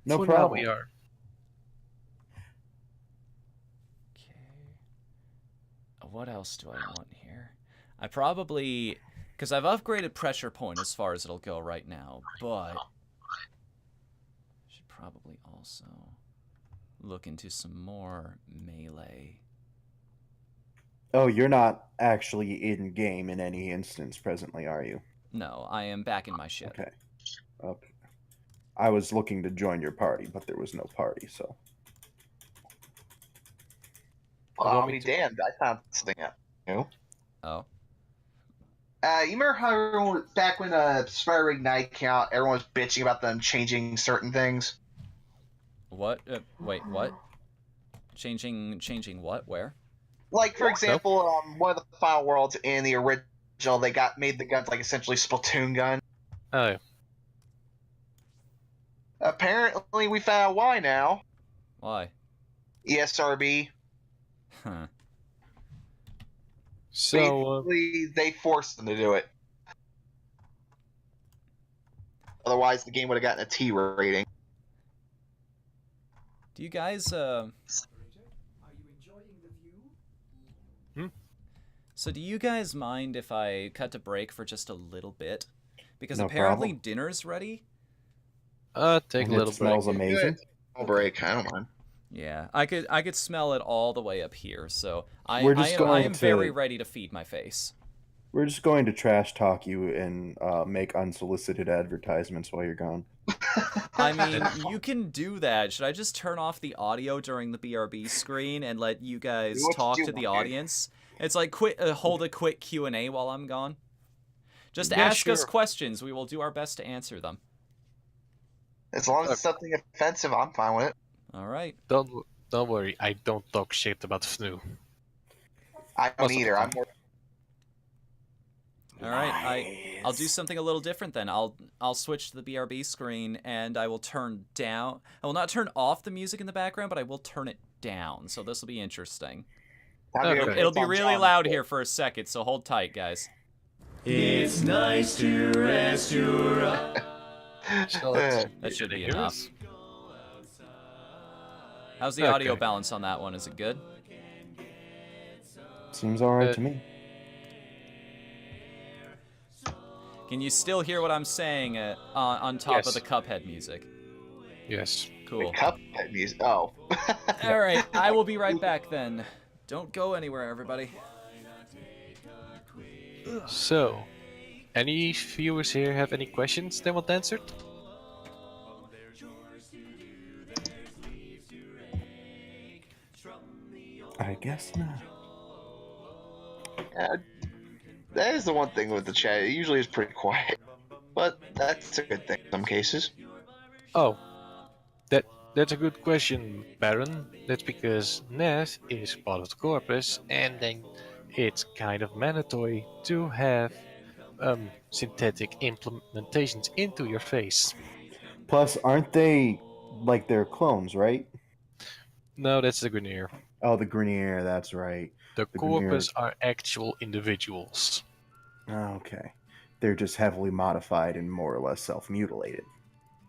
No For now problem. we are. Okay. What else do I want here? I probably... Because I've upgraded pressure point as far as it'll go right now, but... Should probably also look into some more melee. Oh, you're not actually in game in any instance presently, are you? No, I am back in my ship. Okay. Okay. I was looking to join your party, but there was no party, so. Well, want I'll me be to- damned. I found something out new. Oh. You remember how everyone, back when Spire Ignite came out, everyone was bitching about them changing certain things? What? Wait, what? Changing what? Where? Like, for example, one of the final worlds in the original, they made the guns like essentially Splatoon gun. Oh, Apparently, we found out why now. Why? ESRB. Huh. so... Basically, they forced them to do it. Otherwise, the game would have gotten a T rating. Do you guys, Operator, are you enjoying the view? So do you guys mind if I cut to break for just a little bit? Because No apparently problem. dinner's ready. take a It little break. smells amazing. No break. I don't mind. Yeah, I could smell it all the way up here. So I We're just I going am to- very ready to feed my face. We're just going to trash talk you and make unsolicited advertisements while you're gone. I mean, you can do that. Should I just turn off the audio during the BRB screen and let you guys Do what you talk do, to the man. audience? It's like hold a quick Q&A while I'm gone. Just Yeah, ask us sure. questions. We will do our best to answer them. As long as it's something offensive, I'm fine with it. All right. Don't worry, I don't talk shit about FNU. I don't Most of the either. I'm time. more. All right, I'll do something a little different then. I'll switch to the BRB screen and I will turn down. I will not turn off the music in the background, but I will turn it down. So this will be interesting. Okay. It'll be really loud here for a second, so hold tight, guys. It's nice to rest your So let's That should be hear enough. us. How's the audio Okay. balance on that one? Is it good? Seems alright to me. Can you still hear what I'm saying on top of Yes. the Cuphead music? Yes. Cool. Cuphead music. Oh. All right, I will be right back then. Don't go anywhere, everybody. So, any viewers here have any questions they want answered? I guess not. Yeah, that is the one thing with the chat. It usually is pretty quiet, but that's a good thing in some cases. Oh, that's a good question, Baron. That's because NAS is part of the corpus, and then it's kind of mandatory to have synthetic implementations into your face. Plus, aren't they like they're clones, right? No, that's the Grenier. Oh, the Grenier, that's right. The The corpus Grenier. are actual individuals. Oh, okay. They're just heavily modified and more or less self-mutilated.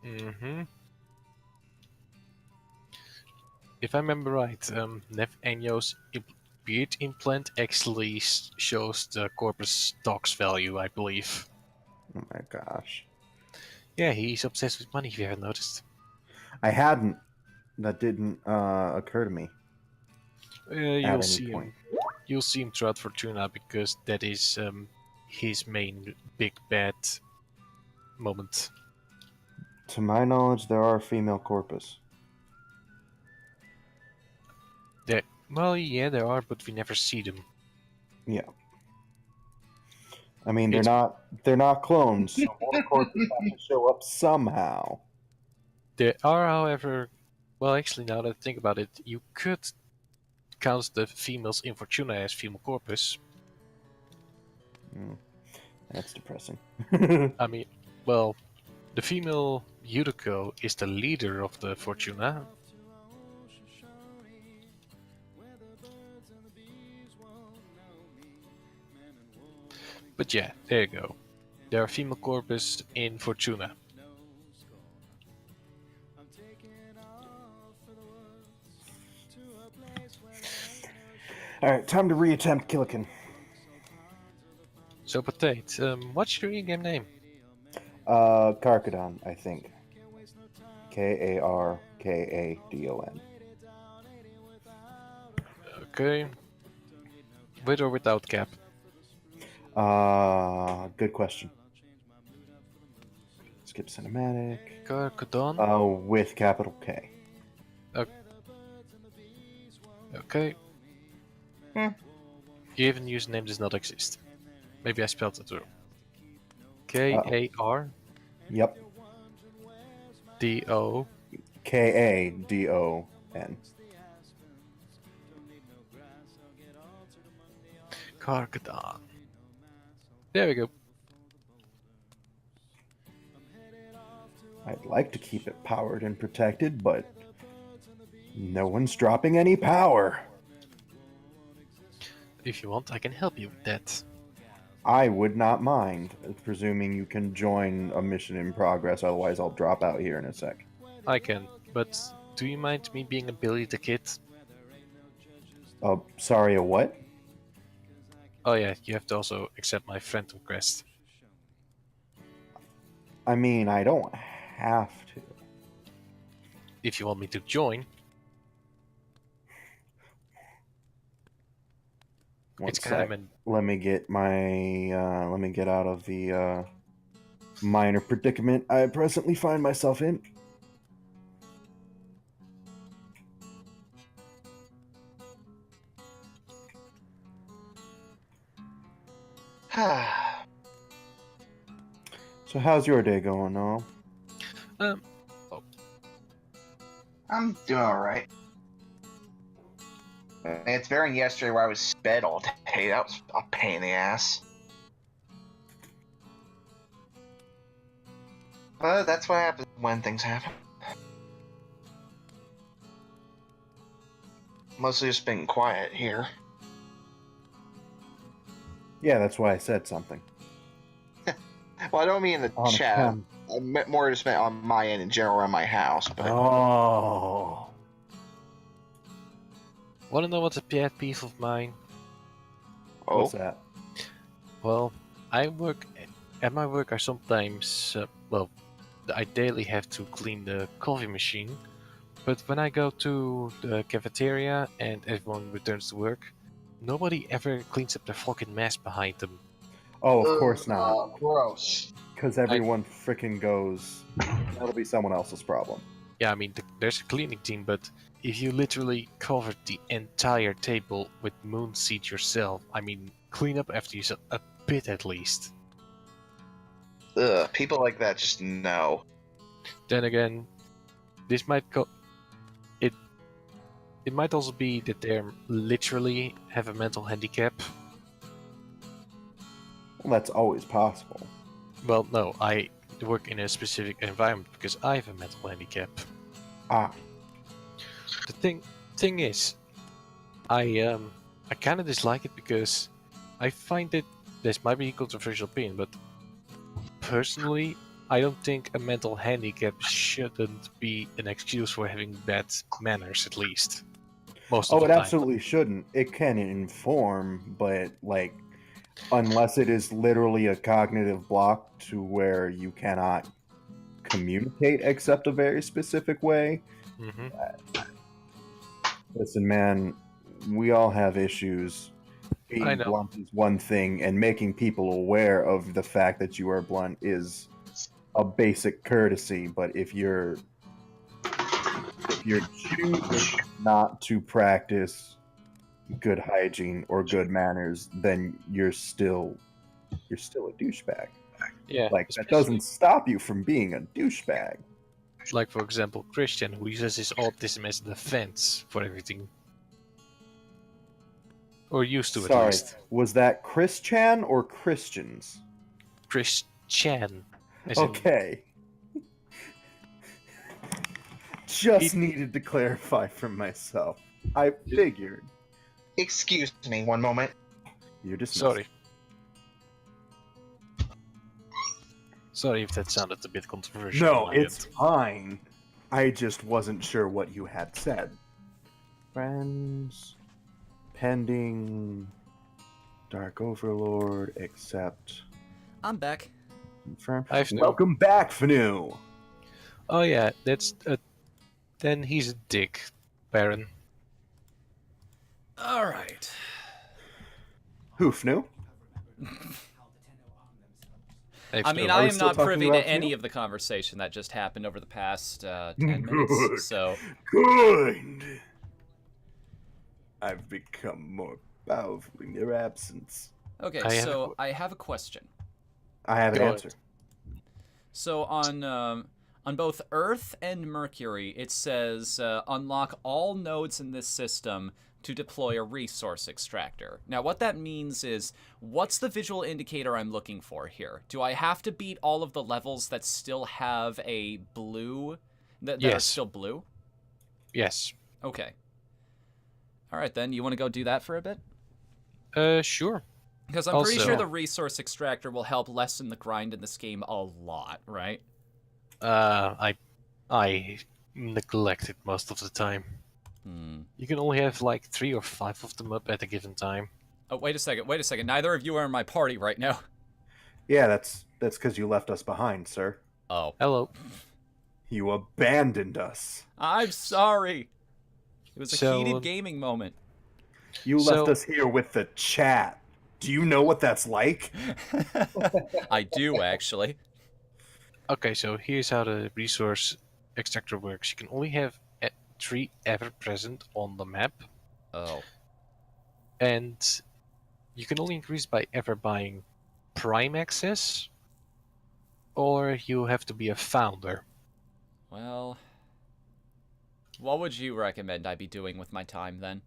Mm-hmm. If I remember right, Nev Enyo's beard implant actually shows the corpus stocks value, I believe. Oh my gosh. Yeah, he's obsessed with money, if you haven't noticed. I hadn't. That didn't occur to me. You'll see him. You'll see him throughout Fortuna because that is his main big bad moment. To my knowledge, there are female corpus. Well, yeah, there are, but we never see them. Yeah. I mean, they're not clones, so more corpus have to show up somehow. There are, however, well, actually, now that I think about it, you could count the females in Fortuna as female corpus. That's depressing. I mean, well, the female Yuriko is the leader of the Fortuna. But yeah, there you go. There are female corpus in Fortuna. Alright, time to reattempt Killican. So, Potate, what's your in-game name? Karkadon, I think. Karkadon. Okay. With or without cap? Good question. Skip cinematic. Karkadon? With capital K. Okay. You even username does not exist. Maybe I spelled it wrong. K-A-R? Yep. D-O? Kadon. Karkadon. There we go. I'd like to keep it powered and protected, but no one's dropping any power. If you want, I can help you with that. I would not mind, presuming you can join a mission in progress, otherwise I'll drop out here in a sec. I can, but do you mind me being a Billy the Kid? Sorry, a what? Oh yeah, you have to also accept my friend request. I mean, I don't have to. If you want me to join. One sec. Let me get out of the minor predicament I presently find myself in. So how's your day going, Noel? I'm doing alright. It's varying yesterday where I was sped all day. That was a pain in the ass. But that's what happens when things happen. Mostly just being quiet here. Yeah, that's why I said something. Well, I don't mean in the On chat. account. I meant more just meant on my end in general around my house. But Oh. Wanna know what's a pet peeve of mine? What's that? Well, I work at my work. I sometimes, I daily have to clean the coffee machine. But when I go to the cafeteria and everyone returns to work, nobody ever cleans up their fucking mess behind them. Oh, of course not. Gross. Because everyone frickin' goes, that'll be someone else's problem. Yeah, I mean, there's a cleaning team, but if you literally covered the entire table with moon seed yourself, I mean, clean up after yourself a bit at least. Ugh, people like that just no. Then again, this might it might also be that they literally have a mental handicap. Well, that's always possible. Well, no, I work in a specific environment because I have a mental handicap. Ah. The thing is, I kind of dislike it because I find that this might be a controversial opinion, but personally, I don't think a mental handicap shouldn't be an excuse for having bad manners, at least. Most of Oh, the it time. absolutely shouldn't. It can inform, but like, unless it is literally a cognitive block to where you cannot communicate except a very specific way. Mm-hmm. Listen, man, we all have issues. I Being know. blunt is one thing, and making people aware of the fact that you are blunt is a basic courtesy. But if you're choosing not to practice good hygiene or good manners, then you're still a douchebag. Yeah, Like, that especially- doesn't stop you from being a douchebag. Like, for example, Christian, who uses his autism as defense for everything. Or used to, at Sorry, least. was that Chris Chan or Christians? Christian. as in- Okay. Just He- needed to clarify for myself. I figured. Excuse me, one moment. You're dismissed. Sorry. Sorry if that sounded a bit controversial. No, on my it's end. fine. I just wasn't sure what you had said. Friends, pending, Dark Overlord, accept, I'm back. confirm. I've no- Welcome back, Fnu. Oh yeah, that's then he's a dick, Baron. All right. Who, Fnu? I mean, Are I we am still not talking privy about to any Fnu? of the conversation that just happened over the past 10 Good. minutes, so... Good. I've become more powerful in your absence. Okay, I have so I have a question. I have an Go answer. So on both Earth and Mercury, it says unlock all nodes in this system to deploy a resource extractor. Now, what that means is, what's the visual indicator I'm looking for here? Do I have to beat all of the levels that still have a blue, that are Yes. still blue? Yes. Okay. All right, then. You want to go do that for a bit? Sure. Because I'm pretty Also- sure the resource extractor will help lessen the grind in this game a lot, right? I neglect it most of the time. You can only have like 3 or 5 of them up at a given time. Oh, wait a second. Neither of you are in my party right now. Yeah, that's because you left us behind, sir. Oh. Hello. You abandoned us. I'm sorry. It was a So, heated gaming moment. You So- left us here with the chat. Do you know what that's like? I do, actually. Okay, so here's how the resource extractor works. You can only have 3 ever present on the map, Oh. and you can only increase by ever buying prime access, or you have to be a founder. Well, what would you recommend I be doing with my time then?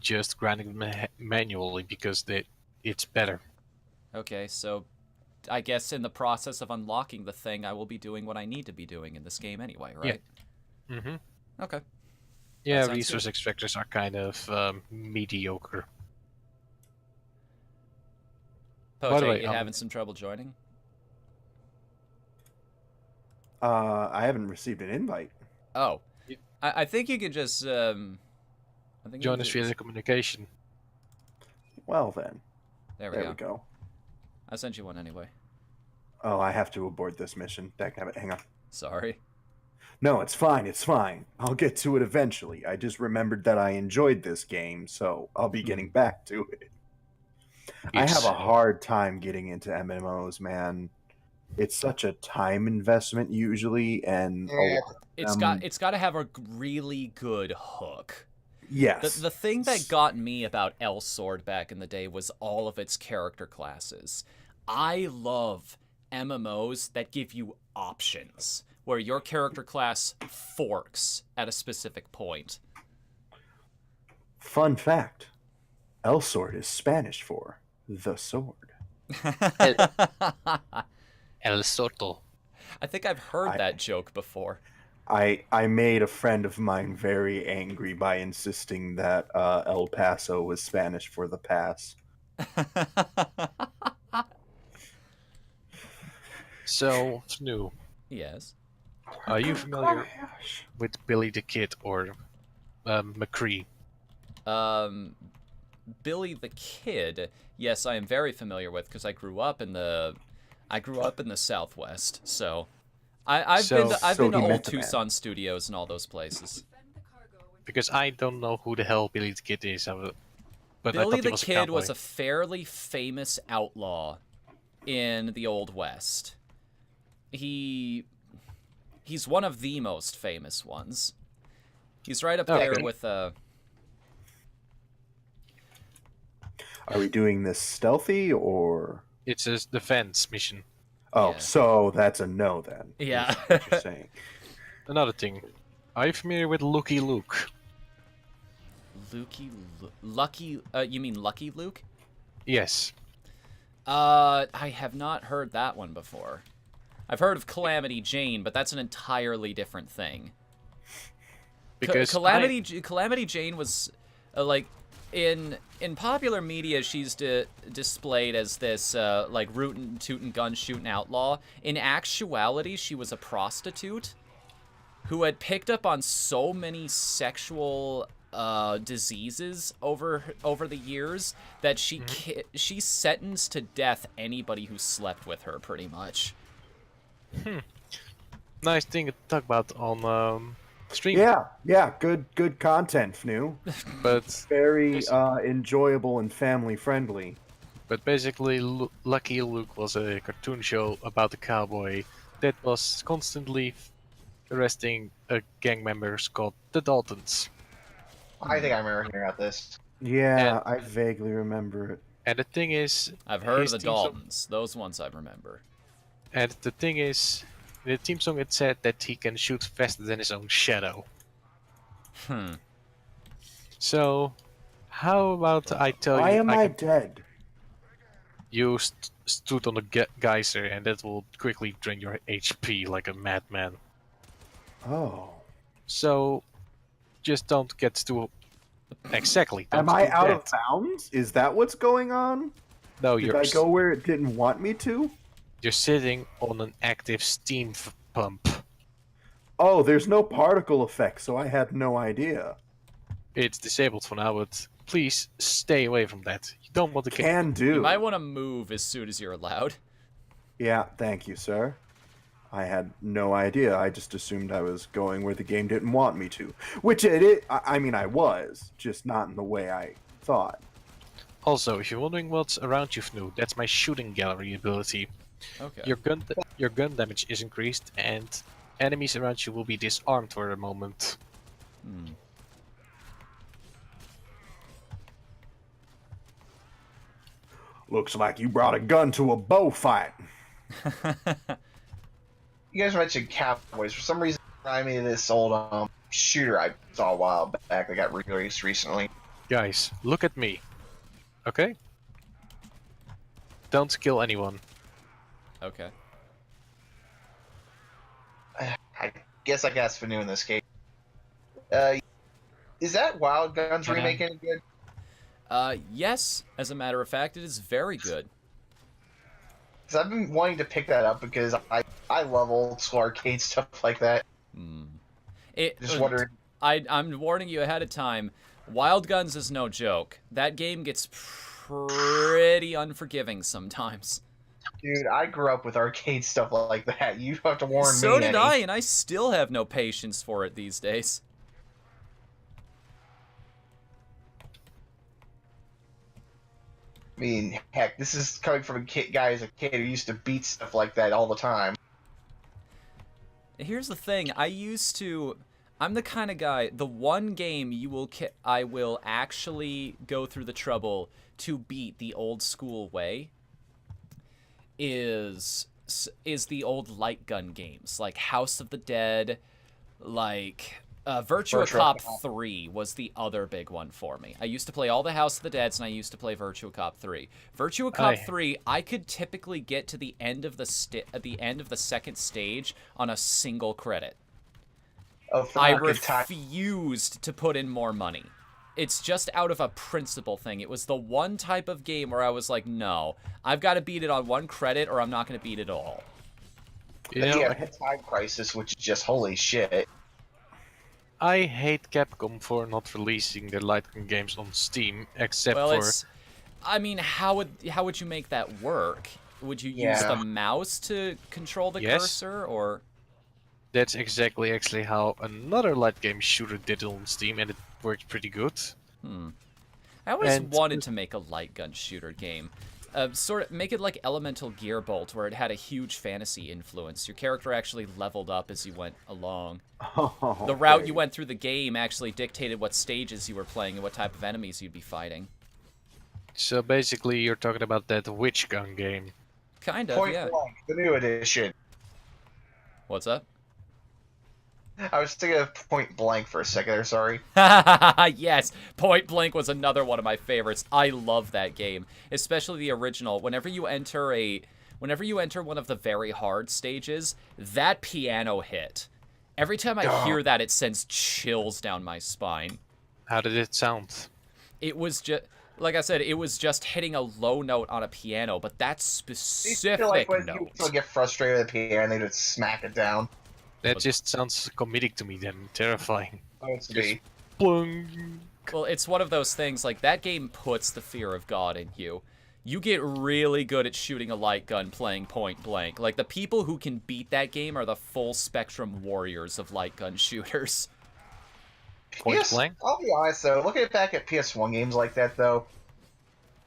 Just grinding manually because it's better. Okay, so I guess in the process of unlocking the thing, I will be doing what I need to be doing in this game anyway, right? Mm-hmm. Okay. Yeah, sounds resource extractors are kind of mediocre. By the Poche, way, you having some trouble joining? I haven't received an invite. Oh, I think you could just I think you Join could us via just- the communication. Well then, There we there go. we go. I sent you one anyway. Oh, I have to abort this mission. Dagnabbit, hang on. Sorry. No, it's fine. It's fine. I'll get to it eventually. I just remembered that I enjoyed this game, so I'll be getting back to it. I have It's- a hard time getting into MMOs, man. It's such a time investment usually, and a Yeah. lot of It's them- got to have a really good hook. yes. The thing that got me about El Sword back in the day was all of its character classes. I love MMOs that give you options, where your character class forks at a specific point. Fun fact: El Sword is Spanish for the sword. El Sorto. I think I've heard that joke before. I made a friend of mine very angry by insisting that El Paso was Spanish for the pass. So, Fnu, Yes. are you familiar with Billy the Kid or McCree? Billy the Kid. Yes, I am very familiar with because I grew up in the Southwest. So I've So- been to So old he met the man. Tucson studios and all those places. Because I don't know who the hell Billy the Kid is. But I Billy thought he the was a Kid was cowboy. a fairly famous outlaw in the Old West. He's one of the most famous ones. He's right up there Okay. with Are we doing this stealthy or? It's a defense mission. Oh, Yeah. so that's a no then. is Yeah. what you're saying. Another thing. Are you familiar with Lucky Luke? Lucky. You mean Lucky Luke? Yes. I have not heard that one before. I've heard of Calamity Jane, but that's an entirely different thing. Because Calamity Jane was like in popular media, she's displayed as this like rootin' tootin' gun shooting outlaw. In actuality, she was a prostitute who had picked up on so many sexual diseases over the years that she sentenced to death anybody who slept with her, pretty much. nice thing to talk about on stream. Yeah, good content, Fnu. But Very enjoyable and family friendly. basically, Lucky Luke was a cartoon show about a cowboy that was constantly arresting gang members called the Daltons. I think I remember hearing about this. Yeah, I vaguely remember it. And the thing is, I've heard of his the theme song- Daltons. Those ones I remember. And the thing is, in the theme song it said that he can shoot faster than his own shadow. Hmm. So, how about I tell Why you, am I dead? you stood on the geyser, and that will quickly drain your HP like a madman. Oh. So, just don't get too exactly. Am don't I do out that. of bounds? Is that what's going on? No, Did you're I go where it didn't want me to? you're sitting on an active steam pump. Oh, there's no particle effect, so I had no idea. It's disabled for now, but please stay away from that. You don't want to get. Can do. You might want to move as soon as you're allowed. Yeah, thank you, sir. I had no idea. I just assumed I was going where the game didn't want me to. Which I mean, I was, just not in the way I thought. Also, if you're wondering what's around you, Fnu, that's my shooting gallery ability. Okay. Your gun damage is increased, and enemies around you will be disarmed for a moment. Hmm. Looks like you brought a gun to a bow fight. You guys mentioned cowboys. For some reason, it reminded me of this old shooter I saw a while back that got released recently. Guys, look at me. Okay? Don't kill anyone. Okay. I guess I guess Fanu in this case. Is that Wild Guns remake any good? Yes, as a matter of fact, it is very good. Because I've been wanting to pick that up because I love old school arcade stuff like that. Just wondering. I'm warning you ahead of time. Wild Guns is no joke. That game gets pretty unforgiving sometimes. Dude, I grew up with arcade stuff like that. You have to warn me. So did Eddie. I, and I still have no patience for it these days. I mean, heck, this is coming from a guy as a kid who used to beat stuff like that all the time. Here's the thing, I'm the kind of guy, the one game I will actually go through the trouble to beat the old school way is the old light gun games, like House of the Dead, like Virtua Cop 3 was the other big one for me. I used to play all the House of the Deads, and I used to play Virtua Cop 3. Virtua Cop 3, I could typically get to the end of the second stage on a single credit. Oh, I refused to put in more money. It's just out of a principle thing. It was the one type of game where I was like, no, I've got to beat it on one credit or I'm not going to beat it all. Yeah, Time Crisis, which is just holy shit. I hate Capcom for not releasing their light gun games on Steam, except I mean, how would you make that work? Would you use the mouse to control the cursor, or? That's exactly actually how another light game shooter did it on Steam, and it worked pretty good. I always wanted to make a light gun shooter game. Sort of make it like Elemental Gearbolt, where it had a huge fantasy influence. Your character actually leveled up as you went along. The route you went through the game actually dictated what stages you were playing and what type of enemies you'd be fighting. So basically, you're talking about that witch gun game. Kind of, Point yeah. Blank, the new edition. What's up? I was thinking of Point Blank for a second there, sorry. Yes, Point Blank was another one of my favorites. I love that game, especially the original. Whenever you enter one of the very hard stages, that piano hit. Every time I hear that, it sends chills down my spine. How did it sound? It was just, like I said, it was just hitting a low note on a piano, but that specific feel like when note. people get frustrated with the piano, they just smack it down. That just sounds comedic to me then, terrifying. Well, it's one of those things, like, that game puts the fear of God in you. You get really good at shooting a light gun playing Point Blank. Like, the people who can beat that game are the full spectrum warriors of light gun shooters. Point Blank? I'll be honest, though, looking back at PS1 games like that, though,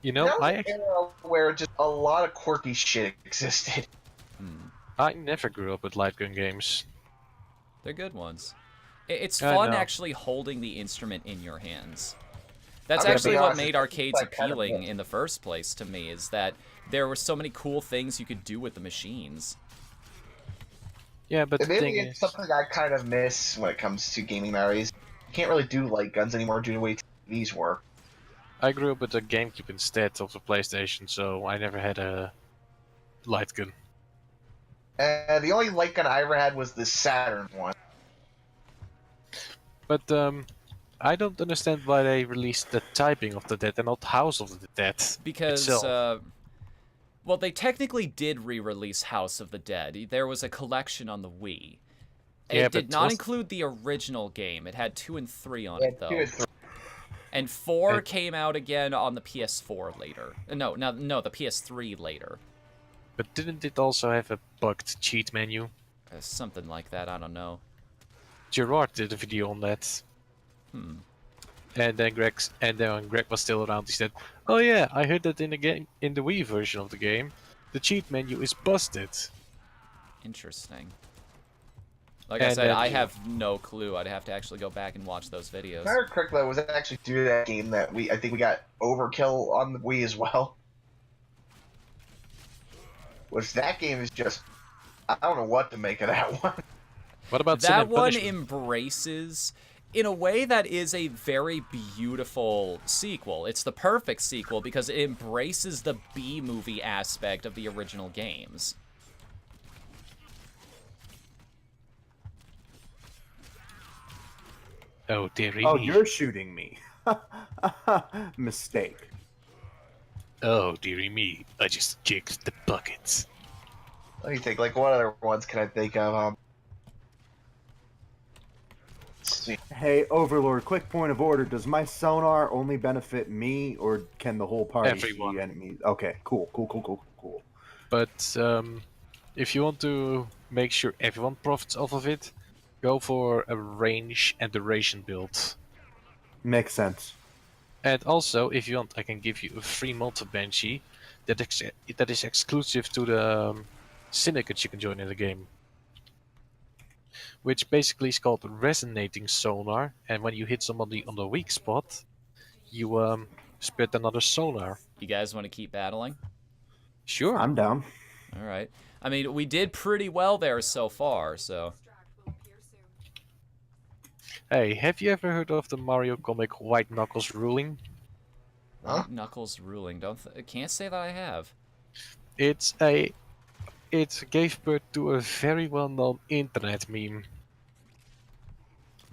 you know, there was an era where just a lot of quirky shit existed. I never grew up with light gun games. They're good ones. It's fun actually holding the instrument in your hands. That's actually what made arcades appealing in the first place to me, is that there were so many cool things you could do with the machines. Yeah, but the thing it's is, something I kind of miss when it comes to gaming nowadays. You can't really do light guns anymore due to the way TVs work. I grew up with a GameCube instead of the PlayStation, so I never had a light gun. The only light gun I ever had was the Saturn one. But I don't understand why they released the Typing of the Dead and not House of the Dead. Because, well, they technically did re-release House of the Dead. There was a collection on the Wii. It did not include the original game. It had 2 and 3 on it, though. And 4 came out again on the PS4 later. No, the PS3 later. But didn't it also have a bugged cheat menu? Something like that, I don't know. Gerard did a video on that. And then when Greg was still around, he said, "Oh yeah, I heard that in the Wii version of the game, the cheat menu is busted." Interesting. Like I said, I have no clue. I'd have to actually go back and watch those videos. If I remember correctly, was actually due to that game that I think we got Overkill on the Wii as well. Which that game is just, I don't know what to make of that one. What about that one? Embraces, in a way, that is a very beautiful sequel. It's the perfect sequel because it embraces the B-movie aspect of the original games. Oh, dearie. Oh, you're shooting me. Mistake. Oh, dearie me, I just kicked the bucket. Let me think. Like, what other ones can I think of? Let's see. Hey, Overlord, quick point of order. Does my sonar only benefit me, or can the whole party Everyone. see enemies? Okay, cool. But if you want to make sure everyone profits off of it, go for a range and duration build. Makes sense. And also, if you want, I can give you a free month of Banshee that is exclusive to the syndicates you can join in the game. Which basically is called resonating sonar, and when you hit somebody on the weak spot, you spit another sonar. You guys want to keep battling? Sure. I'm down. All right. I mean, we did pretty well there so far, so. Hey, have you ever heard of the Mario comic White Knuckles ruling? White Knuckles ruling. Can't say that I have. It gave birth to a very well-known internet meme.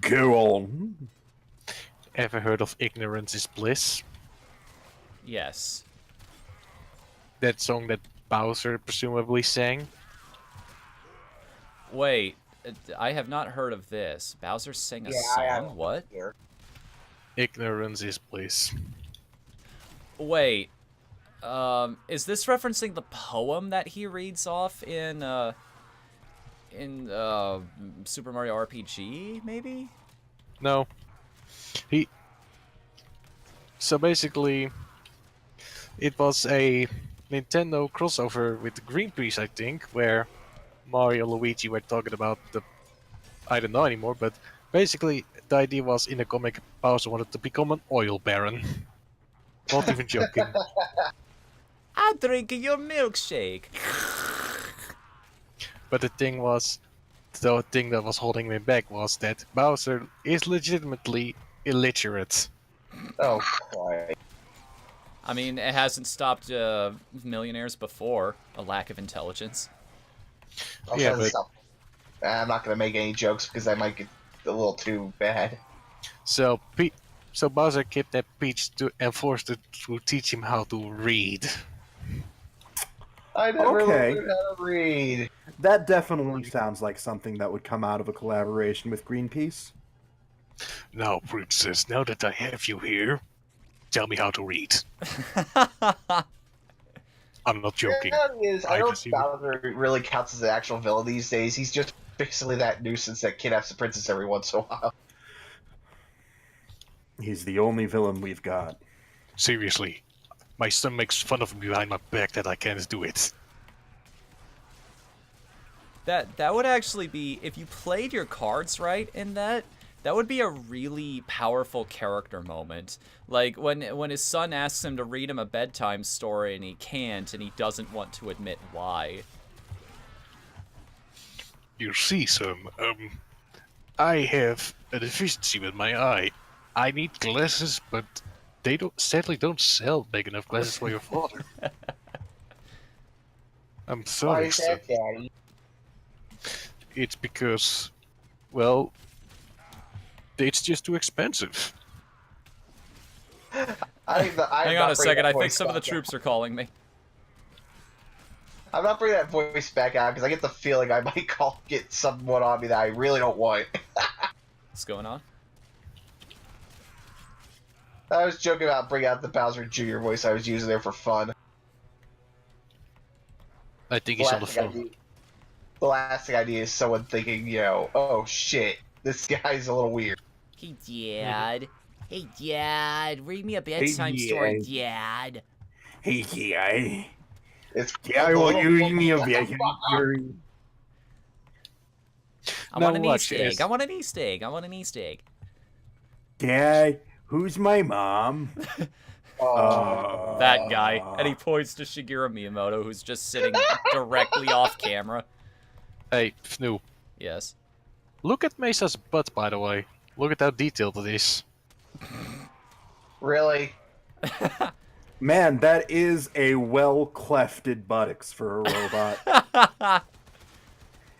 Go on. Ever heard of Ignorance is Bliss? Yes. That song that Bowser presumably sang? Wait, I have not heard of this. Bowser sang a song? What? Ignorance is bliss. Wait. Is this referencing the poem that he reads off in Super Mario RPG, maybe? No. So basically, it was a Nintendo crossover with Greenpeace, I think, where Mario and Luigi were talking about I don't know anymore, but basically the idea was in the comic Bowser wanted to become an oil baron. Not even joking. I drink your milkshake. But the thing that was holding me back was that Bowser is legitimately illiterate. Oh, boy. I mean, it hasn't stopped millionaires before, a lack of intelligence. Yeah, but I'm not gonna make any jokes because I might get a little too bad. so Bowser kidnapped Peach and forced her to teach him how to read. I never Okay. learned how to read. That definitely sounds like something that would come out of a collaboration with Greenpeace. Now, princess, now that I have you here, tell me how to read. I'm not The joking. reality is, I don't just- think Bowser really counts as an actual villain these days. He's just basically that nuisance that kidnaps the princess every once in a while. He's the only villain we've got. Seriously, my son makes fun of me behind my back that I can't do it. That would actually be, if you played your cards right in that would be a really powerful character moment. Like when his son asks him to read him a bedtime story and he can't, and he doesn't want to admit why. You see, son, I have a deficiency with my eye. I need glasses, but they sadly don't sell big enough glasses for your father. I'm Why sorry, is son. that, Daddy? It's because, well, it's just too expensive. Hang on a second, I think some of the troops are calling me. I'm not bringing that voice back out because I get the feeling I might get someone on me that I really don't want. What's going on? I was joking about bringing out the Bowser Jr. voice I was using there for fun. I think he's on the phone. The last thing I need is someone thinking, oh shit, this guy's a little weird. Hey, Dad. Hey, Dad. Read me a bedtime story, Dad. Hey, Dad. It's I want you to read me a bedtime story. I Now want an watch Easter egg. this. I want an Easter egg. I want an Easter egg. Dad, who's my mom? That guy. And he points to Shigeru Miyamoto, who's just sitting directly off camera. Hey, Fnu, Yes. look at Mesa's butt, by the way. Look at how detailed it is. Really? Man, that is a well-clefted buttocks for a robot.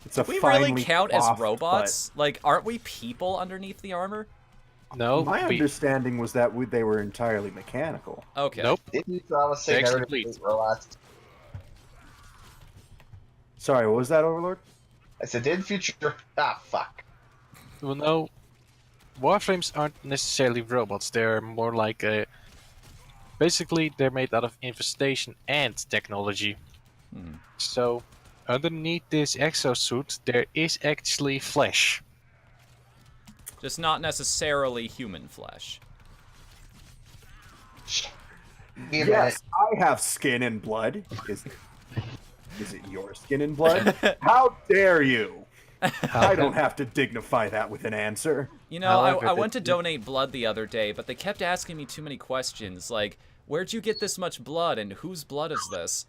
It's a We finely really count as coiffed robots? Like, aren't we people underneath the armor? No, My understanding was that they were entirely mechanical. Okay. Nope. Didn't you promise say Text never to complete. hate robots? Sorry, what was that, Overlord? I said, didn't future... Ah, fuck. Well, no. Warframes aren't necessarily robots. They're more like a... Basically, they're made out of infestation and technology. So, underneath this exosuit, there is actually flesh. Just not necessarily human flesh. Give Yes, I have skin and blood. Is it your skin and blood? How dare you? I don't have to dignify that with an answer. You know, However, I went to donate blood the other day, but they kept asking me too many questions, like, where'd you get this much blood, and whose blood is this?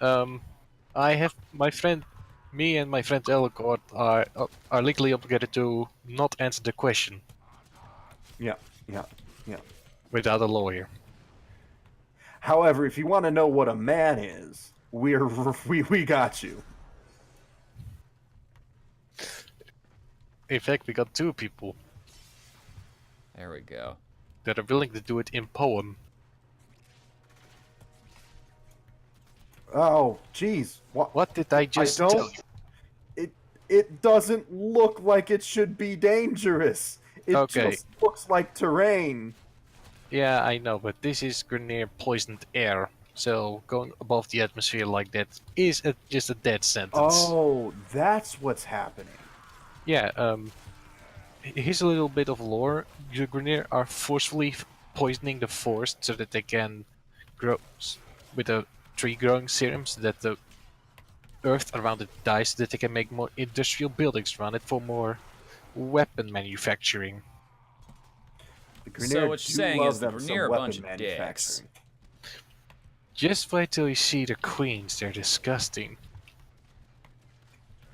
I have my friend, me and my friend Elgort are legally obligated to not answer the question Yeah. without a lawyer. However, if you want to know what a man is, we got you. In fact, we got 2 people There we go. that are willing to do it in poem. Oh, jeez. What did I just I tell don't. you? It doesn't look like it should be dangerous. It Okay. just looks like terrain. Yeah, I know, but this is Grenier poisoned air. So going above the atmosphere like that is just a death sentence. Oh, that's what's happening. Yeah, here's a little bit of lore. The Grenier are forcefully poisoning the forest so that they can grow with a tree growing serum so that the earth around it dies so that they can make more industrial buildings around it for more weapon manufacturing. The So Grenier what you're do saying love is the them some Grenier are a weapon bunch of dicks. manufacturing. Just wait till you see the queens, they're disgusting.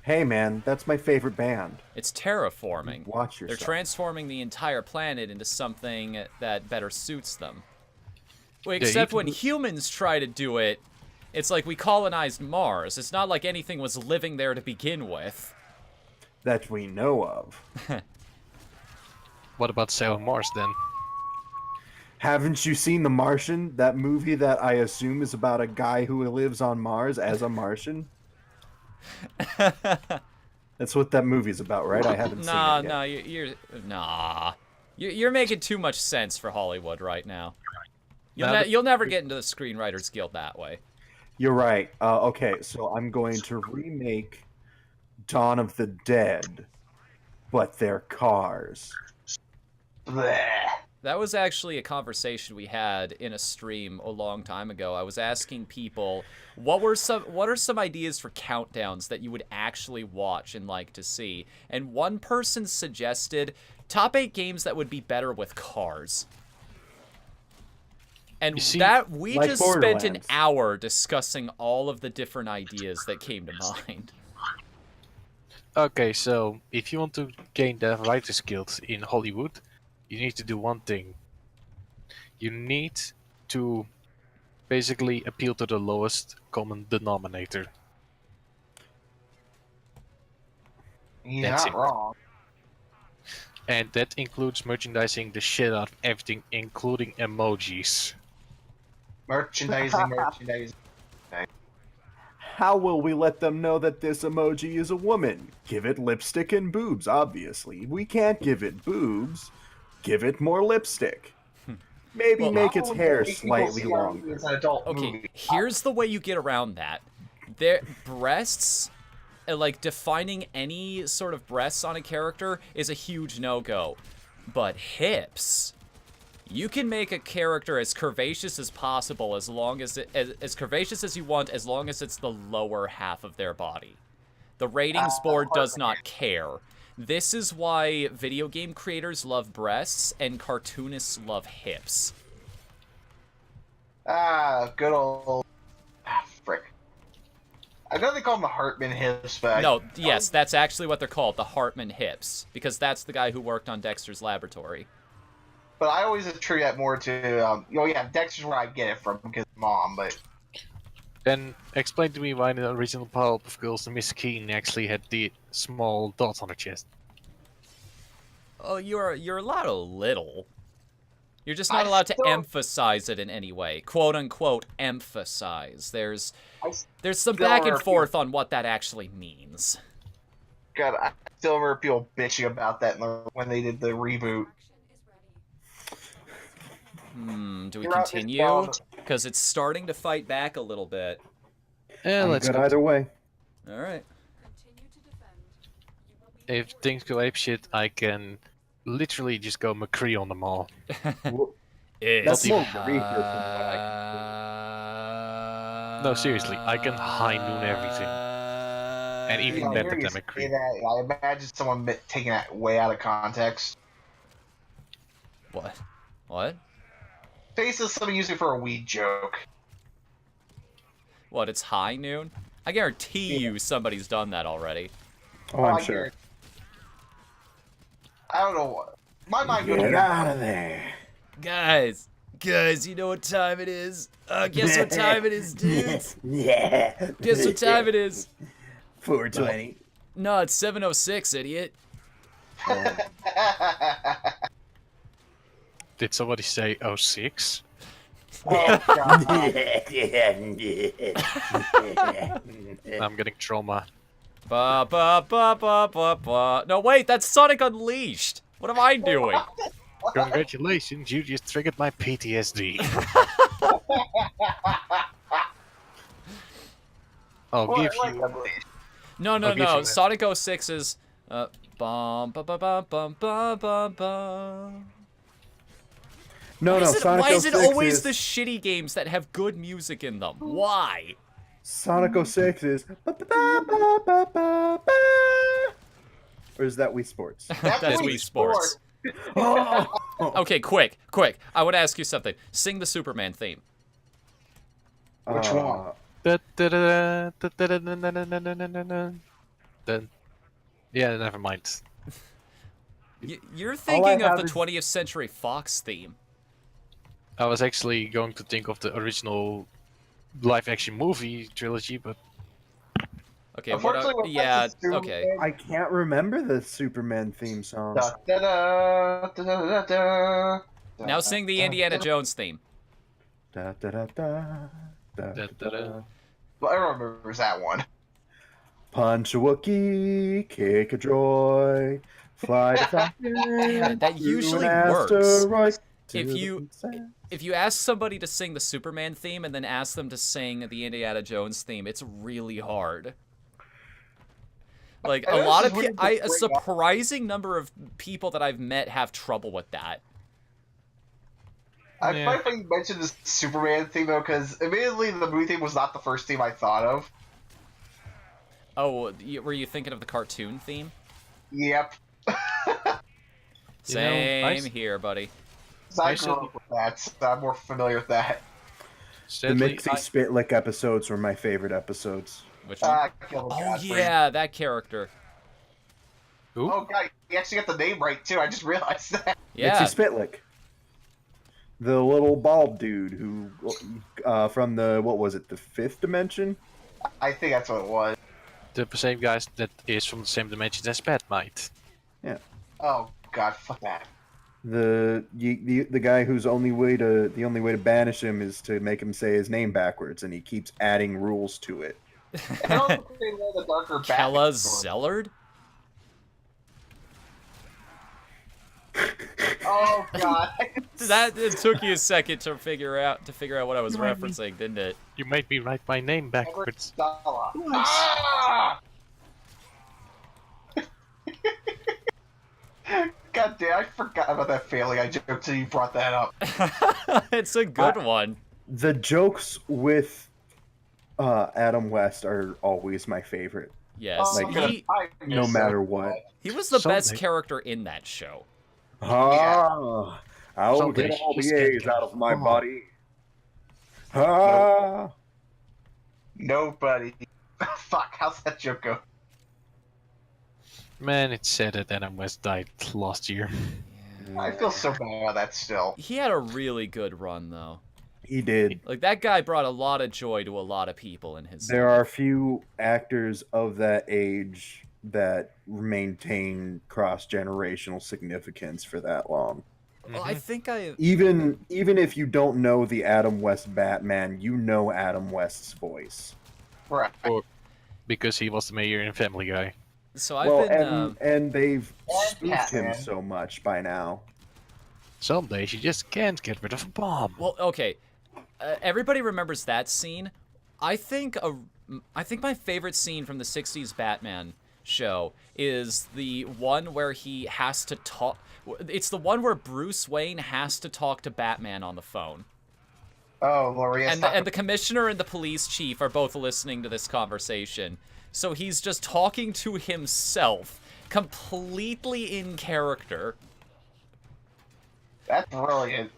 Hey man, that's my favorite band. It's terraforming. Watch They're yourself. transforming the entire planet into something that better suits them. Well, Yeah, except you when can- humans try to do it, it's like we colonized Mars. It's not like anything was living there to begin with. That we know of. What about Sailor Mars then? Haven't you seen The Martian? That movie that I assume is about a guy who lives on Mars as a Martian? That's what that movie's about, right? I haven't seen it yet. You're making too much sense for Hollywood right now. Now You'll never get into the Screenwriters Guild that way. You're right. Okay, so I'm going to remake Dawn of the Dead, but they're cars. Bleh. That was actually a conversation we had in a stream a long time ago. I was asking people what are some ideas for countdowns that you would actually watch and like to see. And one person suggested top 8 games that would be better with cars. And You see, that we like just spent an Borderlands. hour discussing all of the different ideas that came to mind. Okay, so if you want to gain the writer's guild in Hollywood, you need to do one thing. You need to basically appeal to the lowest common denominator. He's That's not it. wrong. And that includes merchandising the shit out of everything, including emojis. Merchandising. How will we let them know that this emoji is a woman? Give it lipstick and boobs, obviously. We can't give it boobs. Give it more lipstick. Maybe Well, make its How will hair we make people slightly see our longer. movie as an adult Okay, movie? here's the way you get around that. Their breasts, like defining any sort of breasts on a character is a huge no-go. But hips, you can make a character as curvaceous as possible as long as as curvaceous as you want, as long as it's the lower half of their body. The ratings board does not care. This is why video game creators love breasts and cartoonists love hips. Good old... frick. I know they call them the Hartman hips, but... No, yes, that's actually what they're called, the Hartman hips, because that's the guy who worked on Dexter's Laboratory. But I always attribute that more to, Dexter's where I get it from, because mom, but... Then explain to me why in the original Powerpuff Girls, Miss Keene actually had the small dot on her chest. Oh, you're allowed a little. You're just not I allowed to still- emphasize it in any way. Quote unquote emphasize. There's I some still back and remember forth on what that actually means. God, I still remember people bitching about that when they did the reboot. Do we You're out this continue? down. Because it's starting to fight back a little bit. Yeah, I'm let's good go. either way. All right. Continue to defend. You will be If things go apeshit, I can literally just go McCree on them all. That's more It's research than what I No, seriously, I can high noon everything. And even Yeah, I better hear you than say McCree. that. I imagine someone taking that way out of context. What? What? Faces someone using it for a weed joke. What? It's high noon? I guarantee Yeah. you somebody's done that already. Oh, I'm I sure. hear- I don't know what. My mind goes. Get out of there. Guys, you know what time it is? Guess what time it is, dudes? Yeah. Guess what time it is? 420. No, it's 7:06, idiot. Did somebody say 06? Oh god. I'm getting trauma. Ba ba ba ba ba ba. No, wait, that's Sonic Unleashed. What am I doing? Congratulations, you just triggered my PTSD. I'll give you. No, I'll give you that. Sonic 06 is bum ba ba ba bum ba ba ba. No, Why no, is it, Sonic why is it 06 always is... the shitty games that have good music in them? Why? Sonic 06 is... ba-ba-ba-ba-ba-ba. Or is that Wii Sports? That's Wii Sports. Oh! Okay, quick. I want to ask you something. Sing the Superman theme. Which one? Then, yeah, never mind. You're thinking of have the is- 20th Century Fox theme. I was actually going to think of the original live-action movie trilogy, but Okay, Unfortunately, when it yeah, comes to Superman- okay. I can't remember the Superman theme song. Da, da, da, da, da, da, da, Now sing the da, Indiana da. Jones theme. Da, da, da, da, da, da, da. Well, everyone remembers that one. Punch a Wookiee, kick a droid, fly to Falcon, that through usually an works. asteroid to If the you- princess. If you ask somebody to sing the Superman theme and then ask them to sing the Indiana Jones theme, it's really hard. Like I a know lot this of is people, weird a to bring up. surprising number of people that I've met have trouble with that. I Yeah. find funny you mentioned this Superman theme though, because admittedly the movie theme was not the first theme I thought of. Oh, were you thinking of the cartoon theme? Yep. You know, Same I- here, buddy. So I I grew said- up with that, so I'm more familiar with that. The sadly, Mixie Spitlick episodes were my favorite episodes. Which one? Killed Oh Godfrey. yeah, that character. Who? Oh god, you actually got the name right too. I just realized that. Yeah. Mixie Spitlick. The little bald dude who, from the, what was it, the fifth dimension? I think that's what it was. The same guys that is from the same dimension as Batmite. Oh god, fuck that. The guy whose the only way to banish him is to make him say his name backwards, and he keeps adding rules to it. And also they wear the darker Kella Batman sword. Zellard? Oh god. That it took you a second to figure out what I was You might be- referencing, didn't it? You made me write my name backwards. Stella. Ah! God damn, I forgot about that failing I joked until you brought that up. It's a good one. The jokes with Adam West are always my favorite, Yes. Oh, Like, he, I no miss matter that. what. he was the best Someday- character in that show. Ah, I'll Someday get all the she's gonna A's get out of my fucked. body. Ah, Nobody. Fuck, how's that joke go? Man, it's sad that Adam West died last year. I feel so bad about that still. He had a really good run though. he did. Like that guy brought a lot of joy to a lot of people in his There are few actors of that age that maintain cross-generational significance for that long. Well, I think Even if you don't know the Adam West Batman, you know Adam West's voice. Right. Or because he was the mayor in Family Guy. So I've been. And they've And spoofed him Catman. so much by now. Some days you just can't get rid of a bomb. Well, okay. Everybody remembers that scene. I think my favorite scene from the '60s Batman show is the one where he has to talk. It's the one where Bruce Wayne has to talk to Batman on the phone. Oh, Maria. And the commissioner and the police chief are both listening to this conversation. So he's just talking to himself, completely in character. That's brilliant.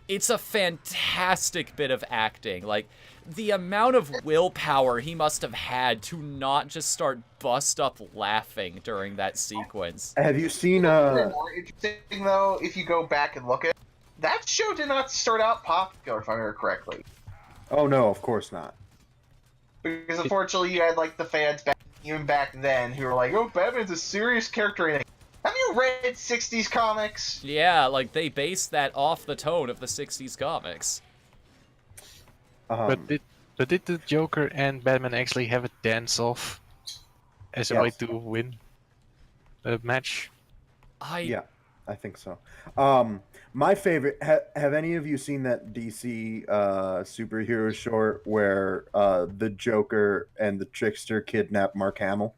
It's a fantastic bit of acting. Like, the amount of willpower he must have had to not just start bust up laughing during that sequence. Have you seen More interesting though, if you go back and look at it, that show did not start out popular, if I remember correctly. Oh no, of course not. Because unfortunately, you had like the fans back, even back then who were like, "Oh, Batman's a serious character." And have you read '60s comics? Yeah, like, they based that off the tone of the '60s comics. But did the Joker and Batman actually have a dance-off as a way Yes. to win a match? Yeah, I think so. My favorite. Have any of you seen that DC superhero short where the Joker and the Trickster kidnap Mark Hamill?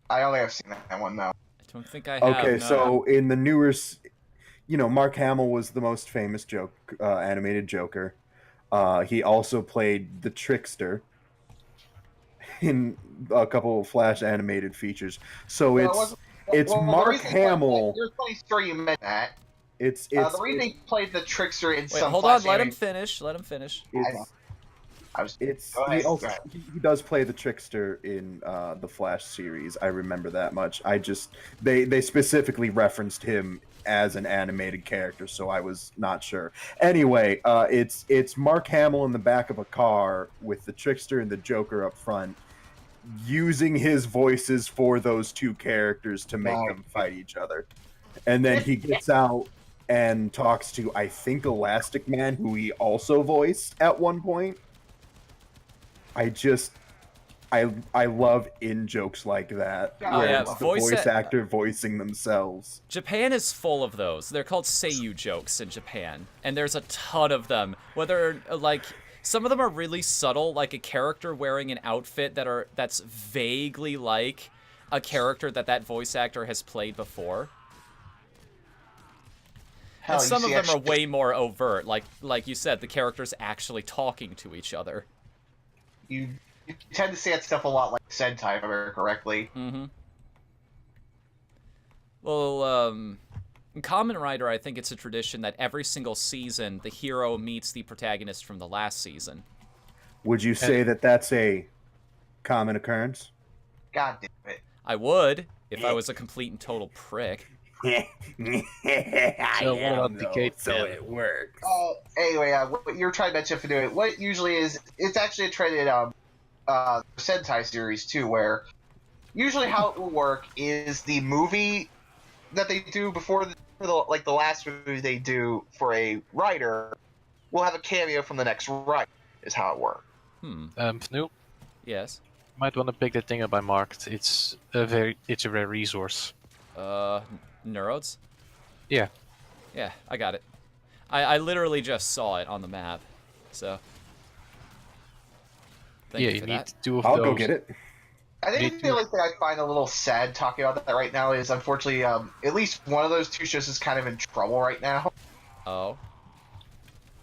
I only have seen that one though. I don't think I have. Okay, no. so in the newer, Mark Hamill was the most famous animated Joker. He also played the Trickster in a couple of Flash animated features. So Well, it's the Mark reason- Hamill. There's a funny story you meant that. It's The reason he played the Trickster in Wait, some hold on. Flash Let him anime- finish. Let him finish. I was. It's Go ahead, he, also, go ahead. he does play the Trickster in the Flash series. I remember that much. They specifically referenced him as an animated character, so I was not sure. Anyway, it's Mark Hamill in the back of a car with the Trickster and the Joker up front, using his voices for those two characters to make them fight each other. And then he gets out and talks to, I think, Elastic Man, who he also voiced at one point. I love in-jokes like that, Yeah, where yeah, it's the voice voice a- actor voicing themselves. Japan is full of those. They're called seiyuu jokes in Japan, and there's a ton of them. Whether, like, some of them are really subtle, like a character wearing an outfit that's vaguely like a character that voice actor has played before. Hell, And you some of see them are actually- way more overt, like you said, the characters actually talking to each other. You tend to see that stuff a lot, like Sentai, if I remember correctly. Mm-hmm. Well, in Kamen Rider, I think it's a tradition that every single season the hero meets the protagonist from the last season. Would you say that that's a common occurrence? God damn it. I would, if I was a complete and total prick. So what about Decade Man? it works. Anyway, what you're trying to mention for doing what usually is, it's actually a trend in Sentai series too, where usually how it will work is the movie that they do before the last movie they do for a writer will have a cameo from the next writer. Is how it works. Fnu, Yes. might want to pick that thing up I marked. It's a rare resource. Neurodes? Yeah. Yeah, I got it. I literally just saw it on the map, so. Thank yeah, you you for need that. 2 of I'll those. go get it. I think Me the only thing I find a little sad talking about that right now is unfortunately at least one of those two shows is kind of in trouble right now. Oh,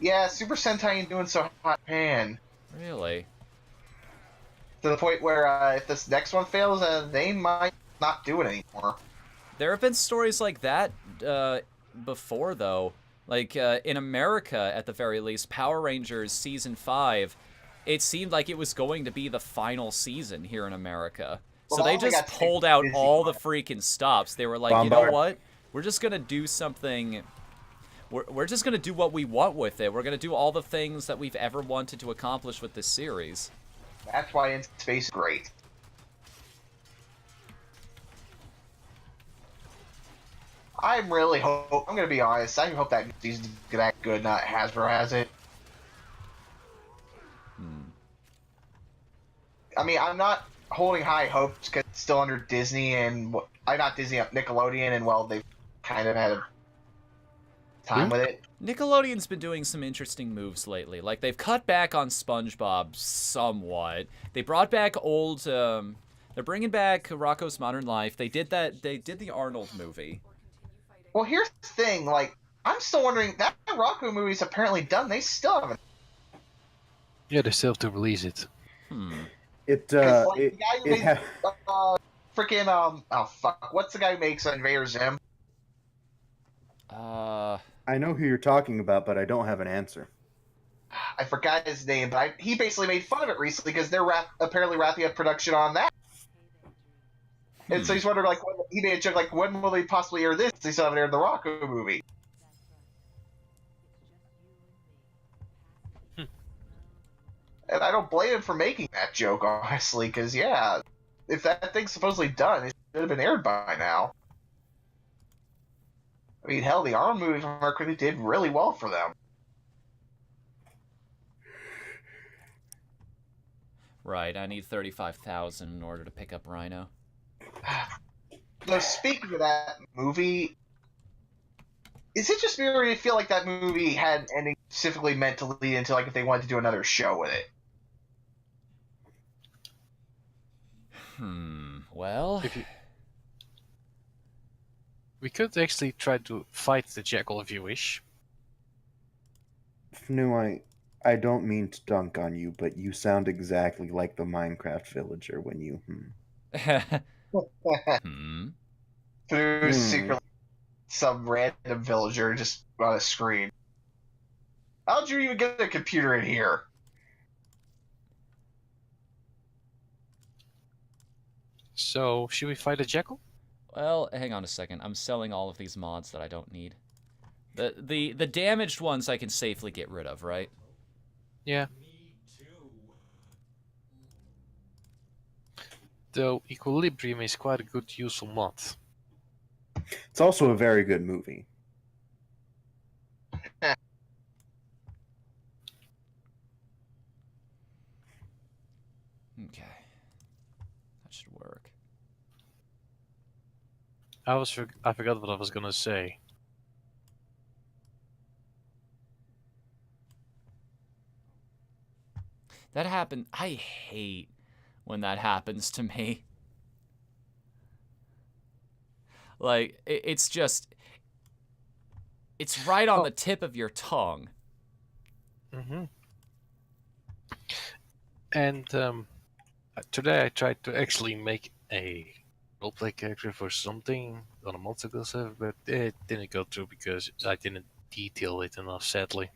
Yeah, Super Sentai ain't doing so hot in Japan. really? To the point where if this next one fails, they might not do it anymore. There have been stories like that before, though. Like, in America, at the very least, Power Rangers Season 5, it seemed like it was going to be the final season here in America. So Well, they all they just got pulled out busy all on the it. freaking stops. They were like, you know Bombard. what? We're just going to do something... We're just going to do what we want with it. We're going to do all the things that we've ever wanted to accomplish with this series. That's why In Space is great. I'm really hope. I'm gonna be honest. I hope that season's that good, not Hasbro has it. I mean, I'm not holding high hopes because it's still under Disney and I not Disney, Nickelodeon, and well, they've kind of had a time with it. Nickelodeon's been doing some interesting moves lately. Like, they've cut back on SpongeBob somewhat. They brought back old. They're bringing back Rocko's Modern Life. They did that. They did the Arnold movie. Well, here's the thing. Like, I'm still wondering that Rocko movie's apparently done. They still haven't. Yeah, they still have to release it. It Like, it the guy who it made, ha- freaking oh fuck, what's the guy who makes Invader Zim? I know who you're talking about, but I don't have an answer. I forgot his name, but he basically made fun of it recently because they're apparently wrapping up production on that. And so he's wondering, like, he made a joke, like, when will they possibly air this? They still haven't aired the Rocko movie. And I don't blame him for making that joke, honestly, because, yeah, if that thing's supposedly done, it should have been aired by now. I mean, hell, the Arm movie from Mercury did really well for them. Right, I need 35,000 in order to pick up Rhino. So, speaking of that movie, is it just me or do you feel like that movie had an ending specifically meant to lead into, like, if they wanted to do another show with it? Well, We could actually try to fight the Jackal if you wish. Fnu, I don't mean to dunk on you, but you sound exactly like the Minecraft villager when you. Through secretly some random villager just on a screen. How'd you even get a computer in here? So, should we fight a Jackal? Well, hang on a second. I'm selling all of these mods that I don't need. The damaged ones I can safely get rid of, right? Yeah. Though Equilibrium is quite a good useful mod. It's also a very good movie. Okay. That should work. I forgot what I was gonna say. That happened. I hate when that happens to me. Like, it's just... It's right on the tip of your tongue. And today I tried to actually make a roleplay character for something on a multiple server, but it didn't go through because I didn't detail it enough, sadly.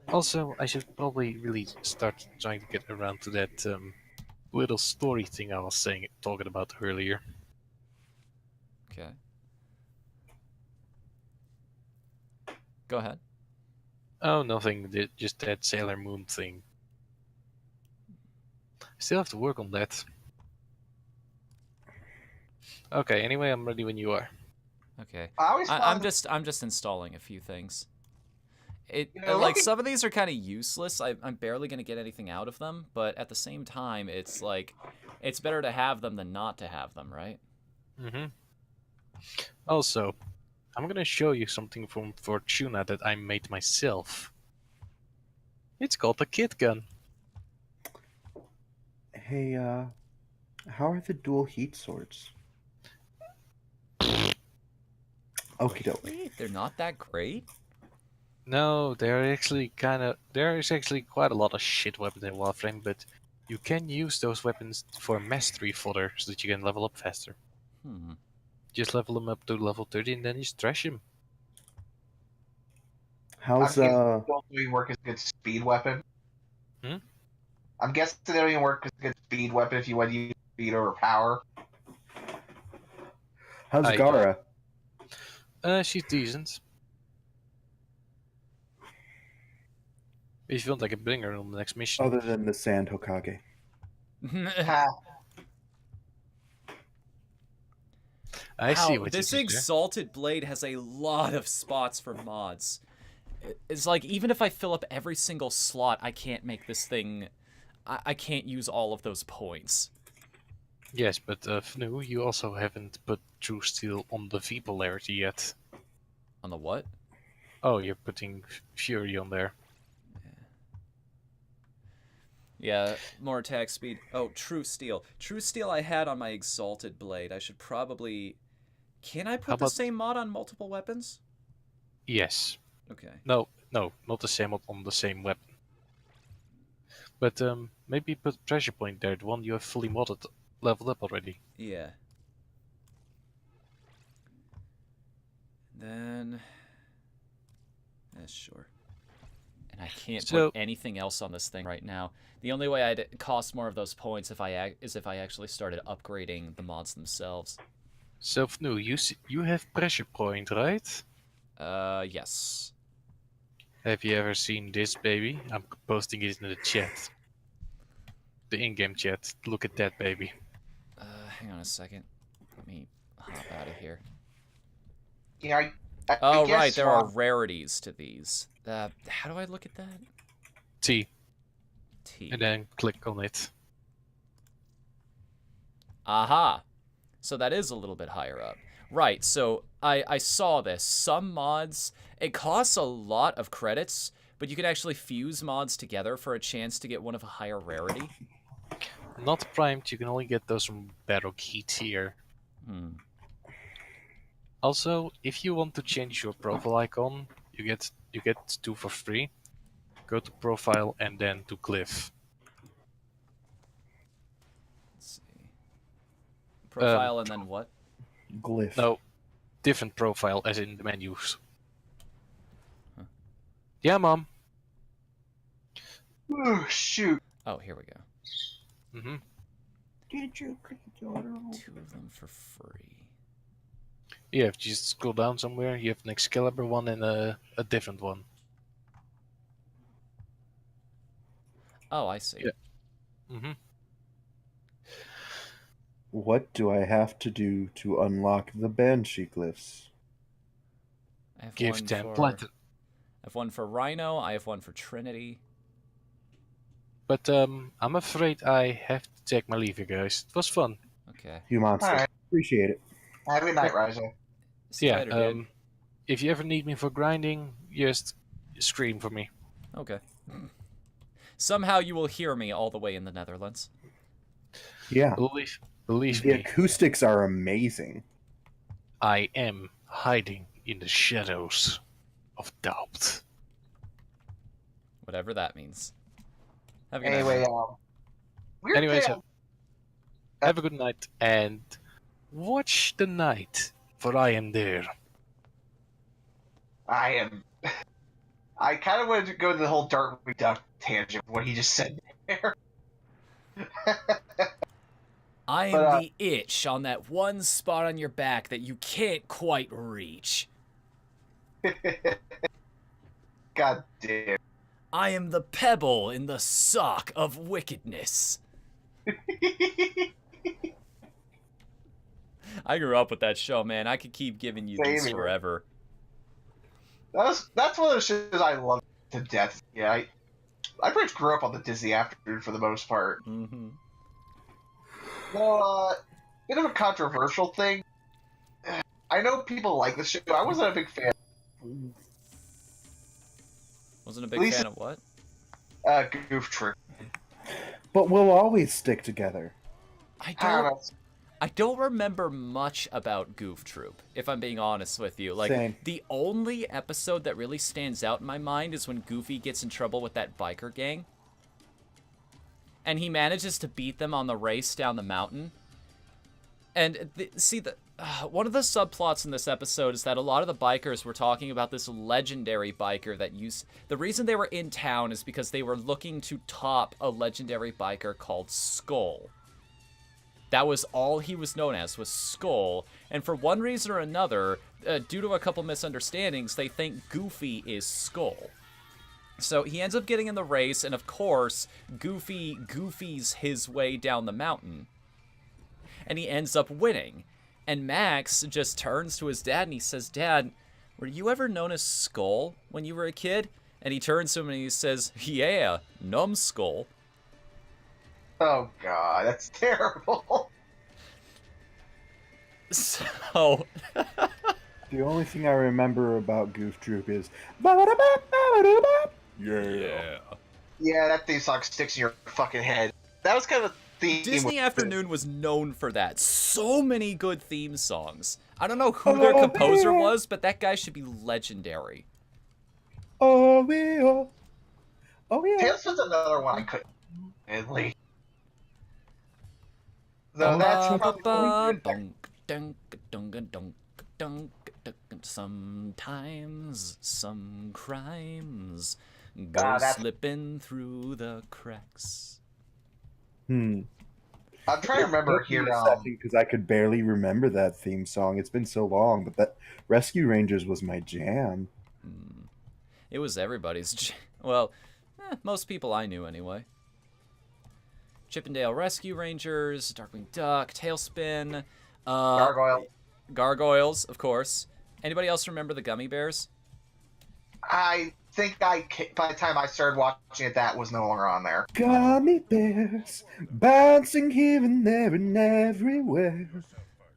Also, I should probably really start trying to get around to that little story thing I was talking about earlier. Okay. Go ahead. Oh, nothing. Just that Sailor Moon thing. I still have to work on that. Okay. Anyway, I'm ready when you are. Okay. I'm I'm just installing a few things. know, Like, some of these are kind of useless. I'm barely gonna get anything out of them, but at the same time, it's like, it's better to have them than not to have them, right? Also, I'm gonna show you something from Fortuna that I made myself. It's called a kit gun. Hey, how are the dual heat swords? Okie doke. Wait, they're not that great? No, there is actually quite a lot of shit weapons in Warframe, but you can use those weapons for mastery fodder so that you can level up faster. Just level them up to level 30 and then just trash them. How's they don't even work as a good speed weapon. I'm guessing they don't even work as a good speed weapon if you want to use speed over power. how's Gara? She's decent. If you want, I can bring her on the next mission. Other than the Sand Hokage. I see Wow, what this you did there. Exalted Blade has a lot of spots for mods. It's like, even if I fill up every single slot, I can't make this thing... I can't use all of those points. Yes, but Fnu, you also haven't put True Steel on the V polarity yet. On the what? Oh, you're putting Fury on there. Yeah, more attack speed. Oh, True Steel. True Steel I had on my Exalted Blade. I should probably... Can I How put the about- same mod on multiple weapons? Yes. Okay. No, not the same on the same weapon. But maybe put Pressure Point there, the one you have fully modded, leveled up already. Yeah. Then... sure. And I can't So- put anything else on this thing right now. The only way I'd cost more of those points if I actually started upgrading the mods themselves. So Fnu, you have Pressure Point, right? Yes. Have you ever seen this baby? I'm posting it in the chat. The in-game chat. Look at that baby. Hang on a second. Let me hop out of here. Yeah, I Oh, guess, right, there are rarities to these. How do I look at that? T. T. And then click on it. Aha! So that is a little bit higher up. Right, so I saw this. Some mods, it costs a lot of credits, but you can actually fuse mods together for a chance to get one of a higher rarity. Not primed, you can only get those from Battle Key tier. Hmm. Also, if you want to change your profile icon, you get 2 for free. Go to profile and then to glyph. Let's see. Profile and then what? Glyph. No, different profile as in the menus. Huh. Yeah, Mom. Oh, shoot. Oh, here we go. Mm-hmm. Did you click your order? 2 of them for free. Yeah, if you just scroll down somewhere, you have an Excalibur one and a different one. Oh, I see. Yeah. Mm-hmm. What do I have to do to unlock the Banshee glyphs? I have Give one 10 for... platinum. I have one for Rhino. I have one for Trinity. But I'm afraid I have to take my leave, you guys. It was fun. Okay. You monster. Alright. Appreciate it. Have a night, Riser. See you Yeah. later, dude. If you ever need me for grinding, just scream for me. Okay. Somehow you will hear me all the way in the Netherlands. Yeah. Believe The me, acoustics are amazing. I am hiding in the shadows of doubt. Whatever that means. Have a good Anyway, night. weird Anyways, thing- have a good night and watch the night, for I am there. I am. I kind of wanted to go to the whole Darkwing Duck tangent, what he just said there. I am but, the itch on that one spot on your back that you can't quite reach. God damn. I am the pebble in the sock of wickedness. I grew up with that show, man. I could keep giving you Same these here. forever. That's one of those shows I love to death. Yeah, I pretty much grew up on the Disney Afternoon for the most part. Mm-hmm. Well, bit of a controversial thing. I know people like the show. I wasn't a big fan. Wasn't a big Lisa- fan of what? Goof Troop. But we'll always stick together. I I don't don't. know. I don't remember much about Goof Troop, if I'm being honest with you. Like, Same. the only episode that really stands out in my mind is when Goofy gets in trouble with that biker gang. And he manages to beat them on the race down the mountain. And, one of the subplots in this episode is that a lot of the bikers were talking about this legendary biker that the reason they were in town is because they were looking to top a legendary biker called Skull. That was all he was known as, was Skull. And for one reason or another, due to a couple misunderstandings, they think Goofy is Skull. So he ends up getting in the race, and of course, Goofy's his way down the mountain. And he ends up winning. And Max just turns to his dad and he says, "Dad, were you ever known as Skull when you were a kid?" And he turns to him and he says, "Yeah, Numbskull." Oh god, that's terrible. So, The only thing I remember about Goof Troop is ba-ba-da-ba-ba-ba-da-ba. Yeah. Yeah, that theme song sticks in your fucking head. That was kind of a theme. Disney with- Afternoon was known for that. So many good theme songs. I don't know who their composer was, but that guy should be legendary. Oh, we oh. Oh, yeah. Tailspin's another one I couldn't. Admittedly. Though that's probably Sometimes some crimes go that's- slipping through the cracks. I'm trying to remember here. Because I could barely remember that theme song. It's been so long, but that Rescue Rangers was my jam. It was everybody's. Well, most people I knew anyway. Chippendale Rescue Rangers, Darkwing Duck, Tailspin, Gargoyle. Gargoyles, of course. Anybody else remember the Gummy Bears? I think by the time I started watching it, that was no longer on there. Gummy bears, bouncing here and there and everywhere.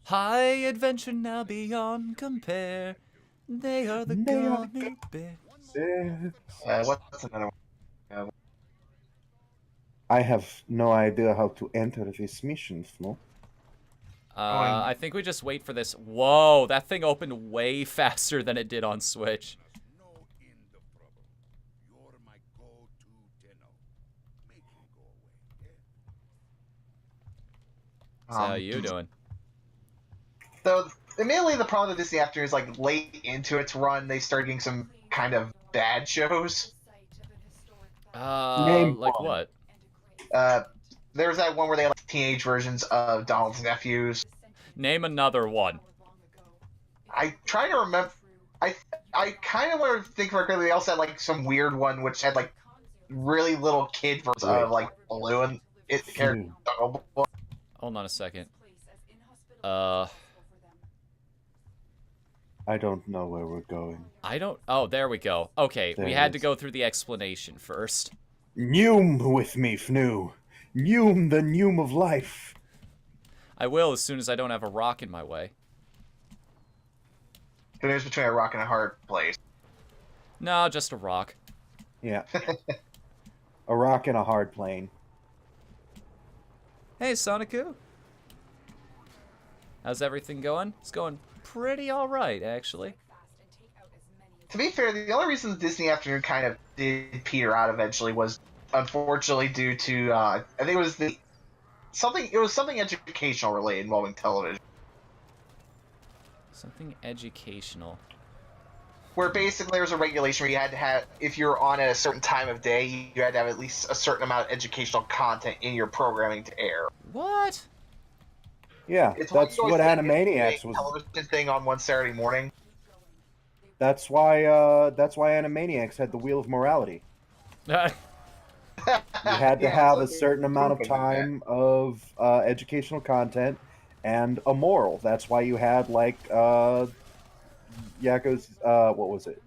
High adventure now beyond compare. They are the They are Gummy Bears. Bears. What's another one? I have no idea how to enter this mission, Flo. I think we just wait for this. Whoa, that thing opened way faster than it did on Switch. No end of trouble. You're my go-to tenor. Make him go away. Yeah? So how you doing? So, immediately the problem with Disney Afternoon is, like, late into its run, they started getting some kind of bad shows. Name Like one. what? There's that one where they had, like, teenage versions of Donald's Nephews. Name another one. I try to remember. I kind of want to think correctly. They also had, like, some weird one which had, like, really little kid versions of, like, Baloo and it character. Hold Hold on a second. I don't know where we're going. I don't. Oh, there we go. Okay, There we it had to is. go through the explanation first. Noom with me, Fnu. Noom, the noom of life. I will as soon as I don't have a rock in my way. There's between a rock and a hard place. No, just a rock. Yeah. A rock and a hard plane. Hey, Sonicu. How's everything going? It's going pretty alright, actually. To be fair, the only reason Disney Afternoon kind of did peter out eventually was, unfortunately, due to I think it was something educational related involving television, Something educational. where basically there was a regulation where you had to have, if you're on at a certain time of day, you had to have at least a certain amount of educational content in your programming to air. What? Yeah, It's that's one what of those things, Animaniacs it's a was. television thing on one Saturday morning. That's why Animaniacs had the Wheel of Morality. You had to have a certain amount of time of educational content and a moral. That's why you had, like, Yakko's, what was it?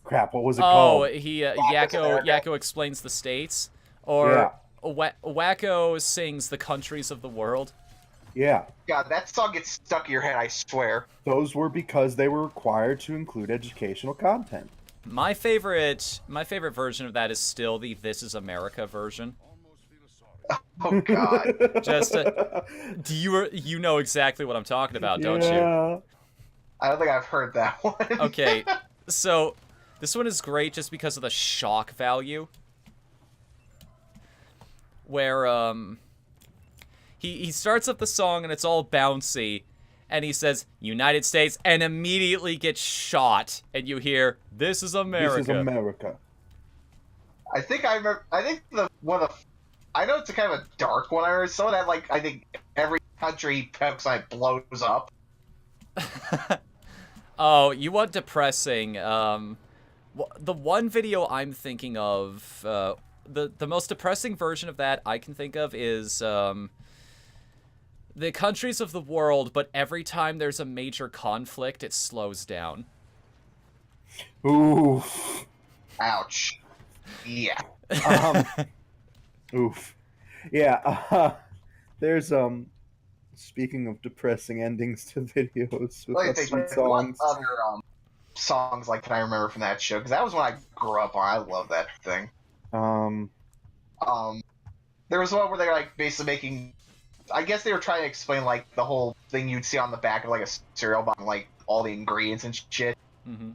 Crap, what was it called? He Wacko's America. Yakko explains the states, or Wacko sings the countries of the world. Yeah. God, that song gets stuck in your head, I swear. Those were because they were required to include educational content. My favorite version of that is still the "This Is America" version. Oh God. Just, do you know exactly what I'm talking about, don't you? Yeah. I don't think I've heard that one. Okay, so this one is great just because of the shock value. Where he starts up the song and it's all bouncy, and he says United States and immediately gets shot, and you hear "This is America." This is America. I think I remember. I think I know it's a kind of a dark one. I heard some of that, like, I think every country website blows up. Oh, you want depressing? The one video I'm thinking of, the most depressing version of that I can think of is The countries of the world, but every time there's a major conflict, it slows down. Ooh. Ouch. Yeah. Oof. Yeah. There's Speaking of depressing endings to videos with Let me upbeat think. songs. What other songs like can I remember from that show? Because that was when I grew up on. I love that thing. There was one where they were like basically making. I guess they were trying to explain like the whole thing you'd see on the back of like a cereal box, like all the ingredients and shit. Mm-hmm.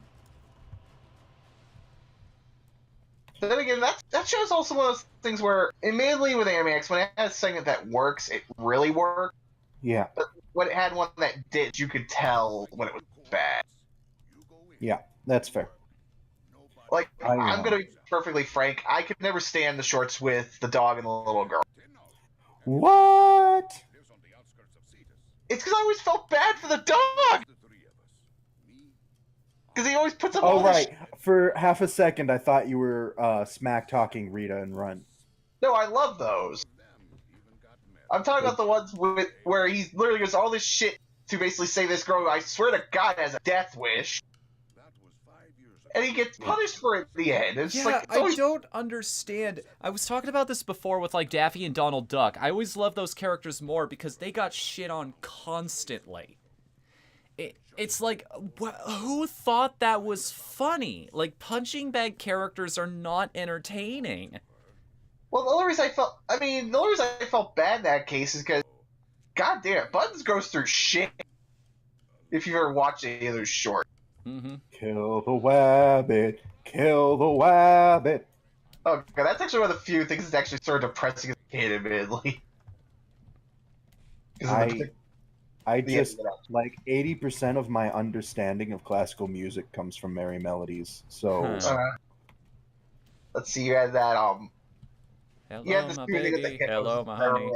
But then again, that show's also one of those things where, admittedly with Animax, when it has a segment that works, it really works. Yeah. But when it had one that did, you could tell when it was bad. Yeah, that's fair. Like, I'm gonna be perfectly frank, I could never stand the shorts with the dog and the little girl. What? It's because I always felt bad for the dog! Because he always puts up Oh, all this right. For half a second, I thought you were smack talking Rita and Run. No, I love those. I'm talking about the ones where he literally does all this shit to basically save this girl who I swear to God has a death wish. And he gets punished for it at the end. It's Yeah, like, it's always... I don't understand. I was talking about this before with, like, Daffy and Donald Duck. I always love those characters more because they got shit on constantly. It's like, who thought that was funny? Like, punching bag characters are not entertaining. Well, the only reason I felt bad in that case is because, god damn it, Buttons goes through shit. If you've ever watched any of those shorts. Mm-hmm. Kill the wabbit. Kill the wabbit. Oh, God, that's actually one of the few things that's actually sort of depressing as a kid, admittedly. I just, like, 80% of my understanding of classical music comes from Merry Melodies, so... Let's see, you had that, Hello, my baby. Hello, my honey.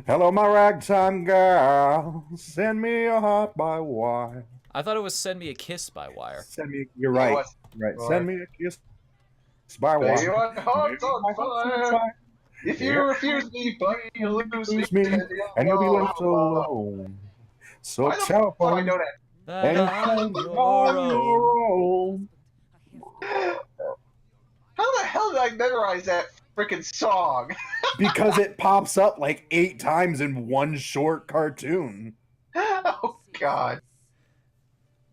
Hello, my ragtime gal. Send me a heart by wire. I thought it was Send Me a Kiss by Wire. You're right. Right. Send me a kiss by wire. Baby, my heart's on fire. If you refuse me, buddy, you'll lose me. And you'll be left alone. So tell them I know that. And I'm your own. How the hell did I memorize that freaking song? Because it pops up like 8 times in one short cartoon. Oh, God.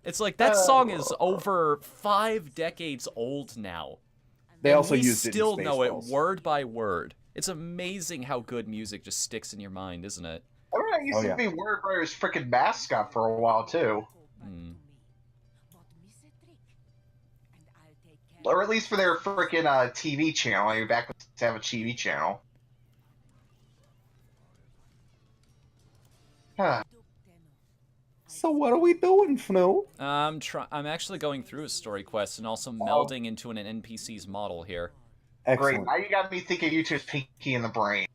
It's like that song is over 5 decades old now. They also we used it in still know Spaceballs. it word by word. It's amazing how good music just sticks in your mind, isn't it? I remember I used to be Warframe's freaking mascot for a while, too. Or at least for their freaking TV channel. I mean, back when they have a TV channel. So what are we doing, Fnu? I'm actually going through a story quest and also melding into an NPC's model here. Excellent. Great. Now you got me thinking you two is Pinky in the Brain.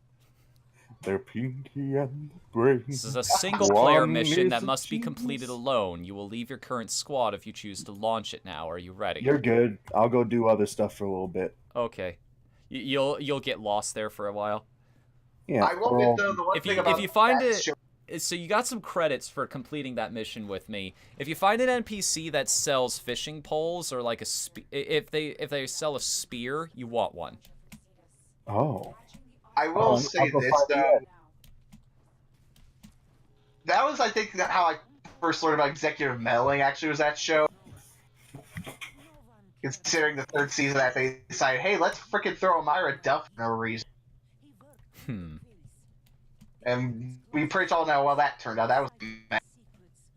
They're Pinky and the Brain. This is a single-player mission that must be completed alone. You will leave your current squad if you choose to launch it now. Are you ready? You're good. I'll go do other stuff for a little bit. Okay. You'll get lost there for a while. Yeah. I will admit, though, the one thing about if you find that it, show... so you got some credits for completing that mission with me. If you find an NPC that sells fishing poles or like if they sell a spear, you want one. Oh. I will say this, though. That was, I think, how I first learned about executive meddling, actually, was that show. Considering the 3rd season that they decided, hey, let's freaking throw Amira Duff for no reason. And we pretty all know how well that turned out. That was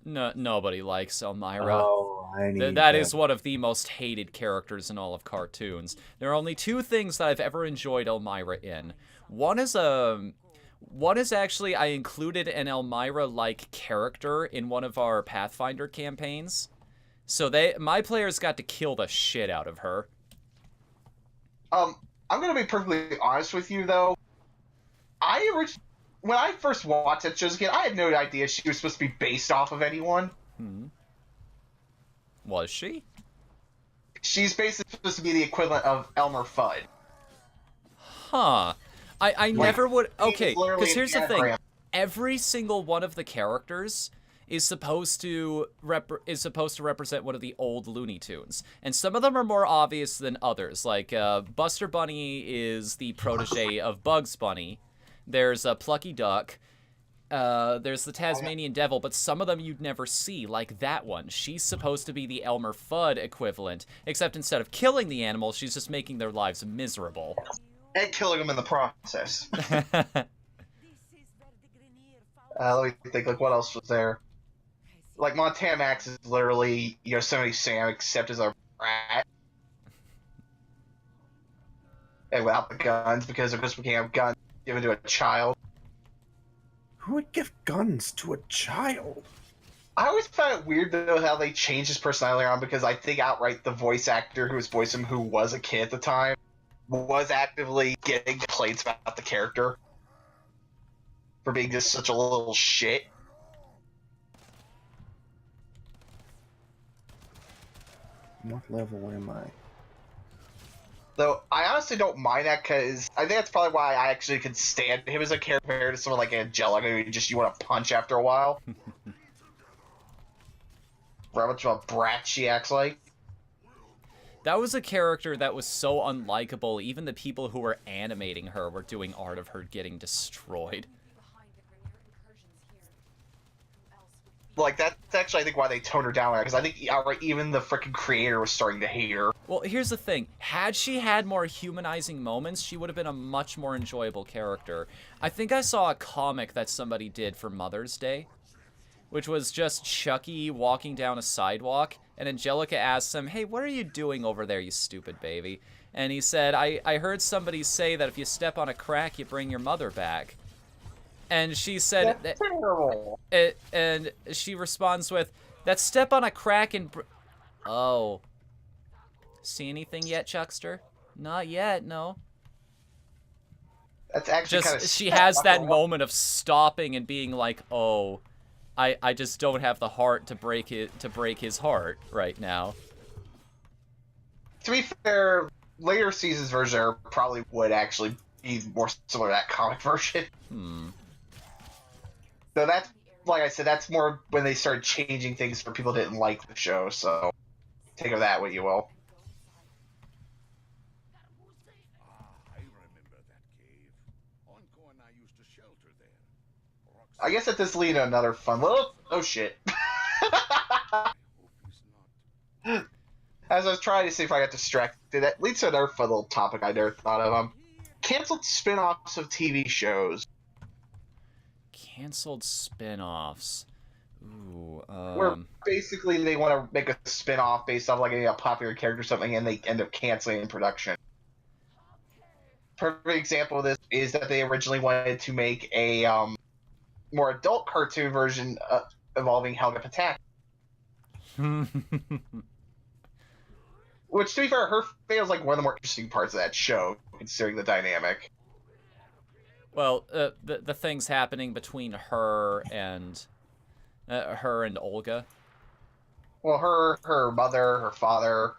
No, nobody likes Elmira. Oh, that is one of the most hated characters in all of cartoons. There are only 2 things that I've ever enjoyed Elmira in. One is actually I included an Elmira-like character in one of our Pathfinder campaigns. So my players got to kill the shit out of her. I'm gonna be perfectly honest with you, though. When I first watched that show again, I had no idea she was supposed to be based off of anyone. Was she? She's basically supposed to be the equivalent of Elmer Fudd. Huh. I never would... Okay, because here's the thing. every single one of the characters is supposed to represent one of the old Looney Tunes, and some of them are more obvious than others. Like Buster Bunny is the protege of Bugs Bunny. There's a Plucky Duck. There's the Tasmanian Devil, but some of them you'd never see, like that one. She's supposed to be the Elmer Fudd equivalent, except instead of killing the animals, she's just making their lives miserable. And killing them in the process. Let me think, like, what else was there? Like, Montana Max is literally Yosemite Sam, except as a rat. And without the guns, because of course we can't have guns given to a child. Who would give guns to a child? I always found it weird, though, how they changed his personality around, because I think outright the voice actor who was voicing him, who was a kid at the time, was actively getting complaints about the character for being just such a little shit. What level am I? Though, I honestly don't mind that, because I think that's probably why I actually could stand him as a character compared to someone like Angelica, who you want to punch after a while. For how much of a brat she acts like. That was a character that was so unlikable, even the people who were animating her were doing art of her getting destroyed. Like, that's actually, I think, why they toned her down, because I think outright even the freaking creator was starting to hate her. Well, here's the thing. Had she had more humanizing moments, she would have been a much more enjoyable character. I think I saw a comic that somebody did for Mother's Day, which was just Chucky walking down a sidewalk, and Angelica asks him, "Hey, what are you doing over there, you stupid baby?" And he said, I heard somebody say that if you step on a crack, you bring your mother back. And she said, That's terrible. And she responds with, "That step on a crack and oh. See anything yet, Chuckster? Not yet, no." That's actually kind of she has that moment of stopping and being like, "Oh, I just don't have the heart to break his heart right now." To be fair, later seasons version probably would actually be more similar to that comic version. So that's, like I said, that's more when they started changing things for people who didn't like the show, so take of that what you will. I remember that cave. Onko and I used to shelter there. I guess that this leads to another fun little... Oh, shit. I hope he's not. As I was trying to see if I got distracted, that leads to another fun little topic I never thought of. Canceled spin-offs of TV shows. Canceled spin-offs. Ooh, Where basically they want to make a spin-off based off like a popular character or something, and they end up canceling in production. Perfect example of this is that they originally wanted to make a more adult cartoon version involving Helga Pataki. Which, to be fair, her fate was like one of the more interesting parts of that show, considering the dynamic. Well, the things happening between her and Olga. Well, her mother, her father,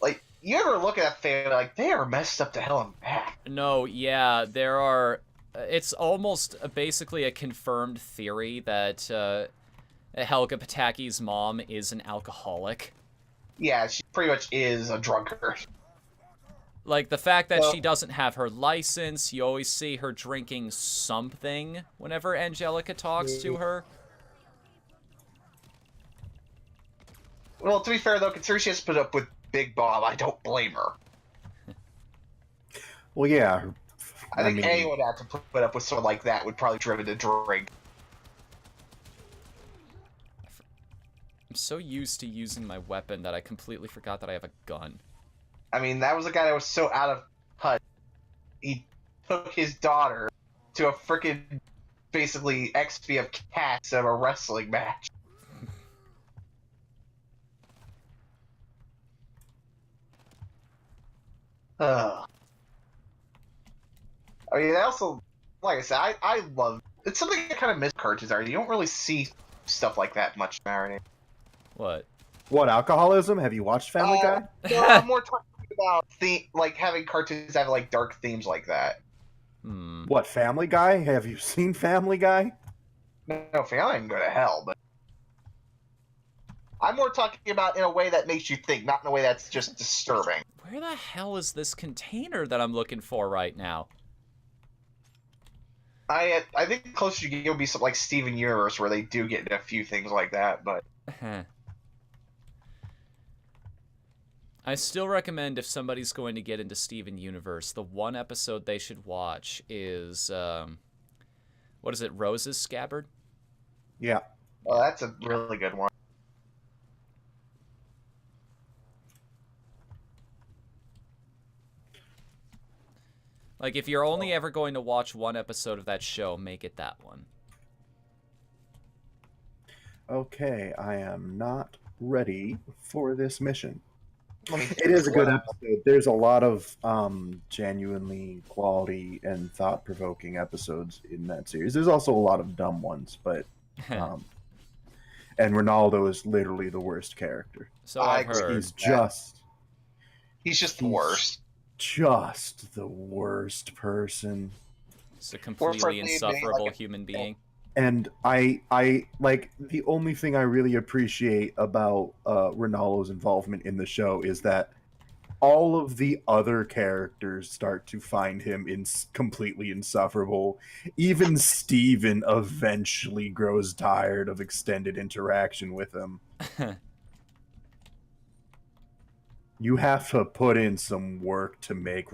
like, you ever look at that family like they are messed up to hell and back? No, yeah, there are. It's almost basically a confirmed theory that Helga Pataki's mom is an alcoholic. Yeah, she pretty much is a drunkard. Like, the fact that she doesn't have her license, you always see her drinking something whenever Angelica talks to her. Well, to be fair, though, considering she has to put up with Big Bob, I don't blame her. Well, yeah. I think anyone that had to put up with someone like that would probably driven to drink. I'm so used to using my weapon that I completely forgot that I have a gun. I mean, that was a guy that was so out of touch. He took his daughter to a frickin' basically XP of cats of a wrestling match. I mean, I also, like I said, I love... It's something I kind of miss cartoons are. You don't really see stuff like that much nowadays. What? What, alcoholism? Have you watched Family Guy? No, I'm more talking about like having cartoons that have like dark themes like that. Well, What, Family Guy? Have you seen Family Guy? No, Family can go to hell, but I'm more talking about in a way that makes you think, not in a way that's just disturbing. Where the hell is this container that I'm looking for right now? I think the closest you get will be something like Steven Universe, where they do get into a few things like that, but... I still recommend if somebody's going to get into Steven Universe, the one episode they should watch is, what is it, Rose's Scabbard? Yeah. Well, that's a really good one. Like, if you're only ever going to watch one episode of that show, make it that one. Okay, I am not ready for this mission. It is a good episode. There's a lot of genuinely quality and thought-provoking episodes in that series. There's also a lot of dumb ones, but and Ronaldo is literally the worst character. So I've heard. He's just the worst. Just the worst person. He's a completely insufferable human being. And I like, the only thing I really appreciate about Ronaldo's involvement in the show is that all of the other characters start to find him completely insufferable. Even Steven eventually grows tired of extended interaction with him. You have to put in some work to make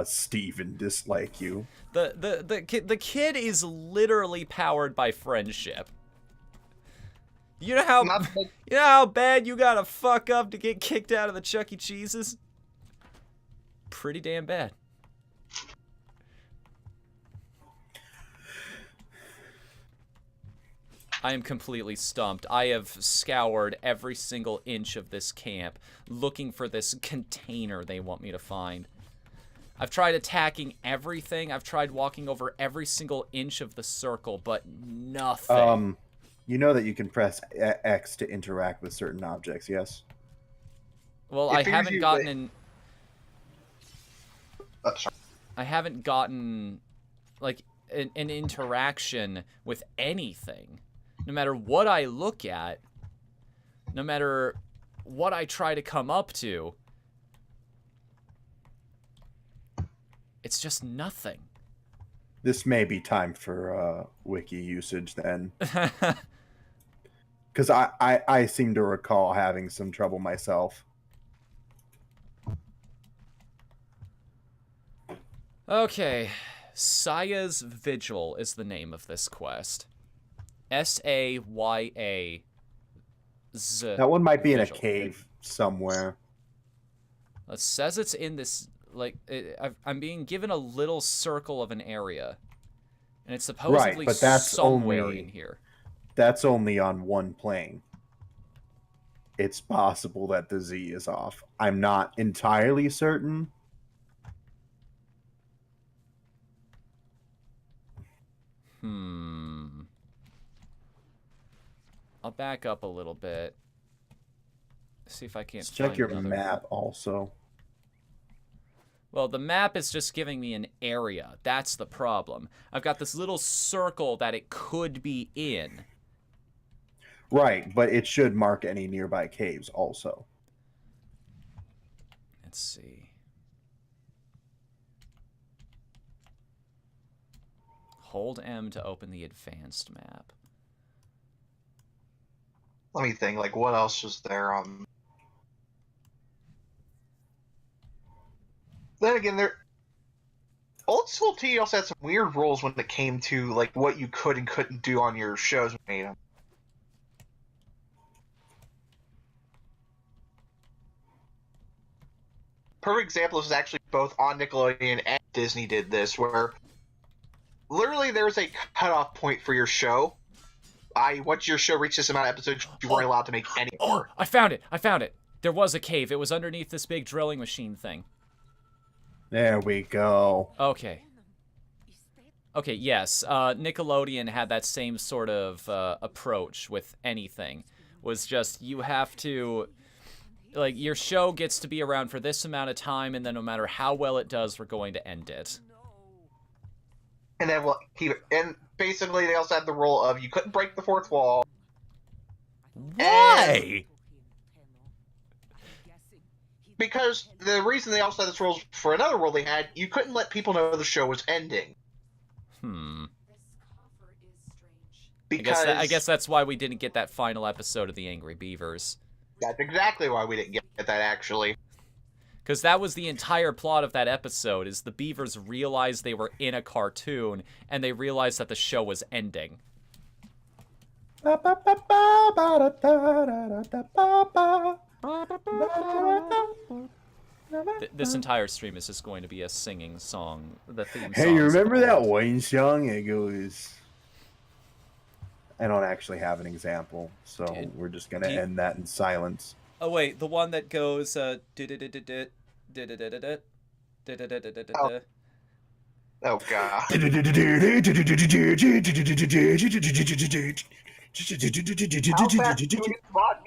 Steven dislike you. The kid is literally powered by friendship. You know how bad you gotta fuck up to get kicked out of the Chuck E. Cheese's? Pretty damn bad. I am completely stumped. I have scoured every single inch of this camp looking for this container they want me to find. I've tried attacking everything. I've tried walking over every single inch of the circle, but nothing. You know that you can press X to interact with certain objects, yes? Well, I haven't gotten I haven't gotten like an interaction with anything. No matter what I look at, no matter what I try to come up to, it's just nothing. This may be time for wiki usage then. Because I seem to recall having some trouble myself. Okay, Saya's Vigil is the name of this quest. Saya Z. That one might be Vigil. in a cave somewhere. It says it's in this, like, I'm being given a little circle of an area. And it's supposedly but that's somewhere only, in here. That's only on one plane. It's possible that the Z is off. I'm not entirely certain. I'll back up a little bit. See if I can't check your map also. Well, the map is just giving me an area. That's the problem. I've got this little circle that it could be in. Right, but it should mark any nearby caves also. Let's see. Hold M to open the advanced map. Let me think, like, what else was there? Then again, old school T also had some weird rules when it came to, like, what you could and couldn't do on your shows when you made them. Perfect example is actually both on Nickelodeon and Disney did this, where literally there's a cutoff point for your show. Once your show reached this amount of episodes, you weren't allowed to make any more. I found it! I found it! There was a cave. It was underneath this big drilling machine thing. There we go. Okay. Okay, yes. Nickelodeon had that same sort of approach with anything. Was just, you have to... Like, your show gets to be around for this amount of time, and then no matter how well it does, we're going to end it. and then we'll keep it. And basically, they also had the rule of you couldn't break the fourth wall. Why? Because the reason they also had this rule for another rule they had, you couldn't let people know the show was ending. Because I guess that's why we didn't get that final episode of the Angry Beavers. That's exactly why we didn't get that, actually. Because that was the entire plot of that episode, is the Beavers realized they were in a cartoon, and they realized that the show was ending. This entire stream is just going to be a singing song. The theme song. Hey, you remember that Wayne song? It goes... I don't actually have an example, so we're just going to end that in silence. Oh, wait, the one that goes... Oh god.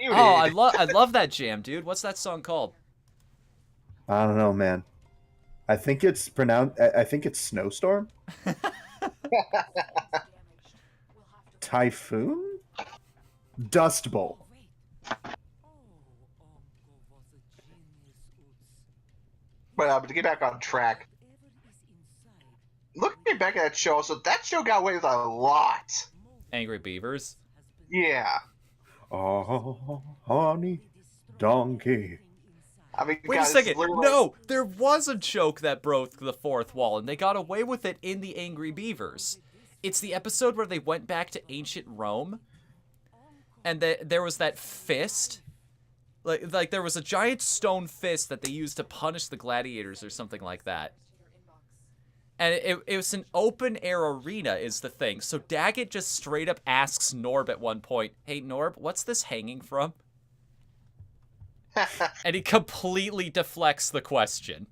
Oh, I love that jam, dude. What's that song called? I don't know, man. I think it's pronounced. I think it's Snowstorm. Typhoon. Dust Bowl. But to get back on track, looking back at that show, so that show got away with a lot. Angry Beavers? Yeah. Oh, honey, donkey. I mean, wait a second. No, there was a joke that broke the fourth wall, and they got away with it in the Angry Beavers. It's the episode where they went back to ancient Rome, and there was that fist. Like there was a giant stone fist that they used to punish the gladiators or something like that. And it was an open-air arena is the thing. So Daggett just straight up asks Norb at one point, "Hey, Norb, what's this hanging from?" And he completely deflects the question.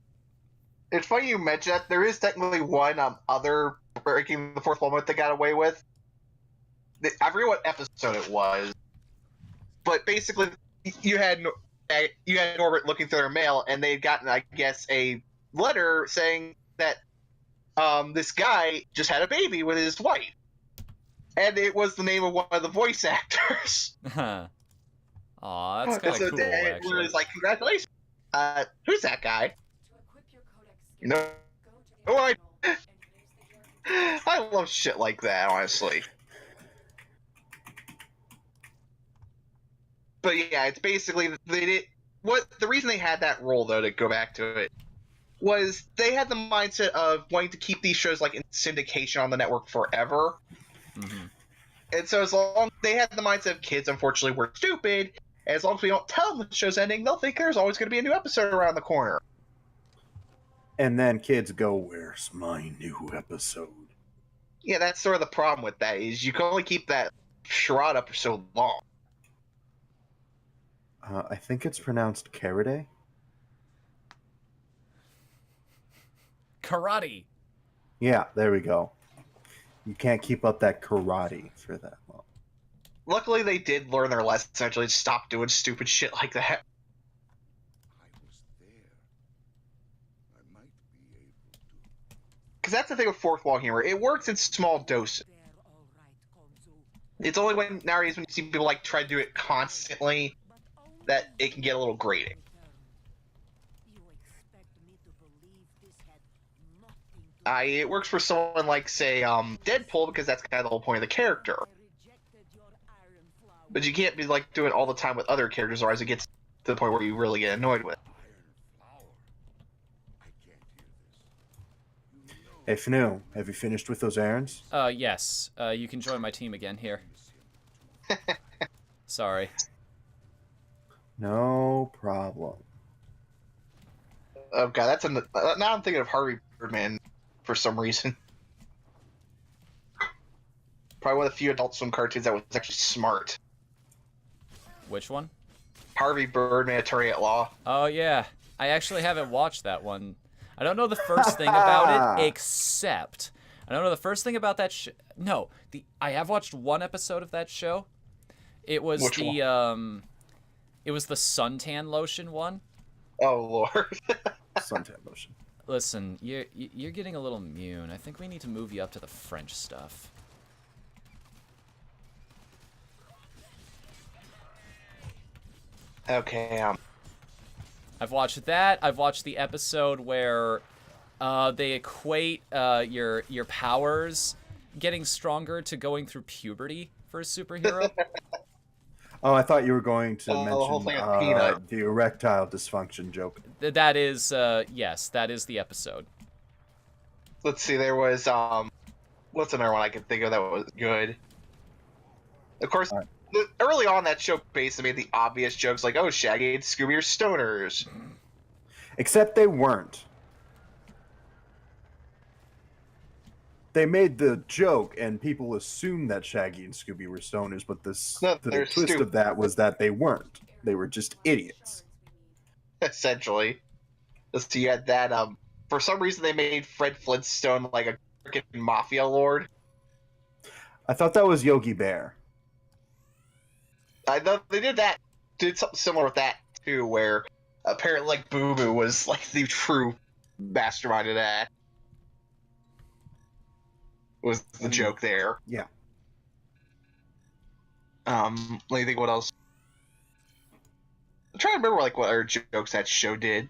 It's funny you mention that. There is technically one other breaking the fourth wall moment they got away with. I forget what episode it was. But basically, you had Norbert looking through their mail, and they'd gotten, I guess, a letter saying that this guy just had a baby with his wife. And it was the name of one of the voice actors. Aw, that's kind of cool, actually. It was like, congratulations. Who's that guy? No. Oh, I love shit like that, honestly. But yeah, it's basically the reason they had that role, though, to go back to it, was they had the mindset of wanting to keep these shows like in syndication on the network forever. Mm-hmm. And so as long as they had the mindset of kids, unfortunately, were stupid, as long as we don't tell them the show's ending, they'll think there's always going to be a new episode around the corner. And then kids go, "Where's my new episode?" Yeah, that's sort of the problem with that, is you can only keep that charade up for so long. I think it's pronounced Karate. Karate. Yeah, there we go. You can't keep up that karate for that long. Luckily, they did learn their lesson, essentially, stop doing stupid shit like that. I was there. I might be able to. Because that's the thing with fourth wall humor. It works in small doses. It's only when nowadays when you see people like try to do it constantly that it can get a little grating. It works for someone like, say, Deadpool, because that's kind of the whole point of the character. But you can't be like doing it all the time with other characters, otherwise it gets to the point where you really get annoyed with it. Hey, Fnu, have you finished with those errands? Yes. You can join my team again here. Sorry. No problem. Oh god, now I'm thinking of Harvey Birdman for some reason. Probably one of the few Adult Swim cartoons that was actually smart. Which one? Harvey Birdman, Attorney at Law. Oh, yeah. I actually haven't watched that one. I don't know the first thing about it, except... I don't know the first thing about that No, I have watched one episode of that show. It was Which one? It was the suntan lotion one. Oh, Lord. Suntan lotion. Listen, you're getting a little immune. I think we need to move you up to the French stuff. Okay. I've watched that. I've watched the episode where they equate your powers getting stronger to going through puberty for a superhero. Oh, I thought you were going to the whole mention thing of Peanut. the erectile dysfunction joke. That is, yes, that is the episode. Let's see. There was what's another one I can think of that was good? Of course, All right. early on that show basically made the obvious jokes like, "Oh, Shaggy and Scooby are stoners." Except they weren't. They made the joke, and people assumed that Shaggy and Scooby were stoners, but No, the they're twist stupid. of that was that they weren't. They were just idiots. Essentially, let's see. You had that. For some reason, they made Fred Flintstone like a freaking mafia lord. I thought that was Yogi Bear. I know they did that. Did something similar with that too, where apparently like Boo Boo was like the true mastermind of that. Was the joke there? Yeah. Let me think. What else? I'm trying to remember like what other jokes that show did.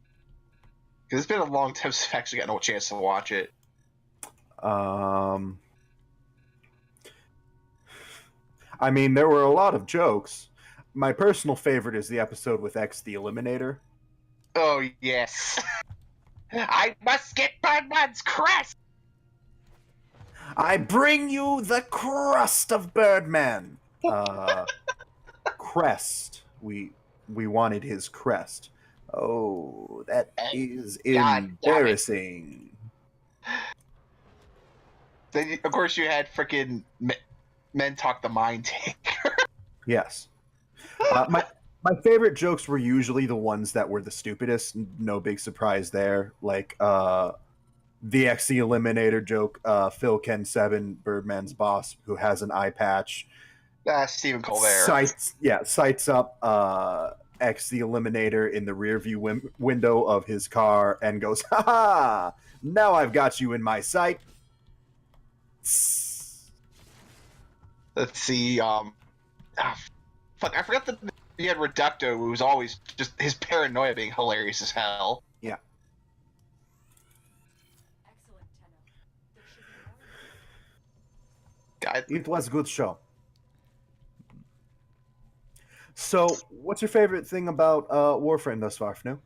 Because it's been a long time since I've actually gotten a chance to watch it. I mean, there were a lot of jokes. My personal favorite is the episode with X the Eliminator. Oh yes. I must get Birdman's crest. I bring you the crust of Birdman. Crest. We wanted his crest. Oh, that is embarrassing. Then, of course, you had freaking Men Talk the Mind Taker. Yes. My favorite jokes were usually the ones that were the stupidest. No big surprise there. Like the X the Eliminator joke. Phil Ken 7, Birdman's boss, who has an eye patch. Stephen Colbert. Sights up X the Eliminator in the rearview window of his car and goes, "Ha ha! Now I've got you in my sight." Let's see. Fuck, I forgot that he had Reducto, who was always just his paranoia being hilarious as hell. Yeah. Excellent, Tenno. There should be more. It was a good show. So, what's your favorite thing about Warframe thus far, Fnu?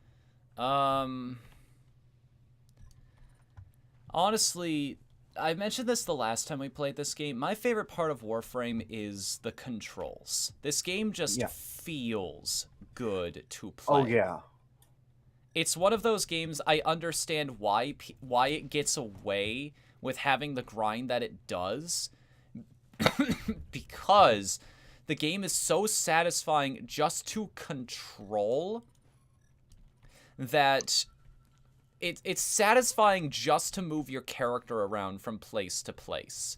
Honestly, I mentioned this the last time we played this game. My favorite part of Warframe is the controls. This game just feels good to play. Oh, yeah. It's one of those games I understand why it gets away with having the grind that it does. Because the game is so satisfying just to control that it's satisfying just to move your character around from place to place.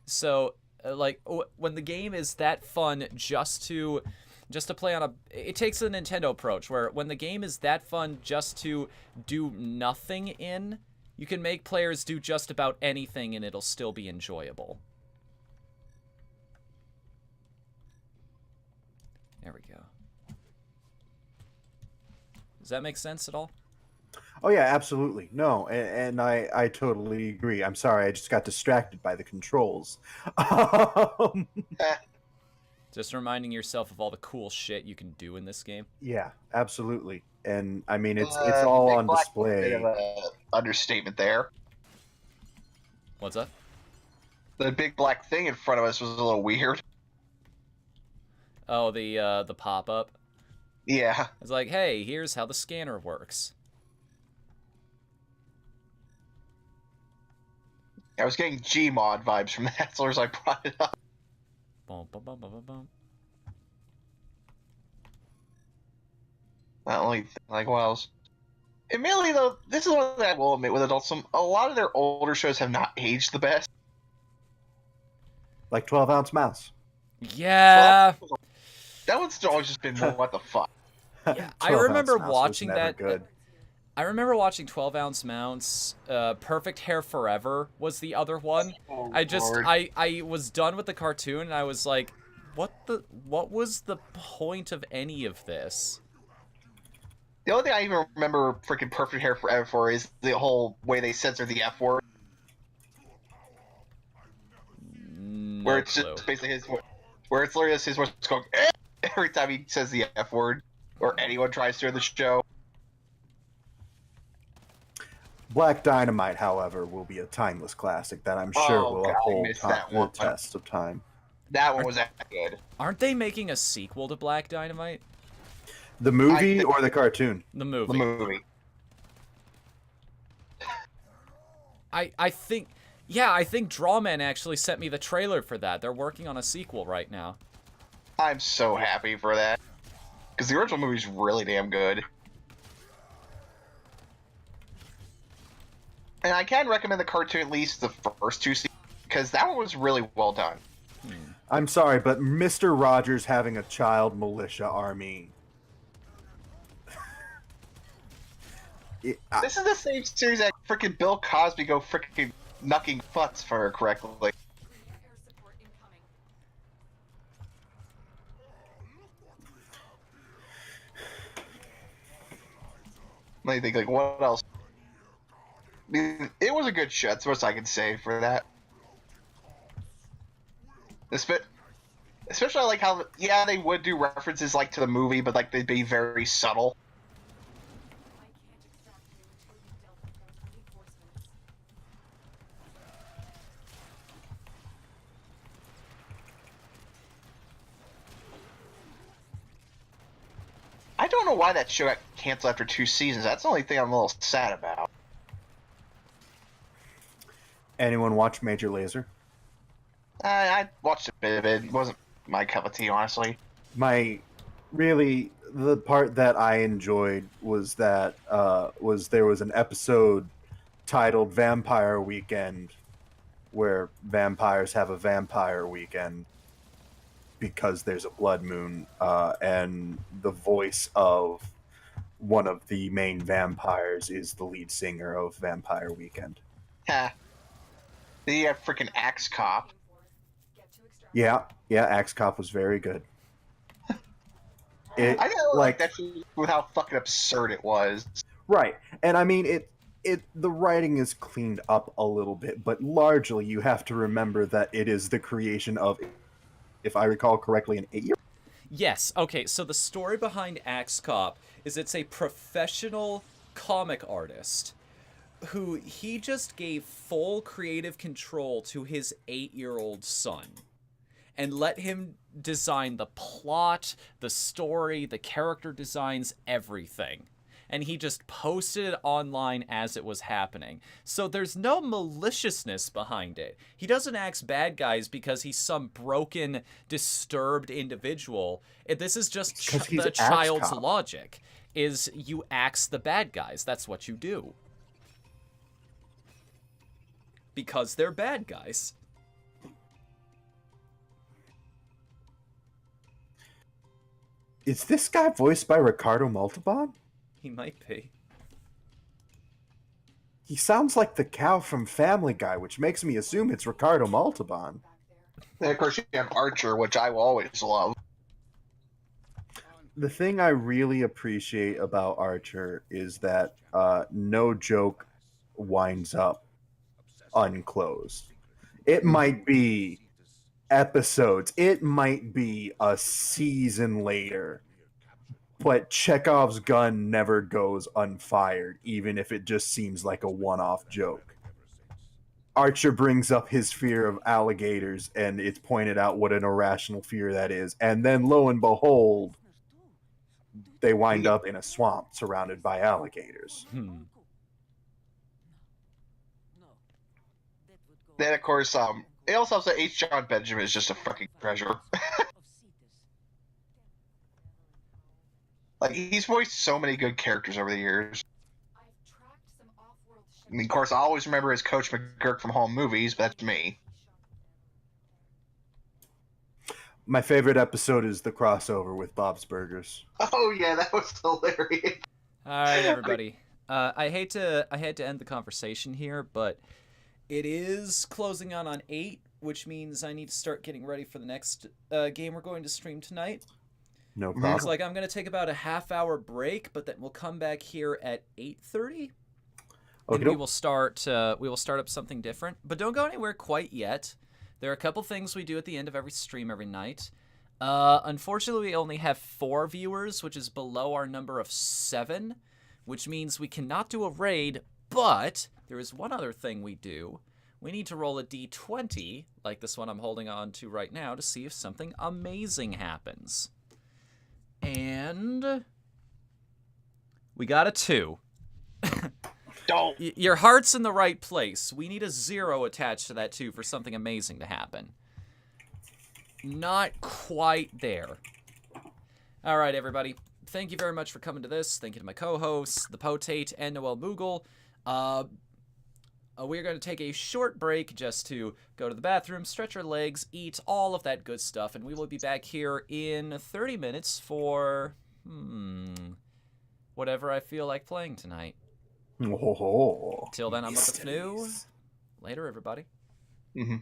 So, like, when the game is that fun just to play on it takes a Nintendo approach where when the game is that fun just to do nothing in, you can make players do just about anything and it'll still be enjoyable. There we go. Does that make sense at all? Oh, yeah, absolutely. No, and I totally agree. I'm sorry, I just got distracted by the controls. Just reminding yourself of all the cool shit you can do in this game. Yeah, absolutely. And, I mean, it's all on display. Bit of a understatement there. What's up? The big black thing in front of us was a little weird. Oh, the pop-up? Yeah. It's like, hey, here's how the scanner works. I was getting Gmod vibes from that, so as I brought it up. Bum, bum, bum, bum, bum, bum. Not only, like, what else? Admittedly, though, this is one that I will admit with Adult Swim, a lot of their older shows have not aged the best. Like 12 Ounce Mouse. Yeah. That one's always just been, what the fuck? Yeah, I 12 remember ounce mouse was watching never that. good. I remember watching 12 ounce mounts. Perfect Hair Forever was the other one. Oh, I Lord. I was done with the cartoon and I was like, what was the point of any of this? The only thing I even remember freaking Perfect Hair Forever for is the whole way they censor the F word, where No it's clue. just basically where it's literally just his voice going every time he says the F word or anyone tries to in the show. Black Dynamite, however, will be a timeless classic that I'm sure Oh will God, I uphold missed that the one. test of time. That one was that good. Aren't they making a sequel to Black Dynamite? The movie or the cartoon? The movie. The movie. I think, yeah, I think Drawman actually sent me the trailer for that. They're working on a sequel right now. I'm so happy for that because the original movie's really damn good. And I can recommend the cartoon at least the first two seasons because that one was really well done. I'm sorry, but Mr. Rogers having a child militia army. This is the same series that freaking Bill Cosby go freaking knucking butts for correctly. Air support incoming. Let me think, like, what else? I mean, it was a good show. That's what I can say for that. Especially I like how, yeah, they would do references like to the movie, but like they'd be very subtle. I can't extract you until you've dealt with those reinforcements. I don't know why that show got canceled after 2 seasons. That's the only thing I'm a little sad about. Anyone watch Major Lazer? I watched a bit of it. It wasn't my cup of tea, honestly. The part that I enjoyed was that there was an episode titled Vampire Weekend where vampires have a vampire weekend because there's a blood moon, and the voice of one of the main vampires is the lead singer of Vampire Weekend. Ha. Then you have freaking Axe Cop. Get to extract. Yeah, Axe Cop was very good. I didn't like that show with how fucking absurd it was. Right, and I mean the writing is cleaned up a little bit, but largely you have to remember that it is the creation of, if I recall correctly, an 8-year. Yes, okay, so the story behind Axe Cop is it's a professional comic artist who he just gave full creative control to his 8-year-old son and let him design the plot, the story, the character designs, everything. And he just posted it online as it was happening. So there's no maliciousness behind it. He doesn't axe bad guys because he's some broken, disturbed individual. This is just the child's logic, is you axe the bad guys. That's what you do. Because they're bad guys. Is this guy voiced by Ricardo Montalban? He might be. He sounds like the cow from Family Guy, which makes me assume it's Ricardo Montalban. And of course you have Archer, which I will always love. The thing I really appreciate about Archer is that no joke winds up unclosed. It might be episodes, it might be a season later, but Chekhov's gun never goes unfired, even if it just seems like a one-off joke. Archer brings up his fear of alligators, and it's pointed out what an irrational fear that is, and then lo and behold, they wind up in a swamp surrounded by alligators. Then of course, it also helps that H. John Benjamin is just a fucking treasure. Like, he's voiced so many good characters over the years. I've tracked some off-world ships. I mean, of course, I always remember as Coach McGurk from Home Movies, but that's me. My favorite episode is the crossover with Bob's Burgers. Oh yeah, that was hilarious. All right, everybody. I hate to end the conversation here, but it is closing on 8, which means I need to start getting ready for the next game we're going to stream tonight. No problem. Looks like I'm going to take about a half-hour break, but then we'll come back here at 8:30. And we will start up something different. But don't go anywhere quite yet. There are a couple things we do at the end of every stream every night. Unfortunately, we only have 4 viewers, which is below our number of 7, which means we cannot do a raid, but there is one other thing we do. We need to roll a d20, like this one I'm holding on to right now, to see if something amazing happens. And we got a 2. Don't. Your heart's in the right place. We need a 0 attached to that 2 for something amazing to happen. Not quite there. All right, everybody. Thank you very much for coming to this. Thank you to my co-hosts, the Potate and Noel Moogle. We're going to take a short break just to go to the bathroom, stretch our legs, eat, all of that good stuff, and we will be back here in 30 minutes for, whatever I feel like playing tonight. Oh, Till then, I'm Whatthefnu. Later, everybody. Mm-hmm.